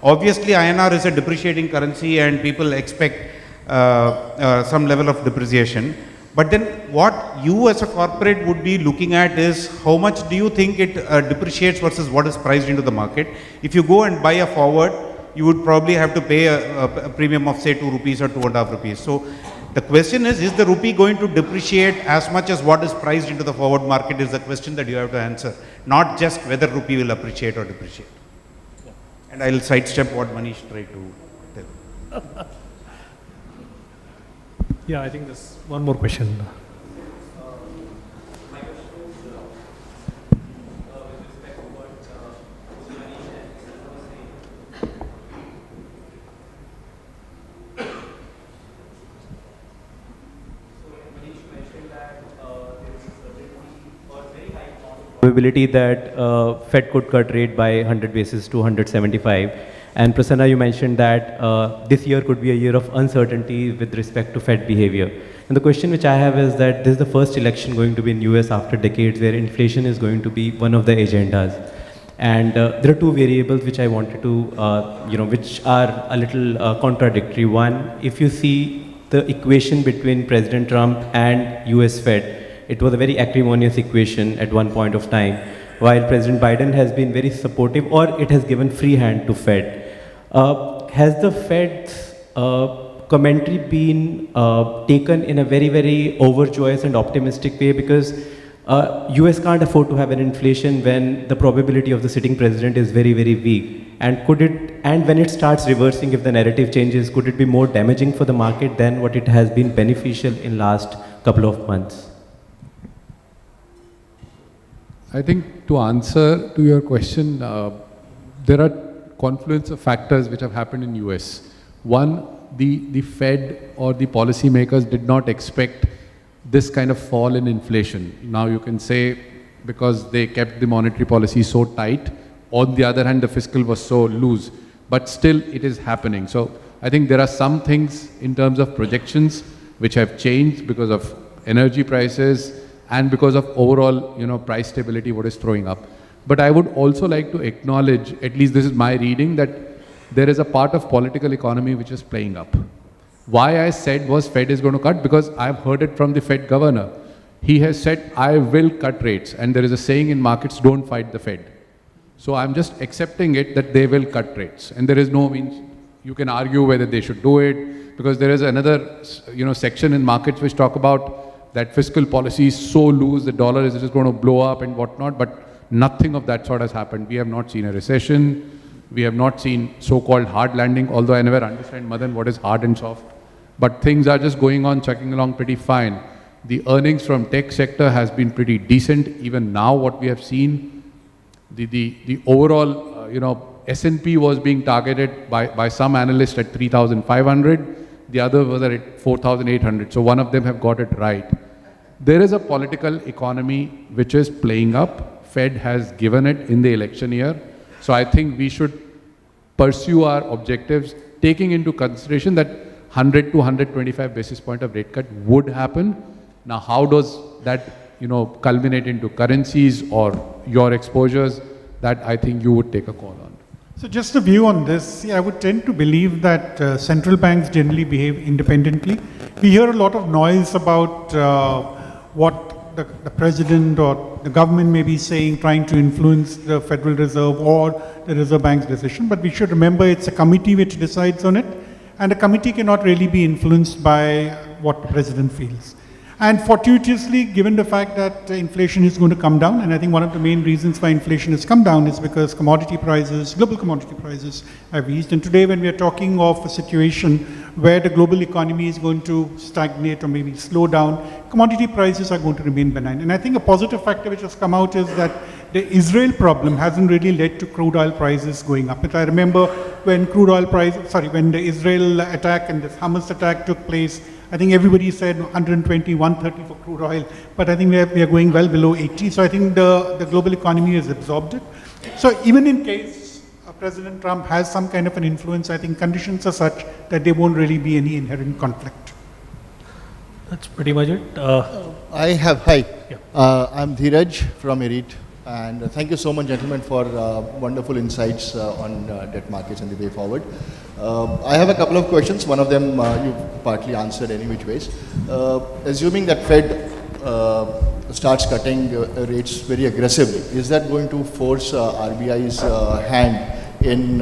obviously INR is a depreciating currency and people expect some level of depreciation. But then what you as a corporate would be looking at is how much do you think it depreciates versus what is priced into the market. If you go and buy a forward, you would probably have to pay a premium of say 2 rupees or 2.5 rupees. So the question is the rupee going to depreciate as much as what is priced into the forward market is the question that you have to answer. Not just whether rupee will appreciate or depreciate. And I will sidestep what Manish tried to tell. Yeah, I think there's one more question. Probability that Fed could cut rate by 100 basis to 175. And Prasanna, you mentioned that this year could be a year of uncertainty with respect to Fed behavior. And the question which I have is that this is the first election going to be in US after decades where inflation is going to be one of the agendas. And there are two variables which I wanted to, which are a little contradictory. One, if you see the equation between President Trump and US Fed, it was a very acrimonious equation at one point of time, while President Biden has been very supportive, or it has given free hand to Fed. Has the Fed's commentary been taken in a very, very overjoyous and optimistic way? Because US can't afford to have an inflation when the probability of the sitting president is very, very weak. And when it starts reversing, if the narrative changes, could it be more damaging for the market than what it has been beneficial in last couple of months? I think to answer to your question, there are confluence of factors which have happened in US. One, the Fed or the policymakers did not expect this kind of fall in inflation. Now you can say because they kept the monetary policy so tight, on the other hand the fiscal was so loose, but still it is happening. So I think there are some things in terms of projections which have changed because of energy prices, and because of overall, price stability, what is throwing up. But I would also like to acknowledge, at least this is my reading, that there is a part of political economy which is playing up. Why I said was Fed is going to cut, because I've heard it from the Fed governor. He has said, I will cut rates. And there is a saying in markets, don't fight the Fed. So I'm just accepting it that they will cut rates. And there is no means, you can argue whether they should do it, because there is another, section in markets which talk about that fiscal policy is so loose, the dollar is just going to blow up and whatnot. But Nothing of that sort has happened. We have not seen a recession. We have not seen so-called hard landing, although I never understand, Madan, what is hard and soft. But things are just going on, chugging along pretty fine. The earnings from tech sector has been pretty decent. Even now, what we have seen, the overall, S&P was being targeted by some analysts at 3,500. The other was at 4,800. So one of them have got it right. There is a political economy which is playing up. Fed has given it in the election year. So I think we should pursue our objectives, taking into consideration that 100 to 125 basis point of rate cut would happen. Now, how does that, culminate into currencies or your exposures? That I think you would take a call on. So just a view on this, see, I would tend to believe that central banks generally behave independently. We hear a lot of noise about what the president or the government may be saying, trying to influence the Federal Reserve or the Reserve Bank's decision, but we should remember it's a committee which decides on it, and a committee cannot really be influenced by what the president feels. And fortuitously, given the fact that inflation is going to come down, and I think one of the main reasons why inflation has come down is because commodity prices, global commodity prices have eased. And today when we are talking of a situation where the global economy is going to stagnate or maybe slow down, commodity prices are going to remain benign. And I think a positive factor which has come out is that the Israel problem hasn't really led to crude oil prices going up. If I remember when when the Israel attack and the Hamas attack took place, I think everybody said 120, 130 for crude oil, but I think we are going well below 80. So I think the global economy has absorbed it. So even in case President Trump has some kind of an influence, I think conditions are such that there won't really be any inherent conflict. That's pretty much it. Hi. I'm Dheeraj from IRIT. And thank you so much, gentlemen, for wonderful insights on debt markets and the way forward. I have a couple of questions. One of them you've partly answered any which ways. Assuming that Fed starts cutting rates very aggressively, is that going to force RBI's hand in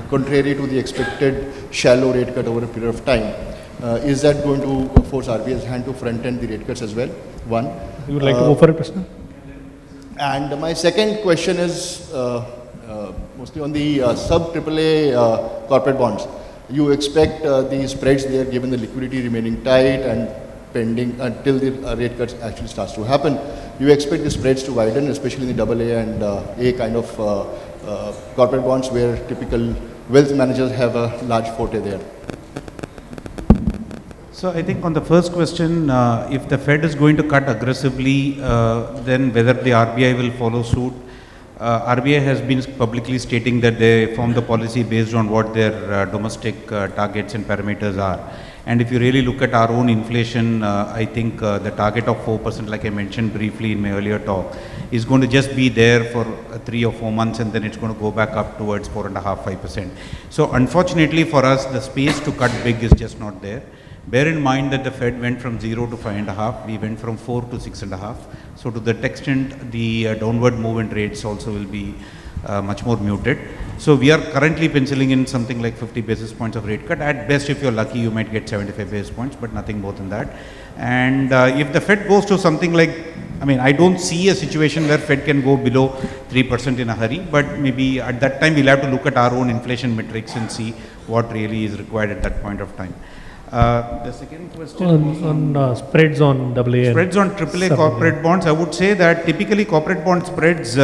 contrary to the expected shallow rate cut over a period of time? Is that going to force RBI's hand to front-end the rate cuts as well? One. You would like to go for it, Prashna? And my second question is mostly on the sub-AAA corporate bonds. You expect the spreads there, given the liquidity remaining tight and pending until the rate cuts actually starts to happen, you expect the spreads to widen, especially in the AA and A kind of corporate bonds where typical wealth managers have a large forte there. So I think on the first question, if the Fed is going to cut aggressively, then whether the RBI will follow suit. RBI has been publicly stating that they form the policy based on what their domestic targets and parameters are. And if you really look at our own inflation, I think the target of 4%, like I mentioned briefly in my earlier talk, is going to just be there for 3 or 4 months, and then it's going to go back up towards 4.5–5%. So unfortunately for us, the space to cut big is just not there. Bear in mind that the Fed went from 0 to 5.5, we went from 4 to 6.5. So to that extent, the downward movement rates also will be much more muted. So we are currently penciling in something like 50 basis points of rate cut. At best, if you're lucky, you might get 75 basis points, but nothing more than that. And if the Fed goes to something like, I don't see a situation where Fed can go below 3% in a hurry, but maybe at that time we'll have to look at our own inflation metrics and see what really is required at that point of time. The second question on spreads on AA. Spreads on AAA corporate bonds. I would say that typically corporate bond spreads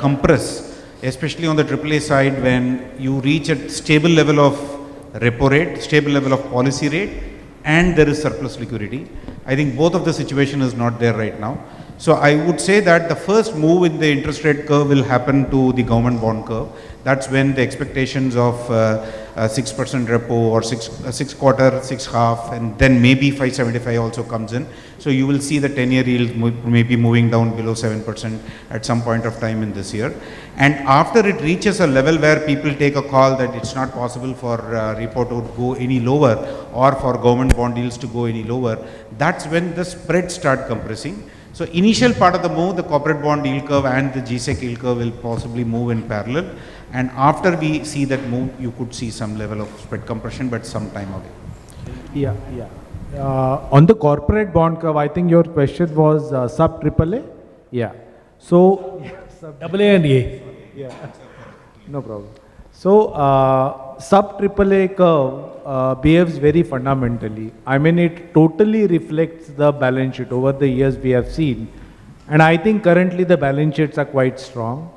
compress, especially on the AAA side when you reach a stable level of repo rate, stable level of policy rate, and there is surplus liquidity. I think both of the situation is not there right now. So I would say that the first move in the interest rate curve will happen to the government bond curve. That's when the expectations of 6% repo or 6 quarter, 6 half, and then maybe 5.75 also comes in. So you will see the 10-year yield maybe moving down below 7% at some point of time in this year. And after it reaches a level where people take a call that it's not possible for repo to go any lower or for government bond yields to go any lower, that's when the spreads start compressing. So initial part of the move, the corporate bond yield curve and the GSEC yield curve will possibly move in parallel. And after we see that move, you could see some level of spread compression, but some time away. On the corporate bond curve, I think your question was sub AAA. Yeah. So, Double A and A. yeah, no problem. So, sub AAA curve behaves very fundamentally. I mean, it totally reflects the balance sheet over the years we have seen. And I think currently the balance sheets are quite strong.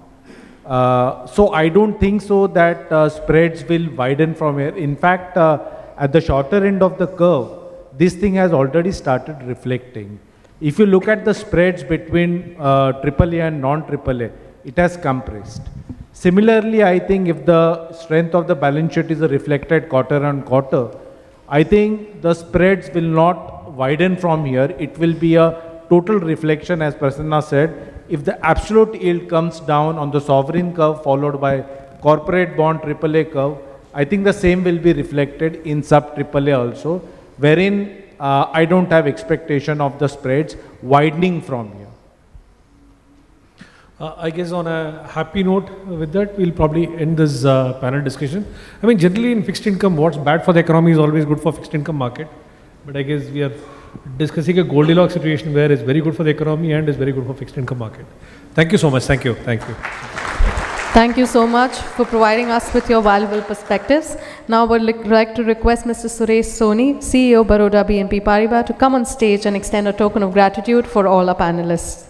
So I don't think so that spreads will widen from here. In fact, at the shorter end of the curve, this thing has already started reflecting. If you look at the spreads between AAA and non-AAA, it has compressed. Similarly, I think if the strength of the balance sheet is reflected quarter on quarter, I think the spreads will not widen from here. It will be a total reflection, as Prasanna said. If the absolute yield comes down on the sovereign curve followed by corporate bond AAA curve, I think the same will be reflected in sub AAA also, wherein I don't have expectation of the spreads widening from here. I guess on a happy note with that, we'll probably end this panel discussion. I mean, generally in fixed income, what's bad for the economy is always good for fixed income market. But I guess we are discussing a Goldilocks situation where it's very good for the economy and is very good for fixed income market. Thank you so much. Thank you. Thank you. Thank you so much for providing us with your valuable perspectives. Now I would like to request Mr. Suresh Soni, CEO Baroda BNP Paribas, to come on stage and extend a token of gratitude for all our panelists.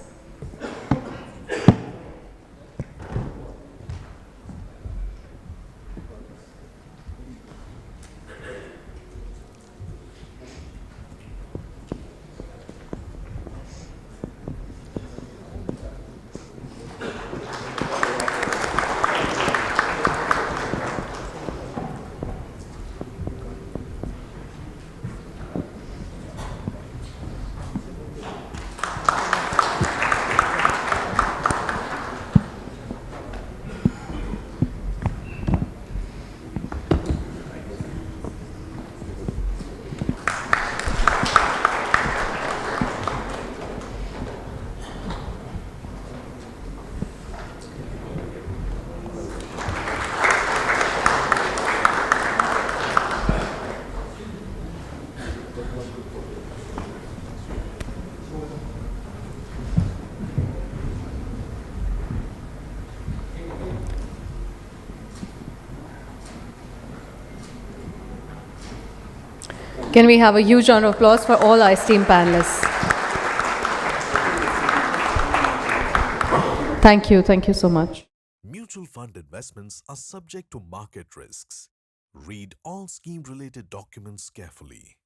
Can we have a huge round of applause for all our esteemed panelists? Thank you. Thank you so much. Mutual fund investments are subject to market risks. Read all scheme-related documents carefully.